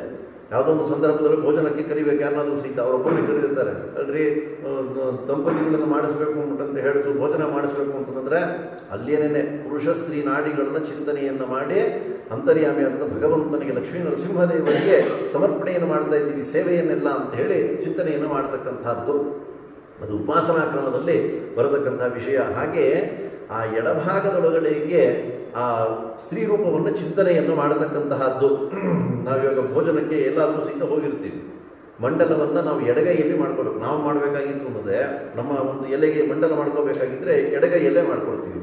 ಯಾವುದೋ ಒಂದು ಸಂದರ್ಭದಲ್ಲಿ ಭೋಜನಕ್ಕೆ ಕರಿಬೇಕು, ಯಾರನ್ನಾದರೂ ಸಹಿತ ಅವರೊಬ್ಬರಿಗೆ ಕರೆದಿರ್ತಾರೆ ಅಲ್ರಿ, ದಂಪತಿಗಳನ್ನು ಮಾಡಿಸ್ಬೇಕು ಅಂತ ಹೇಳಿಸು, ಭೋಜನ ಮಾಡಿಸ್ಬೇಕು ಅಂತಂದರೆ ಅಲ್ಲೇನೇ ಪುರುಷ ಸ್ತ್ರೀ ನಾಡಿಗಳನ್ನು ಚಿಂತನೆಯನ್ನು ಮಾಡಿ ಅಂತರ್ಯಾಮಿಯಾದ ಭಗವಂತನಿಗೆ ಲಕ್ಷ್ಮೀ ನರಸಿಂಹದೇವರಿಗೆ ಸಮರ್ಪಣೆಯನ್ನು ಮಾಡ್ತಾ ಇದ್ದೀವಿ, ಸೇವೆಯನ್ನೆಲ್ಲ ಅಂತ ಹೇಳಿ ಚಿಂತನೆಯನ್ನು ಮಾಡತಕ್ಕಂಥದ್ದು. ಅದು ಉಪಾಸನಾ ಕ್ರಮದಲ್ಲಿ ಬರತಕ್ಕಂಥ ವಿಷಯ. ಹಾಗೆ ಆ ಎಡಭಾಗದೊಳಗಡೆಗೆ ಆ ಸ್ತ್ರೀ ರೂಪವನ್ನು ಚಿಂತನೆಯನ್ನು ಮಾಡತಕ್ಕಂತಹದ್ದು. ನಾವಿವಾಗ ಭೋಜನಕ್ಕೆ ಎಲ್ಲಾದರೂ ಸಹಿತ ಹೋಗಿರ್ತೀವಿ, ಮಂಡಲವನ್ನು ನಾವು ಎಡಗೈಯಲ್ಲಿ ಮಾಡ್ಕೋಬೇಕು. ನಾವು ಮಾಡಬೇಕಾಗಿತ್ತು ಅನ್ನೋದೇ ನಮ್ಮ ಒಂದು ಎಲೆಗೆ ಮಂಡಲ ಮಾಡ್ಕೋಬೇಕಾಗಿದ್ದರೆ ಎಡಗೈಯಲ್ಲೇ ಮಾಡ್ಕೊಳ್ತೀವಿ.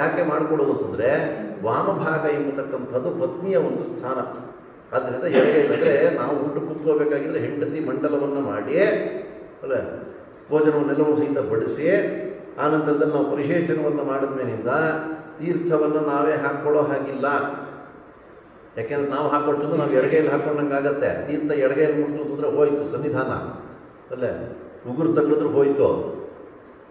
ಯಾಕೆ ಮಾಡ್ಕೊಳ್ಳೋದು ಅಂತಂದರೆ ವಾಮಭಾಗ ಎಂಬತಕ್ಕಂಥದ್ದು ಪತ್ನಿಯ ಒಂದು ಸ್ಥಾನ. ಆದ್ದರಿಂದ ಎಡಗೈ ಅಂದರೆ ನಾವು ಊಟ ಕೂತ್ಕೋಬೇಕಾಗಿದ್ದರೆ ಹೆಂಡತಿ ಮಂಡಲವನ್ನು ಮಾಡಿ ಅಲ್ಲ ಭೋಜನವನ್ನೆಲ್ಲವೂ ಸಹಿತ ಬಡಿಸಿ ಆನಂತರದಲ್ಲಿ ನಾವು ಪರಿಶೇಚನವನ್ನು ಮಾಡಿದ ಮೇಲಿಂದ ತೀರ್ಥವನ್ನು ನಾವೇ ಹಾಕ್ಕೊಳ್ಳೋ ಹಾಗಿಲ್ಲ. ಯಾಕೆಂದ್ರೆ ನಾವು ಹಾಕ್ಕೊಳ್ತಂದ್ರೆ ನಾವು ಎಡಗೈಯಲ್ಲಿ ಹಾಕ್ಕೊಂಡಂಗೆ ಆಗತ್ತೆ. ತೀರ್ಥ ಎಡಗೈಯಲ್ಲಿ ಮುಟ್ಟು ಅಂತಂದರೆ ಹೋಯ್ತು ಸನ್ನಿಧಾನ ಅಲ್ಲೇ, ಉಗುರು ತಗೊಳಿದ್ರೆ ಹೋಯ್ತು.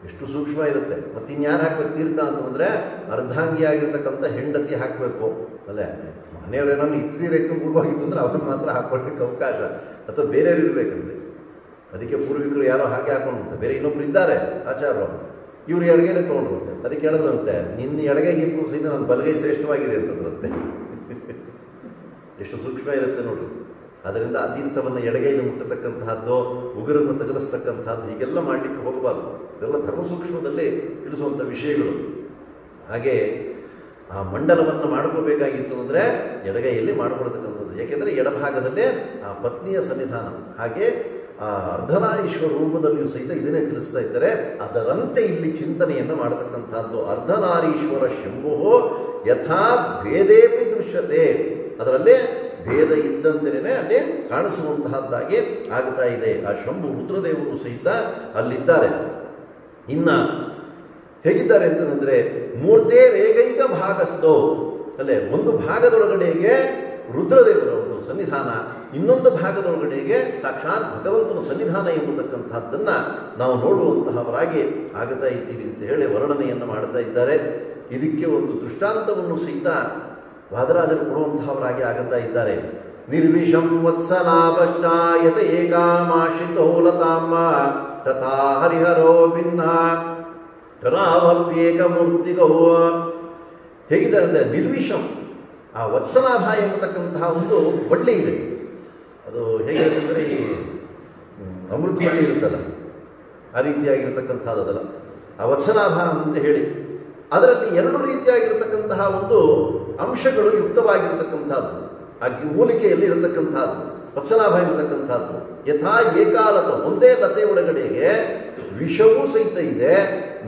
ಎಷ್ಟು ಸೂಕ್ಷ್ಮ ಇರುತ್ತೆ. ಮತ್ತು ಇನ್ಯಾರು ಹಾಕ್ಬೇಕು ತೀರ್ಥ ಅಂತಂದರೆ ಅರ್ಧಾಂಗಿಯಾಗಿರ್ತಕ್ಕಂಥ ಹೆಂಡತಿ ಹಾಕಬೇಕು ಅಲ್ಲೇ. ಮನೆಯವರೇನೋ ಇಟ್ಟಿರೈತು ಮುಳುಗೋಗಿತ್ತು ಅಂದರೆ ಅವ್ರಿಗೆ ಮಾತ್ರ ಹಾಕ್ಕೊಳ್ಳಿಕ್ಕೆ ಅವಕಾಶ, ಅಥವಾ ಬೇರೆಯವ್ರು ಇರಬೇಕಂದ್ರೆ. ಅದಕ್ಕೆ ಪೂರ್ವಿಕರು ಯಾರೋ ಹಾಗೆ ಹಾಕೊಂಡಂತೆ, ಬೇರೆ ಇನ್ನೊಬ್ರು ಇದ್ದಾರೆ ಆಚಾರ್ಯರು, ಇವರು ಎಡಗೈನೇ ತೊಗೊಂಡ್ರಂತೆ. ಅದಕ್ಕೆ ಹೇಳಿದ್ರಂತೆ ನಿನ್ನ ಎಡಗೈಗಿಂತ ಸಹಿತ ನನ್ನ ಬಲಗೈ ಶ್ರೇಷ್ಠವಾಗಿದೆ ಅಂತಂದ್ರಂತೆ. ಎಷ್ಟು ಸೂಕ್ಷ್ಮ ಇರುತ್ತೆ ನೋಡ್ರಿ. ಅದರಿಂದ ಆ ತೀರ್ಥವನ್ನು ಎಡಗೈಯಲ್ಲಿ ಮುಟ್ಟತಕ್ಕಂತಹದ್ದು, ಉಗುರನ್ನು ತಗಲಿಸ್ತಕ್ಕಂಥದ್ದು, ಹೀಗೆಲ್ಲ ಮಾಡಲಿಕ್ಕೆ ಹೋಗಬಾರ್ದು. ಇದೆಲ್ಲ ಧರ್ಮ ಸೂಕ್ಷ್ಮದಲ್ಲಿ ತಿಳಿಸುವಂಥ ವಿಷಯಗಳು. ಹಾಗೆ ಆ ಮಂಡಲವನ್ನು ಮಾಡ್ಕೋಬೇಕಾಗಿತ್ತು ಅಂದರೆ ಎಡಗೈಯಲ್ಲಿ ಮಾಡಿಕೊಳ್ತಕ್ಕಂಥದ್ದು. ಯಾಕೆಂದರೆ ಎಡಭಾಗದಲ್ಲೇ ಆ ಪತ್ನಿಯ ಸನ್ನಿಧಾನ. ಹಾಗೆ ಆ ಅರ್ಧನಾರೀಶ್ವರ ರೂಪದಲ್ಲಿಯೂ ಸಹಿತ ಇದನ್ನೇ ತಿಳಿಸ್ತಾ ಇದ್ದಾರೆ. ಅದರಂತೆ ಇಲ್ಲಿ ಚಿಂತನೆಯನ್ನು ಮಾಡತಕ್ಕಂಥದ್ದು. ಅರ್ಧನಾರೀಶ್ವರ ಶಂಭೋ ಯಥಾ ಭೇದೇಪಿ ದೃಶ್ಯತೆ, ಅದರಲ್ಲೇ ಭೇದ ಇದ್ದಂತೆಯೇ ಅಲ್ಲಿ ಕಾಣಿಸುವಂತಹದ್ದಾಗಿ ಆಗ್ತಾ ಇದೆ. ಆ ಶಂಭು ರುದ್ರದೇವರು ಸಹಿತ ಅಲ್ಲಿದ್ದಾರೆ. ಇನ್ನು ಹೇಗಿದ್ದಾರೆ ಅಂತಂದರೆ ಮೂರ್ತೆ ರೇಗೈಕ ಭಾಗಸ್ಥೋ ಅಲ್ಲೇ, ಒಂದು ಭಾಗದೊಳಗಡೆಗೆ ರುದ್ರದೇವರ ಒಂದು ಸನ್ನಿಧಾನ, ಇನ್ನೊಂದು ಭಾಗದೊಳಗಡೆಗೆ ಸಾಕ್ಷಾತ್ ಭಗವಂತನ ಸನ್ನಿಧಾನ ಎಂಬತಕ್ಕಂಥದ್ದನ್ನು ನಾವು ನೋಡುವಂತಹವರಾಗಿ ಆಗುತ್ತಾ ಇದ್ದೀವಿ ಅಂತ ಹೇಳಿ ವರ್ಣನೆಯನ್ನು ಮಾಡ್ತಾ ಇದ್ದಾರೆ. ಇದಕ್ಕೆ ಒಂದು ದೃಷ್ಟಾಂತವನ್ನು ಸಹಿತ ವಾದರಾಜರು ಕೊಡುವಂತಹವರಾಗಿ ಆಗುತ್ತಾ ಇದ್ದಾರೆ. ನಿರ್ವಿಷಂ ವತ್ಸಲಾಭಶ್ಚಾಯತ ಏಕಾಮಾಶ್ರಿತೋ ಲತಾಂಬ ತಥಾ ಹರಿಹರೋ ಭಿನ್ನ ರಾಮವ್ಯೇಕಮೂರ್ತಿಗೋ. ಹೇಗಿದ್ದಾರೆ ಅಂದರೆ ನಿರ್ವಿಷಂ, ಆ ವತ್ಸಲಾಭ ಎಂಬತಕ್ಕಂತಹ ಒಂದು ಬಳ್ಳಿ ಇದೆ. ಅದು ಹೇಗಿರುತ್ತಂದರೆ ಈ ಅಮೃತ ಬಳ್ಳಿ ಇರುತ್ತಲ್ಲ, ಆ ರೀತಿಯಾಗಿರ್ತಕ್ಕಂಥದ್ದು ಅದಲ್ಲ. ಆ ವತ್ಸಲಾಭ ಅಂತ ಹೇಳಿ ಅದರಲ್ಲಿ 2 ರೀತಿಯಾಗಿರ್ತಕ್ಕಂತಹ ಒಂದು ಅಂಶಗಳು ಯುಕ್ತವಾಗಿರ್ತಕ್ಕಂಥದ್ದು. ಆ ಮೂಲಿಕೆಯಲ್ಲಿ ಇರತಕ್ಕಂಥದ್ದು ವತ್ಸಲಾಭ ಎಂಬತಕ್ಕಂಥದ್ದು. ಯಥಾ ಏಕಾಲತ, ಒಂದೇ ಲತೆ ಒಳಗಡೆಗೆ ವಿಷವೂ ಸಹಿತ ಇದೆ,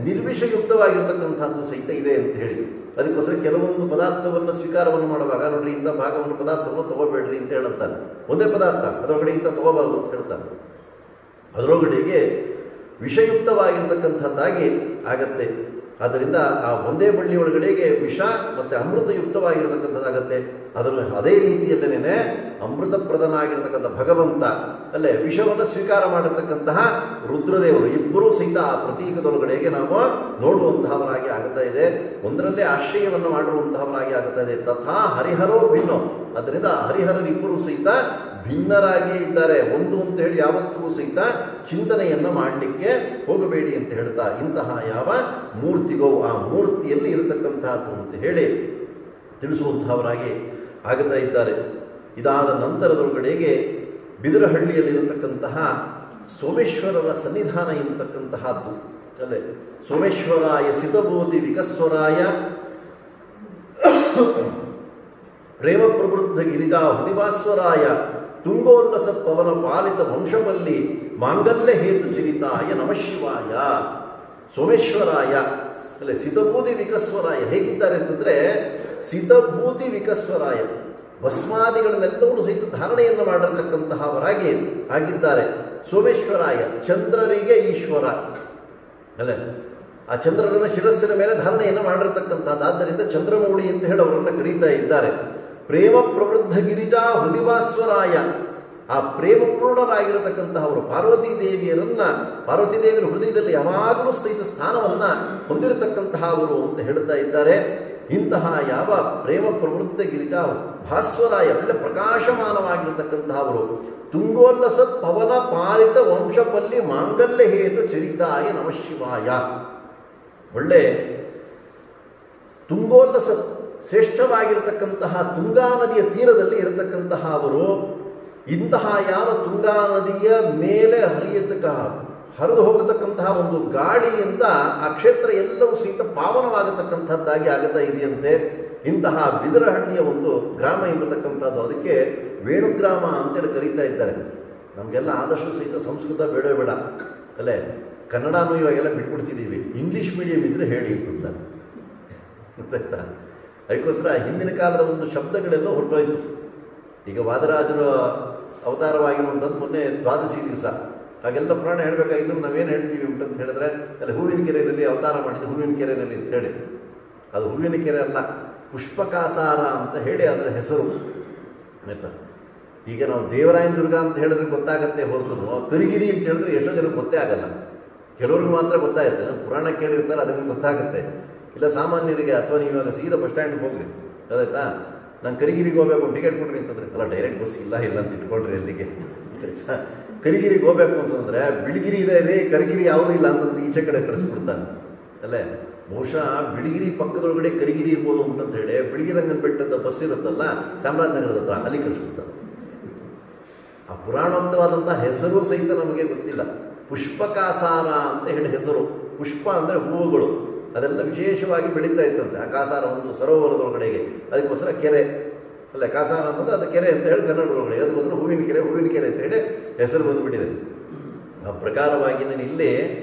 ನಿರ್ವಿಷಯುಕ್ತವಾಗಿರ್ತಕ್ಕಂಥದ್ದು ಸಹಿತ ಇದೆ ಅಂತ ಹೇಳಿ. ಅದಕ್ಕೋಸ್ಕರ ಕೆಲವೊಂದು ಪದಾರ್ಥವನ್ನು ಸ್ವೀಕಾರವನ್ನು ಮಾಡುವಾಗ ನೋಡ್ರಿ, ಇಂಥ ಭಾಗವನ್ನು ಪದಾರ್ಥವನ್ನು ತಗೋಬೇಡ್ರಿ ಅಂತ ಹೇಳುತ್ತಾನೆ. ಒಂದೇ ಪದಾರ್ಥ ಅದರೊಳಗಡೆ ಇಂಥ ತಗೋಬಾರ್ದು ಅಂತ ಹೇಳ್ತಾನೆ. ಅದರೊಳಗಡೆಗೆ ವಿಷಯುಕ್ತವಾಗಿರ್ತಕ್ಕಂಥದ್ದಾಗಿ ಆಗತ್ತೆ. ಆದ್ದರಿಂದ ಆ ಒಂದೇ ಬಳ್ಳಿ ಒಳಗಡೆಗೆ ವಿಷ ಮತ್ತು ಅಮೃತಯುಕ್ತವಾಗಿರ್ತಕ್ಕಂಥದ್ದಾಗತ್ತೆ. ಅದೇ ರೀತಿಯಲ್ಲೇನೆ ಅಮೃತಪ್ರದನಾಗಿರ್ತಕ್ಕಂಥ ಭಗವಂತ ಅಲ್ಲೇ ವಿಷವನ್ನು ಸ್ವೀಕಾರ ಮಾಡಿರ್ತಕ್ಕಂತಹ ರುದ್ರದೇವರು ಇಬ್ಬರೂ ಸಹಿತ ಆ ಪ್ರತೀಕದೊಳಗಡೆಗೆ ನಾವು ನೋಡುವಂತಹವರಾಗಿ ಆಗುತ್ತಾ ಇದೆ. ಒಂದರಲ್ಲೇ ಆಶ್ರಯವನ್ನು ಮಾಡುವಂತಹವರಾಗಿ ಆಗುತ್ತಾ ಇದೆ. ತಥಾ ಹರಿಹರೋ ಭಿನ್ನೋ, ಅದರಿಂದ ಹರಿಹರರಿಬ್ಬರೂ ಸಹಿತ ಭಿನ್ನರಾಗಿಯೇ ಇದ್ದಾರೆ. ಒಂದು ಅಂತ ಹೇಳಿ ಯಾವತ್ತೂ ಸಹಿತ ಚಿಂತನೆಯನ್ನು ಮಾಡಲಿಕ್ಕೆ ಹೋಗಬೇಡಿ ಅಂತ ಹೇಳ್ತಾ, ಇಂತಹ ಯಾವ ಮೂರ್ತಿಗೋ ಆ ಮೂರ್ತಿಯಲ್ಲಿ ಇರತಕ್ಕಂತಹದ್ದು ಅಂತ ಹೇಳಿ ತಿಳಿಸುವಂತಹವರಾಗಿ ಆಗುತ್ತಾ ಇದ್ದಾರೆ. ಇದಾದ ನಂತರದೊಳಗಡೆಗೆ ಬಿದರಹಳ್ಳಿಯಲ್ಲಿರತಕ್ಕಂತಹ ಸೋಮೇಶ್ವರರ ಸನ್ನಿಧಾನ ಎಂಬತಕ್ಕಂತಹದ್ದು ಅಲ್ಲೇ ಸೋಮೇಶ್ವರಾಯ ಸಿತಭೂತಿ ವಿಕಸ್ವರಾಯ ಪ್ರೇಮ ಪ್ರವೃದ್ಧ ಗಿರಿಜಾ ಹುದಿಭಾಸ್ವರಾಯ ತುಂಗೋಲ್ಲಸ ಪವನ ಪಾಲಿತ ವಂಶವಲ್ಲಿ ಮಾಂಗಲ್ಯ ಹೇತು ಚರಿತಾಯ ನಮಃ ಶಿವಾಯ. ಸೋಮೇಶ್ವರಾಯ ಅಲ್ಲೇ ಸಿತಭೂತಿ ವಿಕಸ್ವರಾಯ ಹೇಗಿದ್ದಾರೆ ಅಂತಂದ್ರೆ, ಸಿತಭೂತಿ ವಿಕಸ್ವರಾಯ ಭಸ್ಮಾದಿಗಳನ್ನೆಲ್ಲವೂ ಸಹಿತ ಧಾರಣೆಯನ್ನು ಮಾಡಿರ್ತಕ್ಕಂತಹವರಾಗಿ ಆಗಿದ್ದಾರೆ. ಸೋಮೇಶ್ವರಾಯ ಚಂದ್ರರಿಗೆ ಈಶ್ವರ ಅಲ್ಲೇ ಆ ಚಂದ್ರನ ಶಿರಸ್ಸಿನ ಮೇಲೆ ಧಾರಣೆಯನ್ನು ಮಾಡಿರ್ತಕ್ಕಂಥದ್ದು. ಆದ್ದರಿಂದ ಚಂದ್ರಮೌಳಿ ಅಂತ ಹೇಳಿ ಅವರನ್ನು ಕರೀತಾ ಇದ್ದಾರೆ. ಪ್ರೇಮ ಪ್ರವೃದ್ಧ ಗಿರಿಜಾ ಹುದಿಭಾಸ್ವರಾಯ ಆ ಪ್ರೇಮಪೂರ್ಣರಾಗಿರತಕ್ಕಂತಹವರು ಪಾರ್ವತೀ ದೇವಿಯರ ಹೃದಯದಲ್ಲಿ ಯಾವಾಗಲೂ ಸಹಿತ ಸ್ಥಾನವನ್ನ ಹೊಂದಿರತಕ್ಕಂತಹವರು ಅಂತ ಹೇಳ್ತಾ ಇದ್ದಾರೆ. ಇಂತಹ ಯಾವ ಪ್ರೇಮ ಪ್ರವೃದ್ಧ ಗಿರಿಜಾ ಭಾಸ್ವರಾಯ ಒಳ್ಳೆ ಪ್ರಕಾಶಮಾನವಾಗಿರತಕ್ಕಂತಹವರು ತುಂಗೋಲ್ಲಸತ್ ಪವನ ಪಾಲಿತ ವಂಶಪಲ್ಲಿ ಮಾಂಗಲ್ಯ ಹೇತು ಚರಿತಾಯ ನಮಃ ಶಿವಾಯ. ಒಳ್ಳೆ ತುಂಗೋಲ್ಲಸತ್ ಶ್ರೇಷ್ಠವಾಗಿರತಕ್ಕಂತಹ ತುಂಗಾ ನದಿಯ ತೀರದಲ್ಲಿ ಇರತಕ್ಕಂತಹ ಅವರು ಇಂತಹ ಯಾವ ತುಂಗಾ ನದಿಯ ಮೇಲೆ ಹರಿದು ಹೋಗತಕ್ಕಂತಹ ಒಂದು ಗಾಳಿಯಿಂದ ಆ ಕ್ಷೇತ್ರ ಎಲ್ಲವೂ ಸಹಿತ ಪಾವನವಾಗತಕ್ಕಂಥದ್ದಾಗಿ ಆಗುತ್ತಾ ಇದೆಯಂತೆ. ಇಂತಹ ಬಿದರಹಳ್ಳಿಯ ಒಂದು ಗ್ರಾಮ ಎಂಬತಕ್ಕಂಥದ್ದು, ಅದಕ್ಕೆ ವೇಣುಗ್ರಾಮ ಅಂತೇಳಿ ಕರೀತಾ ಇದ್ದಾರೆ. ನಮಗೆಲ್ಲ ಆದಷ್ಟು ಸಹಿತ ಸಂಸ್ಕೃತ ಬೇಡವೇ ಬೇಡ ಅಲ್ಲೇ, ಕನ್ನಡನೂ ಇವಾಗೆಲ್ಲ ಬಿಟ್ಬಿಡ್ತಿದ್ದೀವಿ. ಇಂಗ್ಲೀಷ್ ಮೀಡಿಯಂ ಇದ್ರೆ ಹೇಳಿ ಅಂತ ಗೊತ್ತಾಯ್ತಾ. ಅದಕ್ಕೋಸ್ಕರ ಹಿಂದಿನ ಕಾಲದ ಒಂದು ಶಬ್ದಗಳೆಲ್ಲ ಹೊರಟೋಯ್ತು. ಈಗ ವಾದರಾಜರ ಅವತಾರವಾಗಿರುವಂಥದ್ದು ಮೊನ್ನೆ ದ್ವಾದಶಿ ದಿವಸ, ಹಾಗೆಲ್ಲ ಪುರಾಣ ಹೇಳಬೇಕಾಗಿದ್ರು ನಾವೇನು ಹೇಳ್ತೀವಿ ಅಂತ ಹೇಳಿದ್ರೆ, ಅಲ್ಲಿ ಹೂವಿನ ಕೆರೆಯಲ್ಲಿ ಅವತಾರ ಮಾಡಿದ್ದು ಹೂವಿನ ಕೆರೆಯಲ್ಲಿ ಅಂತ ಹೇಳಿ, ಅದು ಹೂವಿನ ಕೆರೆ ಅಲ್ಲ, ಪುಷ್ಪಕಾಸಾರ ಅಂತ ಹೇಳಿ ಅದರ ಹೆಸರು ಆಯ್ತಾ. ಈಗ ನಾವು ದೇವರಾಯನ ದುರ್ಗ ಅಂತ ಹೇಳಿದ್ರೆ ಗೊತ್ತಾಗತ್ತೆ ಹೊರತು ಕರಿಗಿರಿ ಅಂತ ಹೇಳಿದ್ರೆ ಎಷ್ಟೋ ಜನಕ್ಕೆ ಗೊತ್ತೇ ಆಗಲ್ಲ. ಕೆಲವ್ರಿಗೆ ಮಾತ್ರ ಗೊತ್ತಾಗುತ್ತೆ, ಪುರಾಣ ಕೇಳಿರ್ತಾರೆ ಅದರಿಂದ ಗೊತ್ತಾಗುತ್ತೆ. ಇಲ್ಲ ಸಾಮಾನ್ಯರಿಗೆ, ಅಥವಾ ನೀವು ಇವಾಗ ಸೀದಾ ಬಸ್ ಸ್ಟ್ಯಾಂಡ್ಗೆ ಹೋಗ್ರಿ ಅದಾಯ್ತಾ, ನಾನು ಕರಿಗಿರಿಗೆ ಹೋಗ್ಬೇಕು ಟಿಕೆಟ್ ಕೊಡ್ರಿ ಅಂತಂದ್ರೆ, ಅಲ್ಲ ಡೈರೆಕ್ಟ್ ಬಸ್ ಇಲ್ಲ ಅಂತ ಇಟ್ಕೊಳ್ರಿ ಅಲ್ಲಿಗೆ. ಕರಿಗಿರಿಗೆ ಹೋಗ್ಬೇಕು ಅಂತಂದ್ರೆ ಬಿಳಿಗಿರಿ ಇದೆ ರೀ, ಕರಿಗಿರಿ ಯಾವುದೂ ಇಲ್ಲ ಅಂತಂದು ಈಚೆ ಕಡೆ ಕಳಿಸ್ಬಿಡ್ತಾನೆ ಅಲ್ಲೇ. ಬಹುಶಃ ಬಿಳಿಗಿರಿ ಪಕ್ಕದೊಳಗಡೆ ಕರಿಗಿರಿ ಇರ್ಬೋದು ಅಂತ ಹೇಳಿ ಬಿಳಿಗಿರಂಗನ ಬೆಟ್ಟದ ಬಸ್ ಇರುತ್ತಲ್ಲ ಚಾಮರಾಜನಗರದ ಹತ್ರ, ಅಲ್ಲಿ ಕಳಿಸ್ಬಿಡ್ತಾನೆ. ಆ ಪುರಾಣೋಕ್ತವಾದಂಥ ಹೆಸರು ಸಹಿತ ನಮಗೆ ಗೊತ್ತಿಲ್ಲ. ಪುಷ್ಪಕಾಸಾರ ಅಂತ ಹೇಳಿ ಹೆಸರು. ಪುಷ್ಪ ಅಂದರೆ ಹೂವುಗಳು, ಅದೆಲ್ಲ ವಿಶೇಷವಾಗಿ ಬೆಳೀತಾ ಇತ್ತಂತೆ ಆ ಕಾಸಾರ ಒಂದು ಸರೋವರದೊಳಗಡೆಗೆ. ಅದಕ್ಕೋಸ್ಕರ ಕೆರೆ ಅಲ್ಲ, ಕಾಸಾರ ಅಂತಂದ್ರೆ ಅದು ಕೆರೆ ಅಂತ ಹೇಳಿ ಕನ್ನಡದೊಳಗಡೆ, ಅದಕ್ಕೋಸ್ಕರ ಹೂವಿನ ಕೆರೆ ಅಂತ ಹೇಳಿ ಹೆಸರು ಬಂದುಬಿಟ್ಟಿದೆ. ಆ ಪ್ರಕಾರವಾಗಿ ನಾನು ಇಲ್ಲಿ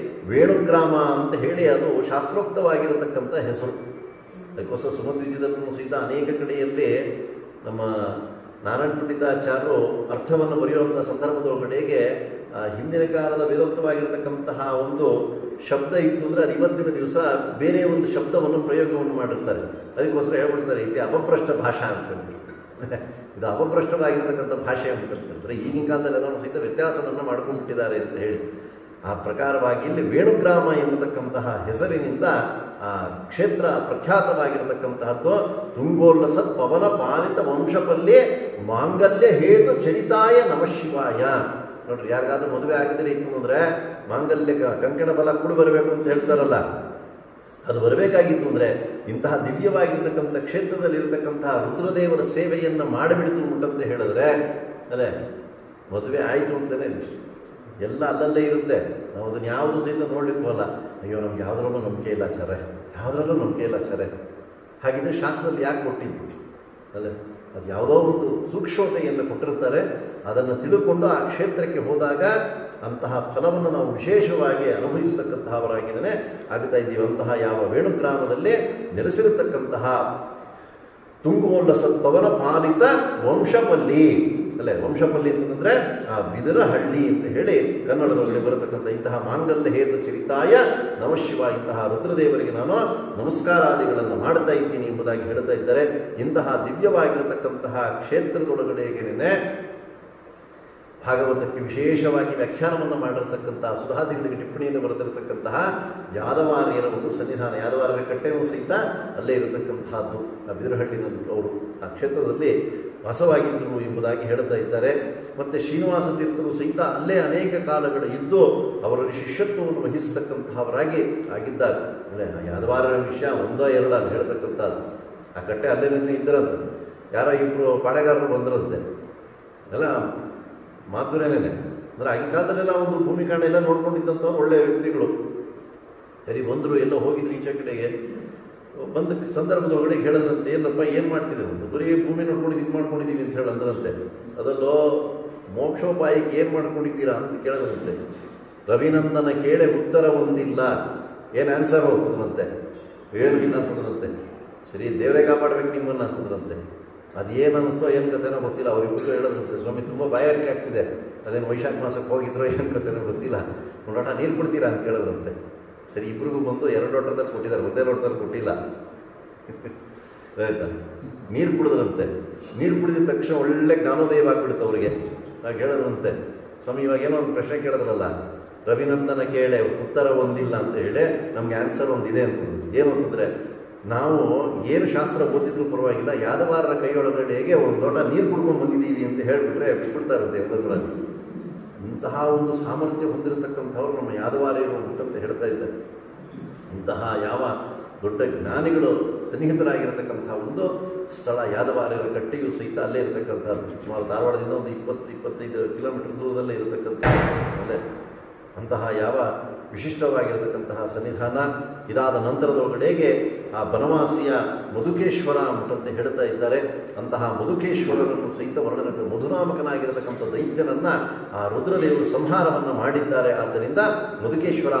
ವೇಣುಗ್ರಾಮ ಅಂತ ಹೇಳಿ ಅದು ಶಾಸ್ತ್ರೋಕ್ತವಾಗಿರತಕ್ಕಂಥ ಹೆಸರು. ಅದಕ್ಕೋಸ್ಕರ ಸುಮಧ್ವಿಜಯದಲ್ಲೂ ಸಹಿತ ಅನೇಕ ಕಡೆಯಲ್ಲಿ ನಮ್ಮ ನಾರಾಯಣ ಪಂಡಿತಾಚಾರ್ಯರು ಅರ್ಥವನ್ನು ಬರೆಯುವಂಥ ಸಂದರ್ಭದೊಳಗಡೆಗೆ ಹಿಂದಿನ ಕಾಲದ ವೇದೋಕ್ತವಾಗಿರತಕ್ಕಂತಹ ಒಂದು ಶಬ್ದ ಇತ್ತು ಅಂದರೆ ಅದು ಇವತ್ತಿನ ದಿವಸ ಬೇರೆ ಒಂದು ಶಬ್ದವನ್ನು ಪ್ರಯೋಗವನ್ನು ಮಾಡಿರ್ತಾರೆ. ಅದಕ್ಕೋಸ್ಕರ ಹೇಳ್ಬಿಡ್ತಾರೆ ಇದು ಅಪಭ್ರಷ್ಟ ಭಾಷಾ ಅಂತ ಹೇಳ್ಬಿಟ್ಟು. ಇದು ಅಪಭ್ರಷ್ಟವಾಗಿರತಕ್ಕಂಥ ಭಾಷೆ ಅಂತ ಹೇಳ್ತಾರೆ. ಈಗಿನ ಕಾಲದಲ್ಲೆಲ್ಲ ಸಹಿತ ವ್ಯತ್ಯಾಸವನ್ನು ಮಾಡ್ಕೊಂಡ್ಬಿಟ್ಟಿದ್ದಾರೆ ಅಂತ ಹೇಳಿ ಆ ಪ್ರಕಾರವಾಗಿ ಇಲ್ಲಿ ವೇಣುಗ್ರಾಮ ಎಂಬತಕ್ಕಂತಹ ಹೆಸರಿನಿಂದ ಆ ಕ್ಷೇತ್ರ ಪ್ರಖ್ಯಾತವಾಗಿರತಕ್ಕಂತಹದ್ದು. ತುಂಗೋಲ್ಲಸತ್ ಪವನ ಪಾಲಿತ ವಂಶಪಲ್ಲೆ ಮಾಂಗಲ್ಯ ಹೇತು ಚರಿತಾಯ ನಮಃ ಶಿವಾಯ. ನೋಡ್ರಿ, ಯಾರಿಗಾದ್ರೂ ಮದುವೆ ಆಗಿದ್ರೆ ಇತ್ತು ಅಂದರೆ ಮಾಂಗಲ್ಯ ಕಂಕಣ ಬಲ ಕೂಡ ಬರಬೇಕು ಅಂತ ಹೇಳ್ತಾರಲ್ಲ, ಅದು ಬರಬೇಕಾಗಿತ್ತು ಅಂದರೆ ಇಂತಹ ದಿವ್ಯವಾಗಿರ್ತಕ್ಕಂಥ ಕ್ಷೇತ್ರದಲ್ಲಿರ್ತಕ್ಕಂತಹ ರುದ್ರದೇವರ ಸೇವೆಯನ್ನು ಮಾಡಿಬಿಡ್ತು ಉಂಟಂತ ಹೇಳಿದ್ರೆ ಅಲ್ಲೇ ಮದುವೆ ಆಯಿತು ಅಂತಲೇ ಎಲ್ಲ ಅಲ್ಲಲ್ಲೇ ಇರುತ್ತೆ. ನಾವು ಅದನ್ನು ಯಾವುದು ಸಹಿತ ನೋಡ್ಲಿಕ್ಕೂ ಅಲ್ಲ. ಅಯ್ಯೋ ನಮ್ಗೆ ಯಾವುದ್ರಲ್ಲೂ ನಂಬಿಕೆ ಇಲ್ಲ ಆಚಾರ್ಯ, ಹಾಗಿದ್ರೆ ಶಾಸ್ತ್ರದಲ್ಲಿ ಯಾಕೆ ಕೊಟ್ಟಿದ್ದು ಅಲ್ಲೇ? ಅದು ಯಾವುದೋ ಒಂದು ಸೂಕ್ಷ್ಮತೆಯನ್ನು ಕೊಟ್ಟಿರ್ತಾರೆ. ಅದನ್ನು ತಿಳ್ಕೊಂಡು ಆ ಕ್ಷೇತ್ರಕ್ಕೆ ಹೋದಾಗ ಅಂತಹ ಫಲವನ್ನು ನಾವು ವಿಶೇಷವಾಗಿ ಅನುಭವಿಸತಕ್ಕಂತಹವರಾಗಿಯೇ ಆಗ್ತಾ ಇದ್ದೀವಿ. ಅಂತಹ ಯಾವ ವೇಣುಗ್ರಾಮದಲ್ಲಿ ನೆಲೆಸಿರತಕ್ಕಂತಹ ತುಂಗೋಲ್ಲಸತ್ ಪವನ ಪಾಲಿತ ವಂಶಪಲ್ಲಿ ಅಲ್ಲೇ ವಂಶಪಲ್ಲಿ ಅಂತಂದರೆ ಆ ಬಿದರಹಳ್ಳಿ ಅಂತ ಹೇಳಿ ಕನ್ನಡದಲ್ಲಿ ಬರತಕ್ಕಂಥ ಇಂತಹ ಮಾಂಗಲ್ಯ ಹೇತು ಚರಿತಾಯ ನಮಃಶಿವ ಇಂತಹ ರುದ್ರದೇವರಿಗೆ ನಾನು ನಮಸ್ಕಾರಾದಿಗಳನ್ನು ಮಾಡ್ತಾ ಇದ್ದೀನಿ ಎಂಬುದಾಗಿ ಹೇಳ್ತಾ ಇದ್ದಾರೆ. ಇಂತಹ ದಿವ್ಯವಾಗಿರತಕ್ಕಂತಹ ಕ್ಷೇತ್ರದೊಳಗಡೆಗೆ ಭಾಗವತಕ್ಕೆ ವಿಶೇಷವಾಗಿ ವ್ಯಾಖ್ಯಾನವನ್ನು ಮಾಡಿರತಕ್ಕಂತಹ ಸುಧಾದಿಗಳಿಗೆ ಟಿಪ್ಪಣಿಯನ್ನು ಬರೆದಿರತಕ್ಕಂತಹ ಯಾದವಾರ್ಯರ ಒಂದು ಸನ್ನಿಧಾನ, ಯಾದವಾರ್ಯರ ಕಟ್ಟೆಯೂ ಸಹಿತ ಅಲ್ಲೇ ಇರತಕ್ಕಂತಹದ್ದು. ಆ ಬಿದರಹಳ್ಳಿನಲ್ಲಿ ಅವರು ಆ ಕ್ಷೇತ್ರದಲ್ಲಿ ವಾಸವಾಗಿದ್ದರು ಎಂಬುದಾಗಿ ಹೇಳ್ತಾ ಇದ್ದಾರೆ. ಮತ್ತು ಶ್ರೀನಿವಾಸ ತೀರ್ಥರು ಸಹಿತ ಅಲ್ಲೇ ಅನೇಕ ಕಾಲಗಳು ಇದ್ದು ಅವರ ಶಿಷ್ಯತ್ವವನ್ನು ವಹಿಸತಕ್ಕಂತಹವರಾಗಿ ಆಗಿದ್ದಾರೆ. ಅಲ್ಲೇ ಯಾದವಾರ್ಯರ ವಿಷಯ ಒಂದೋ ಎರಡ ಅಲ್ಲಿ ಹೇಳ್ತಕ್ಕಂಥದ್ದು. ಆ ಕಟ್ಟೆ ಅಲ್ಲೇನೇ ಇದ್ದರಂತೆ. ಯಾರೋ ಇಬ್ಬರು ಪಾಳೆಗಾರರು ಬಂದರಂತೆ, ಎಲ್ಲ ಮಾತುರೇನೇ. ಅಂದರೆ ಆಗಿನ ಕಾಲದಲ್ಲೆಲ್ಲ ಒಂದು ಭೂಮಿ ಕಾರಣ ಎಲ್ಲ ನೋಡ್ಕೊಂಡಿದ್ದಂಥವ್ರು ಒಳ್ಳೆಯ ವ್ಯಕ್ತಿಗಳು. ಸರಿ ಬಂದರು, ಎಲ್ಲೋ ಹೋಗಿದ್ರು ಈಚೆ ಕಡೆಗೆ. ಬಂದ ಸಂದರ್ಭದೊಳಗಡೆ ಹೇಳಿದ್ರಂತೆ, ಏನಪ್ಪ ಏನು ಮಾಡ್ತಿದ್ದೀವಿ ಅಂತ. ಬರೀ ಭೂಮಿ ನೋಡ್ಕೊಂಡಿದ್ದು ಇದು ಮಾಡ್ಕೊಂಡಿದ್ದೀವಿ ಅಂತ ಹೇಳಿ ಅಂದ್ರಂತೆ. ಅದಲ್ಲೋ ಮೋಕ್ಷೋಪಾಯಕ್ಕೆ ಏನು ಮಾಡ್ಕೊಂಡಿದ್ದೀರಾ ಅಂತ ಕೇಳಿದ್ರಂತೆ. ರವಿನಂದನ ಕೇಳೆ ಉತ್ತರ ಒಂದಿಲ್ಲ, ಏನು ಆನ್ಸರ್ ಹೋಗ್ತದಂತೆ, ಏನು ಇಲ್ಲ ಅಂತಂದ್ರಂತೆ. ಸರಿ ದೇವರೇ ಕಾಪಾಡ್ಬೇಕು ನಿಮ್ಮನ್ನು ಅಂತಂದ್ರಂತೆ. ಅದೇನು ಅನ್ನಿಸ್ತೋ ಏನು ಕಥೆನೋ ಗೊತ್ತಿಲ್ಲ. ಅವರಿಬ್ಬರು ಹೇಳೋದಂತೆ, ಸ್ವಾಮಿ ತುಂಬ ಬಾಯಾರಿಕೆ ಆಗ್ತಿದೆ, ಅದೇನು ವೈಶಾಖ ಮಾಸಕ್ಕೆ ಹೋಗಿದ್ರೋ ಏನು ಕಥೆನೋ ಗೊತ್ತಿಲ್ಲ, ಒಂದು ಲೋಟ ನೀರು ಕೊಡ್ತೀರಾ ಅಂತ ಕೇಳಿದ್ರಂತೆ. ಸರಿ ಇಬ್ರಿಗೂ ಬಂದು 2 ಲೋಟದಲ್ಲಿ ಕೊಟ್ಟಿದ್ದಾರೆ, ಒಂದೇ ಲೋಟದಲ್ಲಿ ಕೊಟ್ಟಿಲ್ಲ. ಆಯ್ತಾ, ನೀರು ಕುಡಿದ್ರಂತೆ. ನೀರು ಕುಡಿದ ತಕ್ಷಣ ಒಳ್ಳೆ ಜ್ಞಾನೋದಯ ಆಗಿಬಿಡುತ್ತೆ ಅವರಿಗೆ. ಆಗ ಹೇಳಿದ್ರಂತೆ, ಸ್ವಾಮಿ ಇವಾಗ ಏನೋ ಒಂದು ಪ್ರಶ್ನೆ ಕೇಳಿದ್ರಲ್ಲ, ರವಿನಂದನ ಕೇಳೆ ಉತ್ತರ ಒಂದಿಲ್ಲ ಅಂತ ಹೇಳಿ ನಮಗೆ ಆನ್ಸರ್ ಒಂದಿದೆ ಅಂತಂದ್ರು. ಏನು ಅಂತಂದರೆ, ನಾವು ಏನು ಶಾಸ್ತ್ರ ಓದಿದ್ರು ಪರವಾಗಿಲ್ಲ, ಯಾದವಾರರ ಕೈಯೊಳಗಡೆಗೆ ಒಂದು ಲೋಟ ನೀರು ಕುಡ್ಕೊಂಡು ಬಂದಿದ್ದೀವಿ ಅಂತ ಹೇಳಿಬಿಟ್ರೆ ಬಿಟ್ಬಿಡ್ತಾರಂತೆ ಎಲ್ಲಗಳಲ್ಲಿ. ಇಂತಹ ಒಂದು ಸಾಮರ್ಥ್ಯ ಹೊಂದಿರತಕ್ಕಂಥವ್ರು ನಮ್ಮ ಯಾದವಾರಿಯರು ಅಂತ ಹೇಳ್ತಾ ಇದ್ದಾರೆ. ಇಂತಹ ಯಾವ ದೊಡ್ಡ ಜ್ಞಾನಿಗಳು ಸನ್ನಿಹಿತರಾಗಿರತಕ್ಕಂಥ ಒಂದು ಸ್ಥಳ ಯಾದವಾರ್ಯರ ಕಟ್ಟೆಯೂ ಸಹಿತ ಅಲ್ಲೇ ಇರತಕ್ಕಂಥದ್ದು. ಸುಮಾರು ಧಾರವಾಡದಿಂದ ಒಂದು 20-25 ಕಿಲೋಮೀಟರ್ ದೂರದಲ್ಲೇ ಇರತಕ್ಕಂಥ ಅಲ್ಲೇ ಅಂತಹ ಯಾವ ವಿಶಿಷ್ಟವಾಗಿರತಕ್ಕಂತಹ ಸನ್ನಿಧಾನ. ಇದಾದ ನಂತರದೊಳಗಡೆಗೆ ಆ ಬನವಾಸಿಯ ಮಧುಕೇಶ್ವರ ಅಂತ ಹೇಳ್ತಾ ಇದ್ದಾರೆ. ಅಂತಹ ಮಧುಕೇಶ್ವರನನ್ನು ಸಹಿತ ವರ್ಣನೆ, ಮಧುನಾಮಕನಾಗಿರತಕ್ಕಂಥ ದೈತ್ಯನನ್ನು ಆ ರುದ್ರದೇವರು ಸಂಹಾರವನ್ನು ಮಾಡಿದ್ದಾರೆ. ಆದ್ದರಿಂದ ಮಧುಕೇಶ್ವರ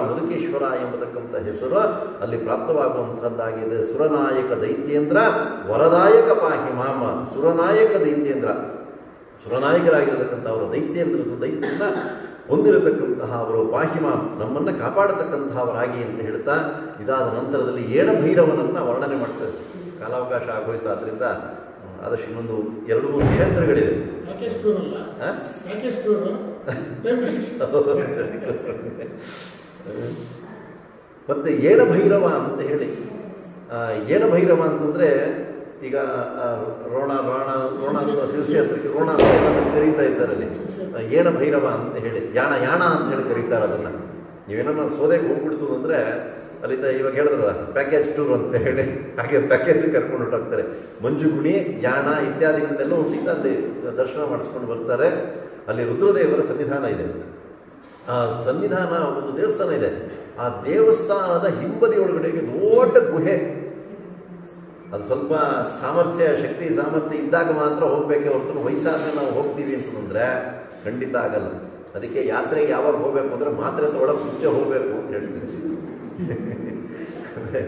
ಎಂಬತಕ್ಕಂಥ ಹೆಸರು ಅಲ್ಲಿ ಪ್ರಾಪ್ತವಾಗುವಂಥದ್ದಾಗಿದೆ. ಸುರನಾಯಕ ದೈತ್ಯೇಂದ್ರ ವರದಾಯಕ ಪಾಹಿ ಮಾಮ. ಸುರನಾಯಕ ದೈತ್ಯೇಂದ್ರ, ಸುರನಾಯಕರಾಗಿರತಕ್ಕಂಥ ಅವರ ದೈತ್ಯನ ಹೊಂದಿರತಕ್ಕಂತಹ ಅವರು ಪಾಹಿಮಾ, ನಮ್ಮನ್ನು ಕಾಪಾಡತಕ್ಕಂತಹವರಾಗಿ ಅಂತ ಹೇಳ್ತಾ ಇದಾದ ನಂತರದಲ್ಲಿ ಏಳಭೈರವನನ್ನು ವರ್ಣನೆ ಮಾಡ್ತಾರೆ. ಕಾಲಾವಕಾಶ ಆಗೋಯ್ತು, ಆದ್ದರಿಂದ ಆದಷ್ಟು ಇನ್ನೊಂದು 2-3 ಕ್ಷೇತ್ರಗಳಿದೆ. ಮತ್ತೆ ಏಳಭೈರವ ಅಂತ ಹೇಳಿ, ಏಳಭೈರವ ಅಂತಂದರೆ ಈಗ ರೋಣ ಶಿಲ್ಸಿ ಹತ್ರಕ್ಕೆ ರೋಣ ಅಂತ ಎಲ್ಲ ಕರೀತಾ ಇದ್ದಾರೆ ಅಲ್ಲಿ. ಏಳಭೈರವ ಅಂತ ಹೇಳಿ, ಯಾಣ ಅಂತ ಹೇಳಿ ಕರೀತಾರೆ ಅದನ್ನು. ನೀವೇನೋ ಸೋದೆಗೆ ಹೋಗ್ಬಿಡ್ತು ಅಂದರೆ ಅಲ್ಲಿಂದ ಇವಾಗ ಹೇಳಿದ್ರಲ್ಲ ಪ್ಯಾಕೇಜ್ ಟೂರ್ ಅಂತ ಹೇಳಿ, ಹಾಗೆ ಪ್ಯಾಕೇಜ್ ಕರ್ಕೊಂಡು ಹೊರಟೋಗ್ತಾರೆ. ಮಂಜುಗುಣಿ, ಯಾಣ ಇತ್ಯಾದಿಗಳನ್ನೆಲ್ಲ ಒಂದು ಸಹಿತ ಅಲ್ಲಿ ದರ್ಶನ ಮಾಡಿಸ್ಕೊಂಡು ಬರ್ತಾರೆ. ಅಲ್ಲಿ ರುದ್ರದೇವರ ಸನ್ನಿಧಾನ ಇದೆ. ಆ ಸನ್ನಿಧಾನ ಒಂದು ದೇವಸ್ಥಾನ ಇದೆ. ಆ ದೇವಸ್ಥಾನದ ಹಿಂಬದಿ ಒಳಗಡೆಗೆ ದೊಡ್ಡ ಗುಹೆ. ಅದು ಸ್ವಲ್ಪ ಶಕ್ತಿ ಸಾಮರ್ಥ್ಯ ಇದ್ದಾಗ ಮಾತ್ರ ಹೋಗಬೇಕೆ ಹೊರತು ವಯಸ್ಸಾದ್ರೆ ನಾವು ಹೋಗ್ತೀವಿ ಅಂತಂದರೆ ಖಂಡಿತ ಆಗಲ್ಲ. ಅದಕ್ಕೆ ಯಾತ್ರೆಗೆ ಯಾವಾಗ ಹೋಗಬೇಕು ಅಂದರೆ ಮಾತ್ರೆ ತಗೊಳ್ಳೋಕೆ ಮುಂಚೆ ಹೋಗಬೇಕು ಅಂತ ಹೇಳ್ತೀನಿ. ಅಂದರೆ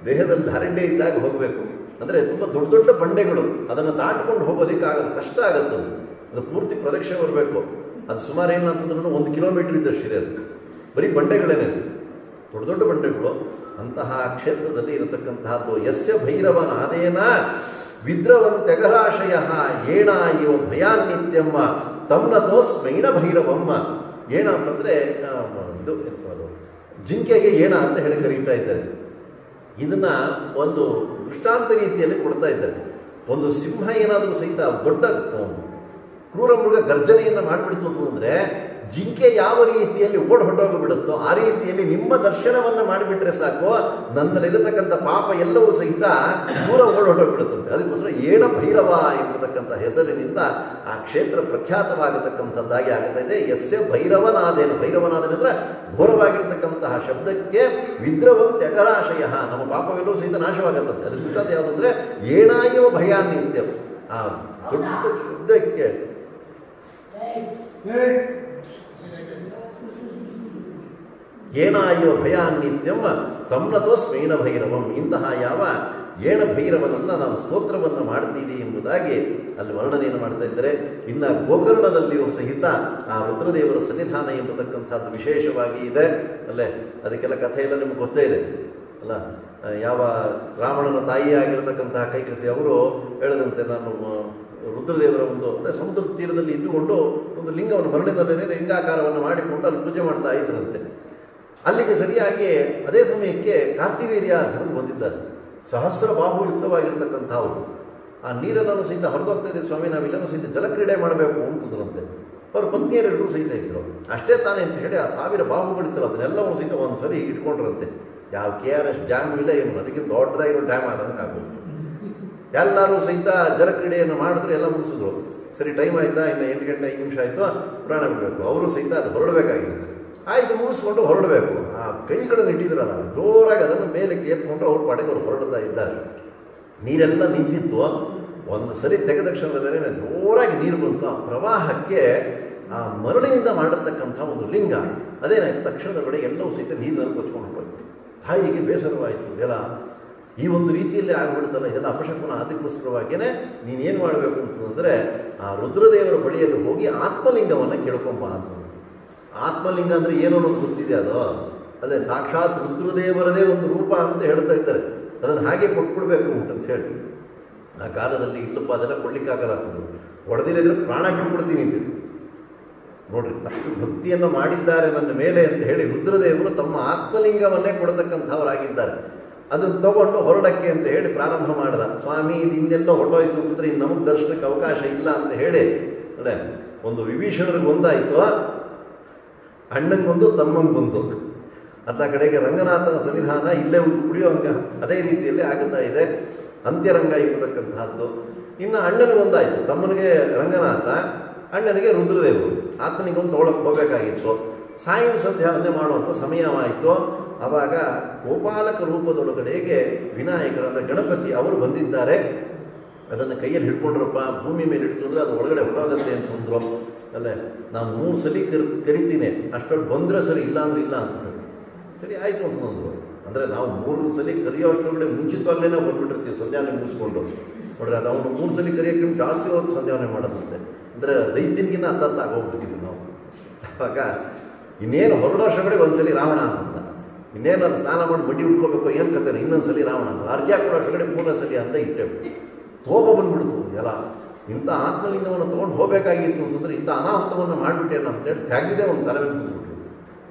ದೇಹದಲ್ಲಿ ಧಾರಣೆ ಇದ್ದಾಗ ಹೋಗಬೇಕು. ಅಂದರೆ ತುಂಬ ದೊಡ್ಡ ದೊಡ್ಡ ಬಂಡೆಗಳು, ಅದನ್ನು ದಾಟ್ಕೊಂಡು ಹೋಗೋದಕ್ಕೆ ಆಗಲ್ಲ, ಕಷ್ಟ ಆಗುತ್ತೆ. ಅದು ಪೂರ್ತಿ ಪ್ರದಕ್ಷಿಣೆ ಬರಬೇಕು. ಅದು ಸುಮಾರು ಏನು ಅಂತಂದ್ರೂ 1 ಕಿಲೋಮೀಟರ್ ಇದ್ದಷ್ಟಿದೆ. ಅದು ಬರೀ ಬಂಡೆಗಳೇನೆ, ದೊಡ್ಡ ದೊಡ್ಡ ಬಂಡೆಗಳು. ಅಂತಹ ಕ್ಷೇತ್ರದಲ್ಲಿ ಇರತಕ್ಕಂತಹದ್ದು. ಯಸ್ಯ ಭೈರವನಾದೇನ ವಿದ್ರವಂತೆಗರಾಶಯ ಏಣ ಇವ ಭಯಾನ್ನಿತ್ಯಮ್ಮ ತಮ್ನ ತೋಸ್ಮೈಣ ಭೈರವಮ್ಮ. ಏಣ ಅಂತಂದರೆ ಇದು ಜಿಂಕೆಗೆ ಏಣ ಅಂತ ಹೇಳಿ ಕರೀತಾ ಇದ್ದಾರೆ. ಇದನ್ನು ಒಂದು ದೃಷ್ಟಾಂತ ರೀತಿಯಲ್ಲಿ ಕೊಡ್ತಾ ಇದ್ದಾರೆ. ಒಂದು ಸಿಂಹ ಏನಾದರೂ ಸಹಿತ ದೊಡ್ಡ ಕ್ರೂರ ಮೃಗ ಗರ್ಜನೆಯನ್ನು ಮಾಡಿಬಿಡ್ತು ಅಂತಂದರೆ ಜಿಂಕೆ ಯಾವ ರೀತಿಯಲ್ಲಿ ಹೊರಟೋಗಿಬಿಡುತ್ತೋ ಆ ರೀತಿಯಲ್ಲಿ ನಿಮ್ಮ ದರ್ಶನವನ್ನು ಮಾಡಿಬಿಟ್ರೆ ಸಾಕು, ನನ್ನಲ್ಲಿರತಕ್ಕಂಥ ಪಾಪ ಎಲ್ಲವೂ ಸಹಿತ ದೂರ ಹೊರಟೋಗ್ಬಿಡುತ್ತಂತೆ. ಅದಕ್ಕೋಸ್ಕರ ಏಣ ಭೈರವ ಎಂಬತಕ್ಕಂಥ ಹೆಸರಿನಿಂದ ಆ ಕ್ಷೇತ್ರ ಪ್ರಖ್ಯಾತವಾಗತಕ್ಕಂಥದ್ದಾಗಿ ಆಗ್ತಾ ಇದೆ. ಯಸ್ಯ ಭೈರವನಾದೇನ, ಭೈರವನಾದೇನೆಂದರೆ ಘೋರವಾಗಿರ್ತಕ್ಕಂತಹ ಶಬ್ದಕ್ಕೆ ವಿದ್ರವಂತ್ಯಗರಾಶಯ, ನಮ್ಮ ಪಾಪವೆಲ್ಲವೂ ಸಹಿತ ನಾಶವಾಗುತ್ತಂತೆ. ಅದಕ್ಕೆ ವಿಷಾದ ಯಾವುದು ಅಂದರೆ ಏಣಾಯವ ಭಯಾನ್ನಿತ್ಯ. ಆ ದೊಡ್ಡ ಶಬ್ದಕ್ಕೆ ಏನಾಯೋ ಭಯ ನಿತ್ಯಂ ತಮ್ನತೋ ಸ್ಮೈಣ ಭೈರವಂ. ಇಂತಹ ಯಾವ ಏಣ ಭೈರವನನ್ನು ನಾನು ಸ್ತೋತ್ರವನ್ನು ಮಾಡ್ತೀನಿ ಎಂಬುದಾಗಿ ಅಲ್ಲಿ ವರ್ಣನೆಯನ್ನು ಮಾಡ್ತಾ ಇದ್ದಾರೆ. ಇನ್ನು ಗೋಕರ್ಣದಲ್ಲಿಯೂ ಸಹಿತ ಆ ರುದ್ರದೇವರ ಸನ್ನಿಧಾನ ಎಂಬತಕ್ಕಂಥದ್ದು ವಿಶೇಷವಾಗಿ ಇದೆ ಅಲ್ಲೇ. ಅದಕ್ಕೆಲ್ಲ ಕಥೆಯೆಲ್ಲ ನಿಮ್ಗೆ ಗೊತ್ತೇ ಇದೆ ಅಲ್ಲ. ಯಾವ ರಾವಣನ ತಾಯಿಯಾಗಿರತಕ್ಕಂತಹ ಕೈಕಸಿ ಅವರು ಹೇಳಿದಂತೆ, ನಾನು ರುದ್ರದೇವರ ಒಂದು ಸಮುದ್ರದ ತೀರದಲ್ಲಿ ಇದ್ದುಕೊಂಡು ಒಂದು ಲಿಂಗವನ್ನು ಮರಳಿನಲ್ಲೇ ಲಿಂಗಾಕಾರವನ್ನು ಮಾಡಿಕೊಂಡು ಅಲ್ಲಿ ಪೂಜೆ ಮಾಡ್ತಾ ಇದ್ರಂತೆ. ಅಲ್ಲಿಗೆ ಸರಿಯಾಗಿ ಅದೇ ಸಮಯಕ್ಕೆ ಕಾರ್ತಿವೀರ್ಯಾರ್ಜುನರು ಬಂದಿದ್ದಾರೆ. ಸಹಸ್ರ ಬಾಹುಯುಕ್ತವಾಗಿರ್ತಕ್ಕಂಥವ್ರು. ಆ ನೀರೆಲ್ಲರೂ ಸಹಿತ ಹರಿದೋಗ್ತಾ ಇದೆ ಸ್ವಾಮಿ, ನಾವಿಲ್ಲರೂ ಸಹಿತ ಜಲಕ್ರೀಡೆ ಮಾಡಬೇಕು ಅಂತಂದ್ರಂತೆ. ಅವ್ರ ಪತ್ನಿಯರೆಲ್ಲರೂ ಸಹಿತ ಇದ್ರು. ಅಷ್ಟೇ ತಾನೇ ಅಂತ ಹೇಳಿ ಆ 1000 ಬಾಹುಗಳಿತ್ತಲ್ಲ ಅದನ್ನೆಲ್ಲವೂ ಸಹಿತ ಒಂದು ಸರಿ ಇಟ್ಕೊಂಡ್ರಂತೆ. ಯಾವ KRS ಡ್ಯಾಮ್ ಇಲ್ಲ ಏನು, ಅದಕ್ಕೆ ದೊಡ್ಡದಾಗಿರೋ ಡ್ಯಾಮ್ ಆದಂಗೆ ಆಗೋದು. ಎಲ್ಲರೂ ಸಹಿತ ಜಲಕ್ರೀಡೆಯನ್ನು ಮಾಡಿದ್ರು, ಎಲ್ಲ ಮುಗಿಸಿದ್ರು. ಸರಿ, ಟೈಮ್ ಆಯ್ತಾ, ಇನ್ನು 8 ಗಂಟೆ 5 ನಿಮಿಷ ಆಯಿತು, ಪ್ರಾಣ ಬಿಡಬೇಕು. ಅವರು ಸಹಿತ ಅದು ಹೊರಡಬೇಕಾಗಿತ್ತು. ಆಯಿತು, ಮುಗಿಸ್ಕೊಂಡು ಹೊರಡಬೇಕು. ಆ ಕೈಗಳನ್ನು ಇಟ್ಟಿದ್ರಲ್ಲ ಜೋರಾಗಿ ಅದನ್ನು ಮೇಲಕ್ಕೆ ಎತ್ಕೊಂಡು ಅವ್ರ ಪಾಡಿಗೆ ಅವ್ರು ಹೊರಡ್ತಾ ಇದ್ದಾರೆ. ನೀರೆಲ್ಲ ನಿಂತಿತ್ತು. ಒಂದು ಸರಿ ತೆಗೆದ ತಕ್ಷಣದಲ್ಲೇ ಜೋರಾಗಿ ನೀರು ಬಂತು. ಆ ಪ್ರವಾಹಕ್ಕೆ ಆ ಮರಳಿನಿಂದ ಮಾಡಿರ್ತಕ್ಕಂಥ ಒಂದು ಲಿಂಗ ಅದೇನಾಯಿತು, ತಕ್ಷಣದ ಕಡೆ ಎಲ್ಲವೂ ಸಹಿತ ನೀರಿನಲ್ಲಿ ಕೊಚ್ಕೊಂಡು ಹೋಗ್ತು. ತಾಯಿಗೆ ಬೇಸರವಾಯಿತು. ಎಲ್ಲ ಈ ಒಂದು ರೀತಿಯಲ್ಲಿ ಆಗಿಬಿಡ್ತಲ್ಲ, ಇದೆಲ್ಲ ಅಪಶಕುನ. ಅದಕ್ಕೋಸ್ಕರವಾಗಿಯೇ ನೀನೇನು ಮಾಡಬೇಕು ಅಂತಂದರೆ ಆ ರುದ್ರದೇವರ ಬಳಿಯಲ್ಲಿ ಹೋಗಿ ಆತ್ಮಲಿಂಗವನ್ನು ಕೇಳ್ಕೊಂಬ ಅಂತ. ಆತ್ಮಲಿಂಗ ಅಂದರೆ ಏನು ಅನ್ನೋದು ಗೊತ್ತಿದೆ ಅದು ಅಲ್ಲೇ. ಸಾಕ್ಷಾತ್ ರುದ್ರದೇವರದೇ ಒಂದು ರೂಪ ಅಂತ ಹೇಳ್ತಾ ಇದ್ದಾರೆ. ಅದನ್ನು ಹಾಗೆ ಕೊಟ್ಬಿಡ್ಬೇಕು ಅಂತ ಹೇಳಿ ಆ ಕಾಲದಲ್ಲಿ ಇಲ್ಲಪ್ಪ ಅದೆಲ್ಲ ಕೊಡ್ಲಿಕ್ಕಾಗಲ್ಲ ಅಂತಂದ್ರು. ಹೊಡೆದಿಲ್ಲದ್ರೆ ಪ್ರಾಣ ಬಿಟ್ಬಿಡ್ತೀನಿ ಅಂತಿದ್ರು. ನೋಡ್ರಿ, ಅಷ್ಟು ಭಕ್ತಿಯನ್ನು ಮಾಡಿದ್ದಾರೆ ನನ್ನ ಮೇಲೆ ಅಂತ ಹೇಳಿ ರುದ್ರದೇವರು ತಮ್ಮ ಆತ್ಮಲಿಂಗವನ್ನೇ ಕೊಡತಕ್ಕಂಥವರಾಗಿದ್ದಾರೆ. ಅದನ್ನು ತಗೊಂಡು ಹೊರಡಕ್ಕೆ ಅಂತ ಹೇಳಿ ಪ್ರಾರಂಭ ಮಾಡಿದ. ಸ್ವಾಮಿ ಇದು ಇನ್ನೆಲ್ಲ ಹೊರಟೋಯ್ತು ಅಂತಂದ್ರೆ ಇನ್ನು ನಮಗೆ ದರ್ಶನಕ್ಕೆ ಅವಕಾಶ ಇಲ್ಲ ಅಂತ ಹೇಳಿ ಅಲ್ಲೇ ಒಂದು ವಿಭೀಷಣರಿಗೆ ಒಂದಾಯಿತು, ಅಣ್ಣನಿಗೊಂದು ತಮ್ಮನಿಗೊಂದು. ಅತ್ತ ಕಡೆಗೆ ರಂಗನಾಥನ ಸನ್ನಿಧಾನ ಇಲ್ಲೇ ಕುಡಿಯೋಂಗ ಅದೇ ರೀತಿಯಲ್ಲಿ ಆಗುತ್ತಾ ಇದೆ. ಅಂತ್ಯರಂಗ ಇರತಕ್ಕಂತಹದ್ದು. ಇನ್ನು ಅಣ್ಣನಿಗೊಂದಾಯಿತು, ತಮ್ಮನಿಗೆ ರಂಗನಾಥ, ಅಣ್ಣನಿಗೆ ರುದ್ರದೇವರು. ಆತ್ಮನಿಗೊಂದು ತೊಗೊಳಕ್ಕೆ ಹೋಗಬೇಕಾಗಿತ್ತು. ಸಾಯಂ ಸಂಧ್ಯಾವನ್ನೇ ಮಾಡುವಂಥ ಸಮಯವಾಯಿತು. ಆವಾಗ ಗೋಪಾಲಕ ರೂಪದೊಳಗಡೆಗೆ ವಿನಾಯಕರಾದ ಗಣಪತಿ ಅವರು ಬಂದಿದ್ದಾರೆ. ಅದನ್ನು ಕೈಯಲ್ಲಿ ಹಿಡ್ಕೊಂಡ್ರಪ್ಪ, ಭೂಮಿ ಮೇಲೆ ಇಡ್ತು ಅಂದರೆ ಅದು ಒಳಗಡೆ ಹೊರಗತ್ತೆ ಅಂತಂದ್ರು. ಅಲ್ಲೇ ನಾನು 3 ಸಲ ಕರಿತೀನಿ, ಅಷ್ಟೊಟ್ಟು ಬಂದರೆ ಸರಿ, ಇಲ್ಲ ಅಂದ್ರೆ ಇಲ್ಲ ಅಂತ ಹೇಳಿ. ಸರಿ ಆಯಿತು ಅಂತಂದ್ರು. ಅಂದರೆ ನಾವು 3 ಸಲ ಕರಿಯೋ ಅಷ್ಟೊಳಗಡೆ ಮುಂಚಿತವಾಗಲೇ ನಾವು ಬಂದುಬಿಟ್ಟಿರ್ತೀವಿ ಸಂಧ್ಯಾವನೆ ಮುಗಿಸ್ಕೊಂಡು. ನೋಡ್ರಿ, ಅದು ಅವನು 3 ಸಲ ಕರಿಯೋಕ್ಕಿಂತ ಜಾಸ್ತಿ ಹೊತ್ತು ಸಂಧ್ಯಾವನೆ ಮಾಡೋದಂತೆ. ಅಂದರೆ ದೈತ್ಯನಿಗಿನ್ನ ಹತ್ತತ್ತು ಆಗೋಗ್ಬಿಡ್ತೀವಿ ನಾವು. ಆವಾಗ ಇನ್ನೇನು ಹೊರಡೋ ಅಷ್ಟೊಳಗಡೆ ಒಂದ್ಸಲಿ ರಾವಣ ಅಂತಂದ. ಇನ್ನೇನು ಅದು ಸ್ನಾನ ಮಾಡಿ ಮಡ್ಡಿ ಉಟ್ಕೋಬೇಕು, ಏನು ಕತ್ತೇನೆ, ಇನ್ನೊಂದು ಸಲ ರಾವಣ ಅಂತ. ಅರ್ಘ್ಯ ಕೊಡೋ ಅಷ್ಟೊಳಗಡೆ 3 ಸಲ ಅಂತ ಇಟ್ಟೆ. ಕೋಪ ಬಂದ್ಬಿಡ್ತು ಎಲ್ಲ. ಇಂಥ ಆತ್ಮಲಿಂಗವನ್ನು ತೊಗೊಂಡು ಹೋಗಬೇಕಾಗಿತ್ತು ಅಂತಂದರೆ ಇಂಥ ಅನಾಹುತವನ್ನು ಮಾಡಿಬಿಟ್ಟೇನ ಅಂತೇಳಿ ತ್ಯಾಗಿದೇ ಒಂದು ತಲೆ ಮೇಲೆ ಕೂತ್ಬಿಟ್ರು.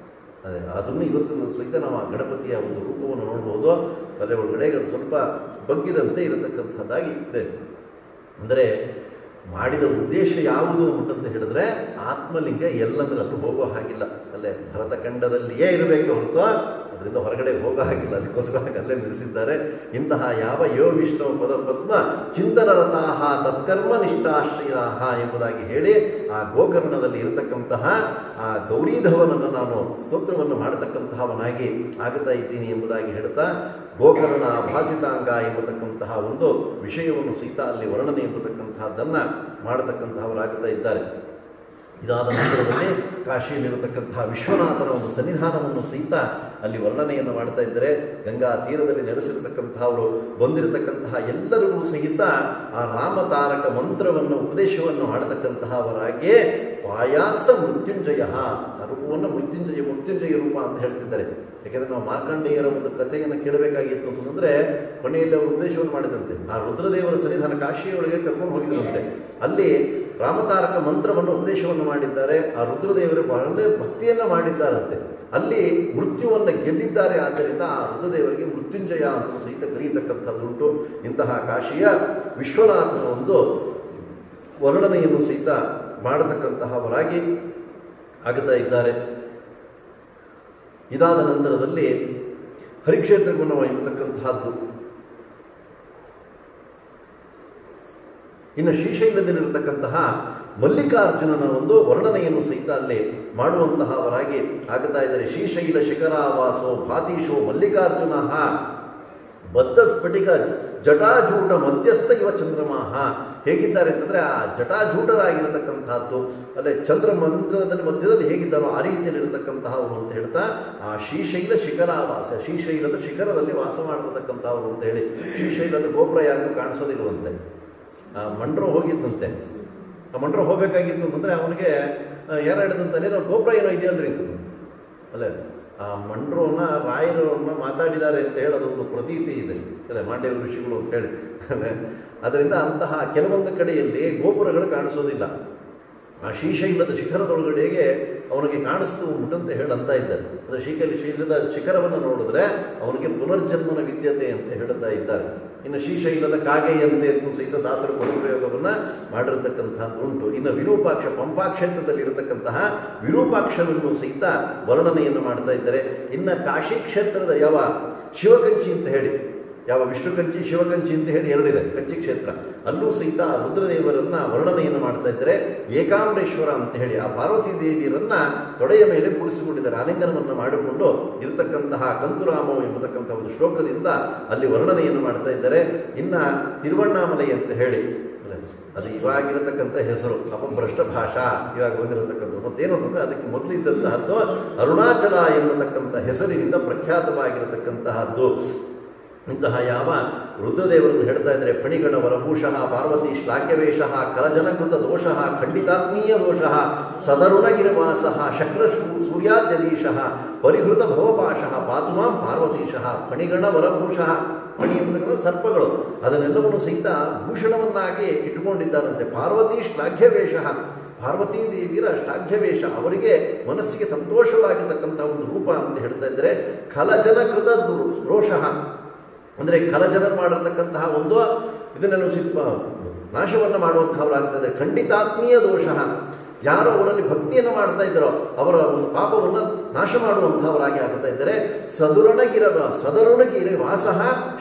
ಅದೇ ಅದನ್ನು ಇವತ್ತು ಸಹಿತ ನಾವು ಆ ಗಣಪತಿಯ ಒಂದು ರೂಪವನ್ನು ನೋಡ್ಬೋದು. ತಲೆ ಒಳಗಡೆಗೆ ಅದು ಸ್ವಲ್ಪ ಬಗ್ಗಿದಂತೆ ಇರತಕ್ಕಂಥದ್ದಾಗಿ ಇದೆ. ಅಂದರೆ ಮಾಡಿದ ಉದ್ದೇಶ ಯಾವುದು ಅಂತಂತ ಹೇಳಿದ್ರೆ ಆತ್ಮಲಿಂಗ ಎಲ್ಲಂದ್ರಲ್ಲೂ ಹೋಗೋ ಹಾಗಿಲ್ಲ. ಅಲ್ಲೇ ಭರತಖಂಡದಲ್ಲಿಯೇ ಇರಬೇಕು ಹೊರತು ಅದರಿಂದ ಹೊರಗಡೆ ಹೋಗೋ ಹಾಗಿಲ್ಲ. ಅದಕ್ಕೋಸ್ಕರ ಅಲ್ಲೇ ನಿಲ್ಲಿಸಿದ್ದಾರೆ. ಇಂತಹ ಯಾವ ಯೋ ವಿಷ್ಣು ಪದ ಪದ್ಮ ಚಿಂತನರತಾಹ ತತ್ಕರ್ಮ ನಿಷ್ಠಾಶ್ರಯಾಹ ಎಂಬುದಾಗಿ ಹೇಳಿ ಆ ಗೋಕರ್ಣದಲ್ಲಿ ಇರತಕ್ಕಂತಹ ಆ ಗೌರೀಧವನನ್ನು ನಾನು ಸ್ತೋತ್ರವನ್ನು ಮಾಡತಕ್ಕಂತಹವನಾಗಿ ಆಗುತ್ತಾ ಇದ್ದೀನಿ ಎಂಬುದಾಗಿ ಹೇಳ್ತಾ ಗೋಕರ್ಣ ಭಾಸಿತಾಂಗ ಎಂಬತಕ್ಕಂತಹ ಒಂದು ವಿಷಯವನ್ನು ಸಹಿತ ಅಲ್ಲಿ ವರ್ಣನೆ ಎಂಬತಕ್ಕಂತಹದ್ದನ್ನು ಮಾಡತಕ್ಕಂತಹವರಾಗುತ್ತಾ ಇದ್ದಾರೆ. ಇದಾದ ನಂತರದಲ್ಲಿ ಕಾಶಿಯಲ್ಲಿರತಕ್ಕಂತಹ ವಿಶ್ವನಾಥನ ಒಂದು ಸನ್ನಿಧಾನವನ್ನು ಸಹಿತ ಅಲ್ಲಿ ವರ್ಣನೆಯನ್ನು ಮಾಡ್ತಾ ಇದ್ದಾರೆ. ಗಂಗಾ ತೀರದಲ್ಲಿ ನೆಲೆಸಿರತಕ್ಕಂತಹವರು ಬಂದಿರತಕ್ಕಂತಹ ಎಲ್ಲರಿಗೂ ಸಹಿತ ಆ ರಾಮತಾರಕ ಮಂತ್ರವನ್ನು ಉಪದೇಶವನ್ನು ಮಾಡತಕ್ಕಂತಹವರಾಗಿಯೇ ಪಾಯಾಸ ಮೃತ್ಯುಂಜಯ ರೂಪವನ್ನು ಮೃತ್ಯುಂಜಯ ರೂಪ ಅಂತ ಹೇಳ್ತಿದ್ದಾರೆ. ಯಾಕೆಂದರೆ ನಾವು ಮಾರ್ಕಂಡೇಯರ ಒಂದು ಕಥೆಯನ್ನು ಕೇಳಬೇಕಾಗಿತ್ತು ಅಂತಂದರೆ ಕೊನೆಯಲ್ಲಿ ಅವರು ಉಪದೇಶವನ್ನು ಮಾಡಿದಂತೆ ಆ ರುದ್ರದೇವರ ಸನ್ನಿಧಾನ ಕಾಶಿಯೊಳಗೆ ಕರ್ಕೊಂಡು ಹೋಗಿದ್ರಂತೆ. ಅಲ್ಲಿ ರಾಮತಾರಕ ಮಂತ್ರವನ್ನು ಉಪದೇಶವನ್ನು ಮಾಡಿದ್ದಾರೆ. ಆ ರುದ್ರದೇವರು ಬಹಳ ಭಕ್ತಿಯನ್ನು ಮಾಡಿದ್ದಾರಂತೆ. ಅಲ್ಲಿ ಮೃತ್ಯುವನ್ನು ಗೆದ್ದಿದ್ದಾರೆ. ಆದ್ದರಿಂದ ಆ ರುದ್ರದೇವರಿಗೆ ಮೃತ್ಯುಂಜಯ ಅಂತ ಸಹಿತ ಕರೆಯತಕ್ಕಂಥದ್ದುಂಟು. ಇಂತಹ ಕಾಶಿಯ ವಿಶ್ವನಾಥನ ಒಂದು ವರ್ಣನೆಯನ್ನು ಸಹಿತ ಮಾಡತಕ್ಕಂತಹವರಾಗಿ ಆಗುತ್ತಾ ಇದ್ದಾರೆ. ಇದಾದ ನಂತರದಲ್ಲಿ ಹರಿಕ್ಷೇತ್ರವನ್ನು ಎಂಬತಕ್ಕಂತಹದ್ದು. ಇನ್ನು ಶ್ರೀಶೈಲದಲ್ಲಿರತಕ್ಕಂತಹ ಮಲ್ಲಿಕಾರ್ಜುನನ ಒಂದು ವರ್ಣನೆಯನ್ನು ಸಹಿತ ಅಲ್ಲಿ ಮಾಡುವಂತಹವರಾಗಿ ಆಗುತ್ತಾ ಇದ್ದಾರೆ. ಶ್ರೀಶೈಲ ಶಿಖರಾವಾಸೋ ಭಾತೀಶೋ ಮಲ್ಲಿಕಾರ್ಜುನ ಬದ್ಧ ಸ್ಫಟಿಕ ಜಟಾಜೂಟ ಮಧ್ಯಸ್ಥ ಇವ ಚಂದ್ರಮಾಹ ಹೇಗಿದ್ದಾರೆ ಅಂತಂದರೆ ಆ ಜಟಾಜೂಟರಾಗಿರತಕ್ಕಂತಹದ್ದು ಅಲ್ಲೇ ಚಂದ್ರಮಂಡಲದಲ್ಲಿ ಮಧ್ಯದಲ್ಲಿ ಹೇಗಿದ್ದಾರೋ ಆ ರೀತಿಯಲ್ಲಿರತಕ್ಕಂತಹವರು ಅಂತ ಹೇಳ್ತಾ ಆ ಶ್ರೀಶೈಲ ಶಿಖರಾವಾಸ ಶ್ರೀಶೈಲದ ಶಿಖರದಲ್ಲಿ ವಾಸ ಮಾಡಿರತಕ್ಕಂಥವ್ರು ಅಂತ ಹೇಳಿ ಶ್ರೀಶೈಲದ ಗೋಪುರ ಯಾರಿಗೂ ಕಾಣಿಸೋದಿಲ್ವಂತೆ. ಮಂಡ್ರ ಹೋಗಿದ್ದಂತೆ, ಆ ಮಂಡ್ರ ಹೋಗಬೇಕಾಗಿತ್ತು ಅಂತಂದರೆ ಅವನಿಗೆ ಯಾರು ಹೇಳಿದಂತಾನೆ ಗೋಪುರ ಏನೋ ಇದೆಯಲ್ರಿ ಅಂತ ಅಲ್ಲೇ ಆ ಮಂಡ್ರವನ್ನ ರಾಯರನ್ನ ಮಾತಾಡಿದ್ದಾರೆ ಅಂತ ಹೇಳಿ ಅದೊಂದು ಪ್ರತೀತಿ ಇದೆ ಅಲ್ಲೇ ಮಾಂಡವ್ಯ ಋಷಿಗಳು ಅಂತ ಹೇಳಿ. ಅದರಿಂದ ಅಂತಹ ಕೆಲವೊಂದು ಕಡೆಯಲ್ಲಿ ಗೋಪುರಗಳು ಕಾಣಿಸೋದಿಲ್ಲ. ಆ ಶ್ರೀಶೈಲದ ಶಿಖರದೊಳಗಡೆಗೆ ಅವನಿಗೆ ಕಾಣಿಸ್ತು ಉಂಟಂತ ಹೇಳಂತ ಇದ್ದಾರೆ. ಅದು ಶ್ರೀಶೈಲದ ಶಿಖರವನ್ನು ನೋಡಿದ್ರೆ ಅವನಿಗೆ ಪುನರ್ಜನ್ಮನ ವಿದ್ಯತೆ ಅಂತ ಹೇಳ್ತಾ ಇದ್ದಾರೆ. ಇನ್ನು ಶ್ರೀಶೈಲದ ಕಾಗೆಯಂತೆ ಅಂತೂ ಸಹಿತ ದಾಸರ ಪದಪ್ರಯೋಗವನ್ನು ಮಾಡಿರತಕ್ಕಂಥದ್ದು ಉಂಟು. ಇನ್ನು ವಿರೂಪಾಕ್ಷ ಪಂಪಾ ಕ್ಷೇತ್ರದಲ್ಲಿ ಇರತಕ್ಕಂತಹ ವಿರೂಪಾಕ್ಷನನ್ನು ಸಹಿತ ವರ್ಣನೆಯನ್ನು ಮಾಡ್ತಾ ಇದ್ದಾರೆ. ಇನ್ನು ಕಾಶಿ ಕ್ಷೇತ್ರದ ಯಾವ ಶಿವಕಂಚಿ ಅಂತ ಹೇಳಿ, ಯಾವ ವಿಷ್ಣುಕಂಚಿ ಶಿವಕಂಚಿ ಅಂತ ಹೇಳಿ ಎರಡಿದೆ ಕಂಚಿ ಕ್ಷೇತ್ರ, ಅಲ್ಲೂ ಸಹಿತ ರುದ್ರದೇವರನ್ನ ವರ್ಣನೆಯನ್ನು ಮಾಡ್ತಾ ಇದ್ದಾರೆ. ಏಕಾಂಬರೇಶ್ವರ ಅಂತ ಹೇಳಿ ಆ ಪಾರ್ವತಿ ದೇವಿಯರನ್ನ ತೊಡೆಯ ಮೇಲೆ ಕೂಡಿಸಿಕೊಂಡಿದ್ದಾರೆ. ಆಲಿಂಗನವನ್ನು ಮಾಡಿಕೊಂಡು ಇರತಕ್ಕಂತಹ ಕಂತುರಾಮ ಎಂಬತಕ್ಕಂಥ ಒಂದು ಶ್ಲೋಕದಿಂದ ಅಲ್ಲಿ ವರ್ಣನೆಯನ್ನು ಮಾಡ್ತಾ ಇದ್ದಾರೆ. ಇನ್ನು ತಿರುವಣ್ಣಾಮಲೈ ಅಂತ ಹೇಳಿ ಅದು ಇವಾಗಿರತಕ್ಕಂಥ ಹೆಸರು ಅಪಭ್ರಷ್ಟ ಭಾಷಾ ಇವಾಗ ಬಂದಿರತಕ್ಕಂಥದ್ದು. ಮತ್ತೇನು ಅಂತಂದರೆ ಅದಕ್ಕೆ ಮೊದಲಿದ್ದಂತಹದ್ದು ಅರುಣಾಚಲ ಎಂಬತಕ್ಕಂಥ ಹೆಸರಿನಿಂದ ಪ್ರಖ್ಯಾತವಾಗಿರತಕ್ಕಂತಹದ್ದು. ಇಂತಹ ಯಾವ ರುದ್ರದೇವರನ್ನು ಹೇಳ್ತಾ ಇದ್ದಾರೆ. ಫಣಿಗಣ ವರಭೂಷಃ ಪಾರ್ವತಿ ಶ್ಲಾಘ್ಯವೇಷಃ ಕರಜನಕೃತ ದೋಷಃ ಖಂಡಿತಾತ್ಮೀಯ ದೋಷಃ ಸದರುಣಗಿರಿವಾಸಃ ಶಕ್ರ ಸೂರ್ಯಾದ್ಯದೀಶಃ ಪರಿಹೃತ ಭವಪಾಶಃ ಪಾತುಮಾಂ ಪಾರ್ವತೀಶಃ. ಫಣಿಗಣ ವರಭೂಷಃ, ಫಣಿ ಎಂಬತಕ್ಕಂಥ ಸರ್ಪಗಳು ಅದನ್ನೆಲ್ಲವನ್ನು ಸಹಿತ ಭೂಷಣವನ್ನಾಗಿ ಇಟ್ಟುಕೊಂಡಿದ್ದಾರಂತೆ. ಪಾರ್ವತಿ ಶ್ಲಾಘ್ಯವೇಷಃ, ಪಾರ್ವತೀ ದೇವಿಯರ ಶ್ಲಾಘ್ಯವೇಷ, ಅವರಿಗೆ ಮನಸ್ಸಿಗೆ ಸಂತೋಷವಾಗಿರ್ತಕ್ಕಂಥ ಒಂದು ರೂಪ ಅಂತ ಹೇಳ್ತಾ ಇದ್ದಾರೆ. ಖಲಜನಕೃತ ರೋಷಃ ಅಂದರೆ ಖಲಜನ ಮಾಡಿರ್ತಕ್ಕಂತಹ ಒಂದು ಇದನ್ನೆಲ್ಲ ನಾಶವನ್ನು ಮಾಡುವಂಥವರಾಗ್ತದೆ. ಖಂಡಿತಾತ್ಮೀಯ ದೋಷ, ಯಾರು ಅವರಲ್ಲಿ ಭಕ್ತಿಯನ್ನು ಮಾಡ್ತಾ ಇದ್ದಾರೋ ಅವರ ಒಂದು ಪಾಪವನ್ನು ನಾಶ ಮಾಡುವಂಥವರಾಗಿ ಆಗ್ತಾ ಇದ್ದಾರೆ. ಸದರುಣಗಿರಿ ವಾಸ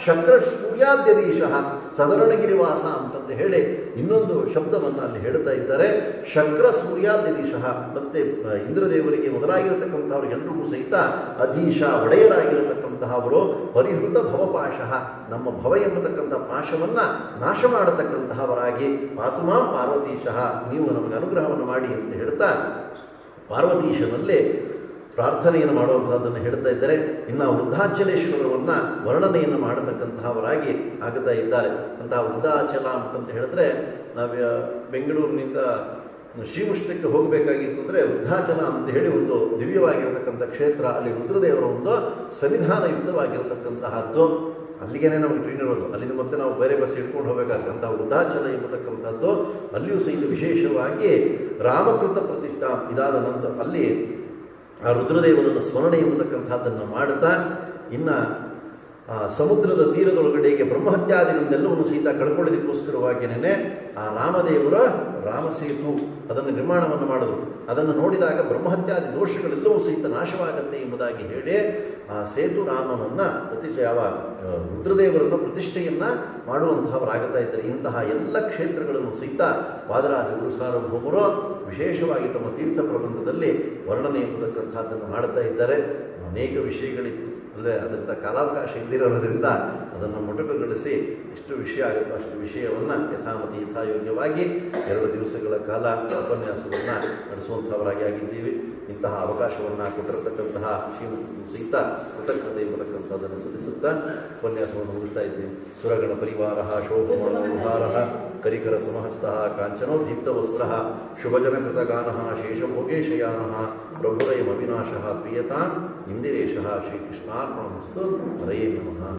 ಶಕ್ರ ಸೂರ್ಯಾದ್ಯದೀಶಃ, ಸದರುಣಗಿರಿ ವಾಸ ಅಂತಂತ ಹೇಳಿ ಇನ್ನೊಂದು ಶಬ್ದವನ್ನು ಅಲ್ಲಿ ಹೇಳ್ತಾ ಇದ್ದಾರೆ. ಶಕ್ರ ಸೂರ್ಯಾದ್ಯದೀಶಃ, ಮತ್ತೆ ಇಂದ್ರದೇವರಿಗೆ ಮೊದಲಾಗಿರತಕ್ಕಂಥವ್ರು ಎಲ್ರಿಗೂ ಸಹಿತ ಅಧೀಶ ಒಡೆಯರಾಗಿರತಕ್ಕಂತಹವರು. ಪರಿಹೃತ ಭವಪಾಶಃ, ನಮ್ಮ ಭವ ಎಂಬತಕ್ಕಂಥ ಪಾಶವನ್ನು ನಾಶ ಮಾಡತಕ್ಕಂತಹವರಾಗಿ. ಪಾತುಮಾಂ ಪಾರ್ವತೀಶಃ, ನೀವು ನಮಗೆ ಅನುಗ್ರಹವನ್ನು ಮಾಡಿ ಅಂತ ಹೇಳ್ತಾ ಪಾರ್ವತೀಶನಲ್ಲಿ ಪ್ರಾರ್ಥನೆಯನ್ನು ಮಾಡುವಂಥದ್ದನ್ನು ಹೇಳ್ತಾ ಇದ್ದಾರೆ. ಇನ್ನು ವೃದ್ಧಾಚಲೇಶ್ವರವನ್ನು ವರ್ಣನೆಯನ್ನು ಮಾಡತಕ್ಕಂತಹವರಾಗಿ ಆಗುತ್ತಾ ಇದ್ದಾರೆ. ಅಂತಹ ವೃದ್ಧಾಚಲ ಅಂತಂತ ಹೇಳಿದ್ರೆ ನಾವು ಬೆಂಗಳೂರಿನಿಂದ ಶ್ರೀಮುಷ್ಟಕ್ಕೆ ಹೋಗಬೇಕಾಗಿತ್ತು ಅಂದರೆ ವೃದ್ಧಾಚಲ ಅಂತ ಹೇಳಿ ಒಂದು ದಿವ್ಯವಾಗಿರತಕ್ಕಂಥ ಕ್ಷೇತ್ರ, ಅಲ್ಲಿ ರುದ್ರದೇವರ ಒಂದು ಸನ್ನಿಧಾನ ಯುಕ್ತವಾಗಿರತಕ್ಕಂತಹದ್ದು. ಅಲ್ಲಿಗೇನೆ ನಮಗೆ ಟ್ರೈನ್ ಇರೋದು, ಅಲ್ಲಿಂದ ಮತ್ತೆ ನಾವು ಬೇರೆ ಬಸ್ ಹಿಡ್ಕೊಂಡು ಹೋಗಬೇಕಾದಂಥ ವೃದ್ಧಾಚಲ ಎಂಬತಕ್ಕಂಥದ್ದು. ಅಲ್ಲಿಯೂ ಸಹಿತ ವಿಶೇಷವಾಗಿ ರಾಮಕೃತ ಪ್ರತಿಷ್ಠಾ ಇದಾದ ನಂತರ ಅಲ್ಲಿ ಆ ರುದ್ರದೇವರನ್ನು ಸ್ಮರಣೆ ಎಂಬತಕ್ಕಂಥದ್ದನ್ನು ಮಾಡುತ್ತಾ ಇನ್ನು ಸಮುದ್ರದ ತೀರದೊಳಗಡೆಗೆ ಬ್ರಹ್ಮಹತ್ಯಾದಿಗಳನ್ನೆಲ್ಲವನ್ನು ಸಹಿತ ಕಳ್ಕೊಳ್ಳೋದಕ್ಕೋಸ್ಕರವಾಗಿಯೇ ಆ ರಾಮದೇವರ ರಾಮಸೇತು ಅದನ್ನು ನಿರ್ಮಾಣವನ್ನು ಮಾಡಿದ್ರು. ಅದನ್ನು ನೋಡಿದಾಗ ಬ್ರಹ್ಮಹತ್ಯಾದಿ ದೋಷಗಳೆಲ್ಲವೂ ಸಹಿತ ನಾಶವಾಗತ್ತೆ ಎಂಬುದಾಗಿ ಹೇಳಿ ಆ ಸೇತು ರಾಮನನ್ನು ಯಾವ ರುದ್ರದೇವರನ್ನು ಪ್ರತಿಷ್ಠೆಯನ್ನು ಮಾಡುವಂತಹವರಾಗುತ್ತಾ ಇದ್ದಾರೆ. ಇಂತಹ ಎಲ್ಲ ಕ್ಷೇತ್ರಗಳನ್ನು ಸಹಿತ ವಾದರಾಜ ಗುರು ಸಾರ್ವಭೌಮರು ವಿಶೇಷವಾಗಿ ತಮ್ಮ ತೀರ್ಥ ಪ್ರಬಂಧದಲ್ಲಿ ವರ್ಣನೆ ಎಂಬತಕ್ಕಂಥದ್ದನ್ನು ಮಾಡುತ್ತಾ ಇದ್ದಾರೆ. ಅನೇಕ ವಿಷಯಗಳಿತ್ತು, ಅಂದರೆ ಅದರಿಂದ ಕಾಲಾವಕಾಶ ಇದ್ದಿರೋದ್ರಿಂದ ಅದನ್ನು ಮೊಟಕುಗೊಳಿಸಿ ಎಷ್ಟು ವಿಷಯ ಆಗುತ್ತೋ ಅಷ್ಟು ವಿಷಯವನ್ನು ಯಥಾಮತಿ ಯಥಾಯೋಗ್ಯವಾಗಿ 2 ದಿವಸಗಳ ಕಾಲ ಉಪನ್ಯಾಸವನ್ನು ನಡೆಸುವಂಥವರಾಗಿ ಆಗಿದ್ದೀವಿ. ಇಂತಹ ಅವಕಾಶವನ್ನು ಕೊಟ್ಟಿರತಕ್ಕಂತಹ ಶ್ರೀಮತಿ ಸಹಿತ ಕೃತಜ್ಞತೆ ಎಂಬತಕ್ಕಂಥದ್ದನ್ನು ಸಲ್ಲಿಸುತ್ತಾ ಉಪನ್ಯಾಸವನ್ನು ಮುಗಿಸ್ತಾ ಇದ್ದೀವಿ. ಸುರಗಣ ಪರಿವಾರ ಶೋಭಮಾನೋಹಾರ ಕರಿಕರ ಸಮಹಸ್ತ ಕಾಂಚನೋ ದೀಪ್ತವಸ್ತ್ರ ಶುಭಜನಕೃತಗಾನ ಶೇಷಭೋಗೇಶಯಾನ ಪ್ರಭುರಯಮವಿನಾಶ ಪ್ರಿಯತಾಂ ಇಂದಿರೇಶ ಶ್ರೀಕೃಷ್ಣಾರ್ಪಣಮಸ್ತು. ಹರಯೇ ನಮಃ.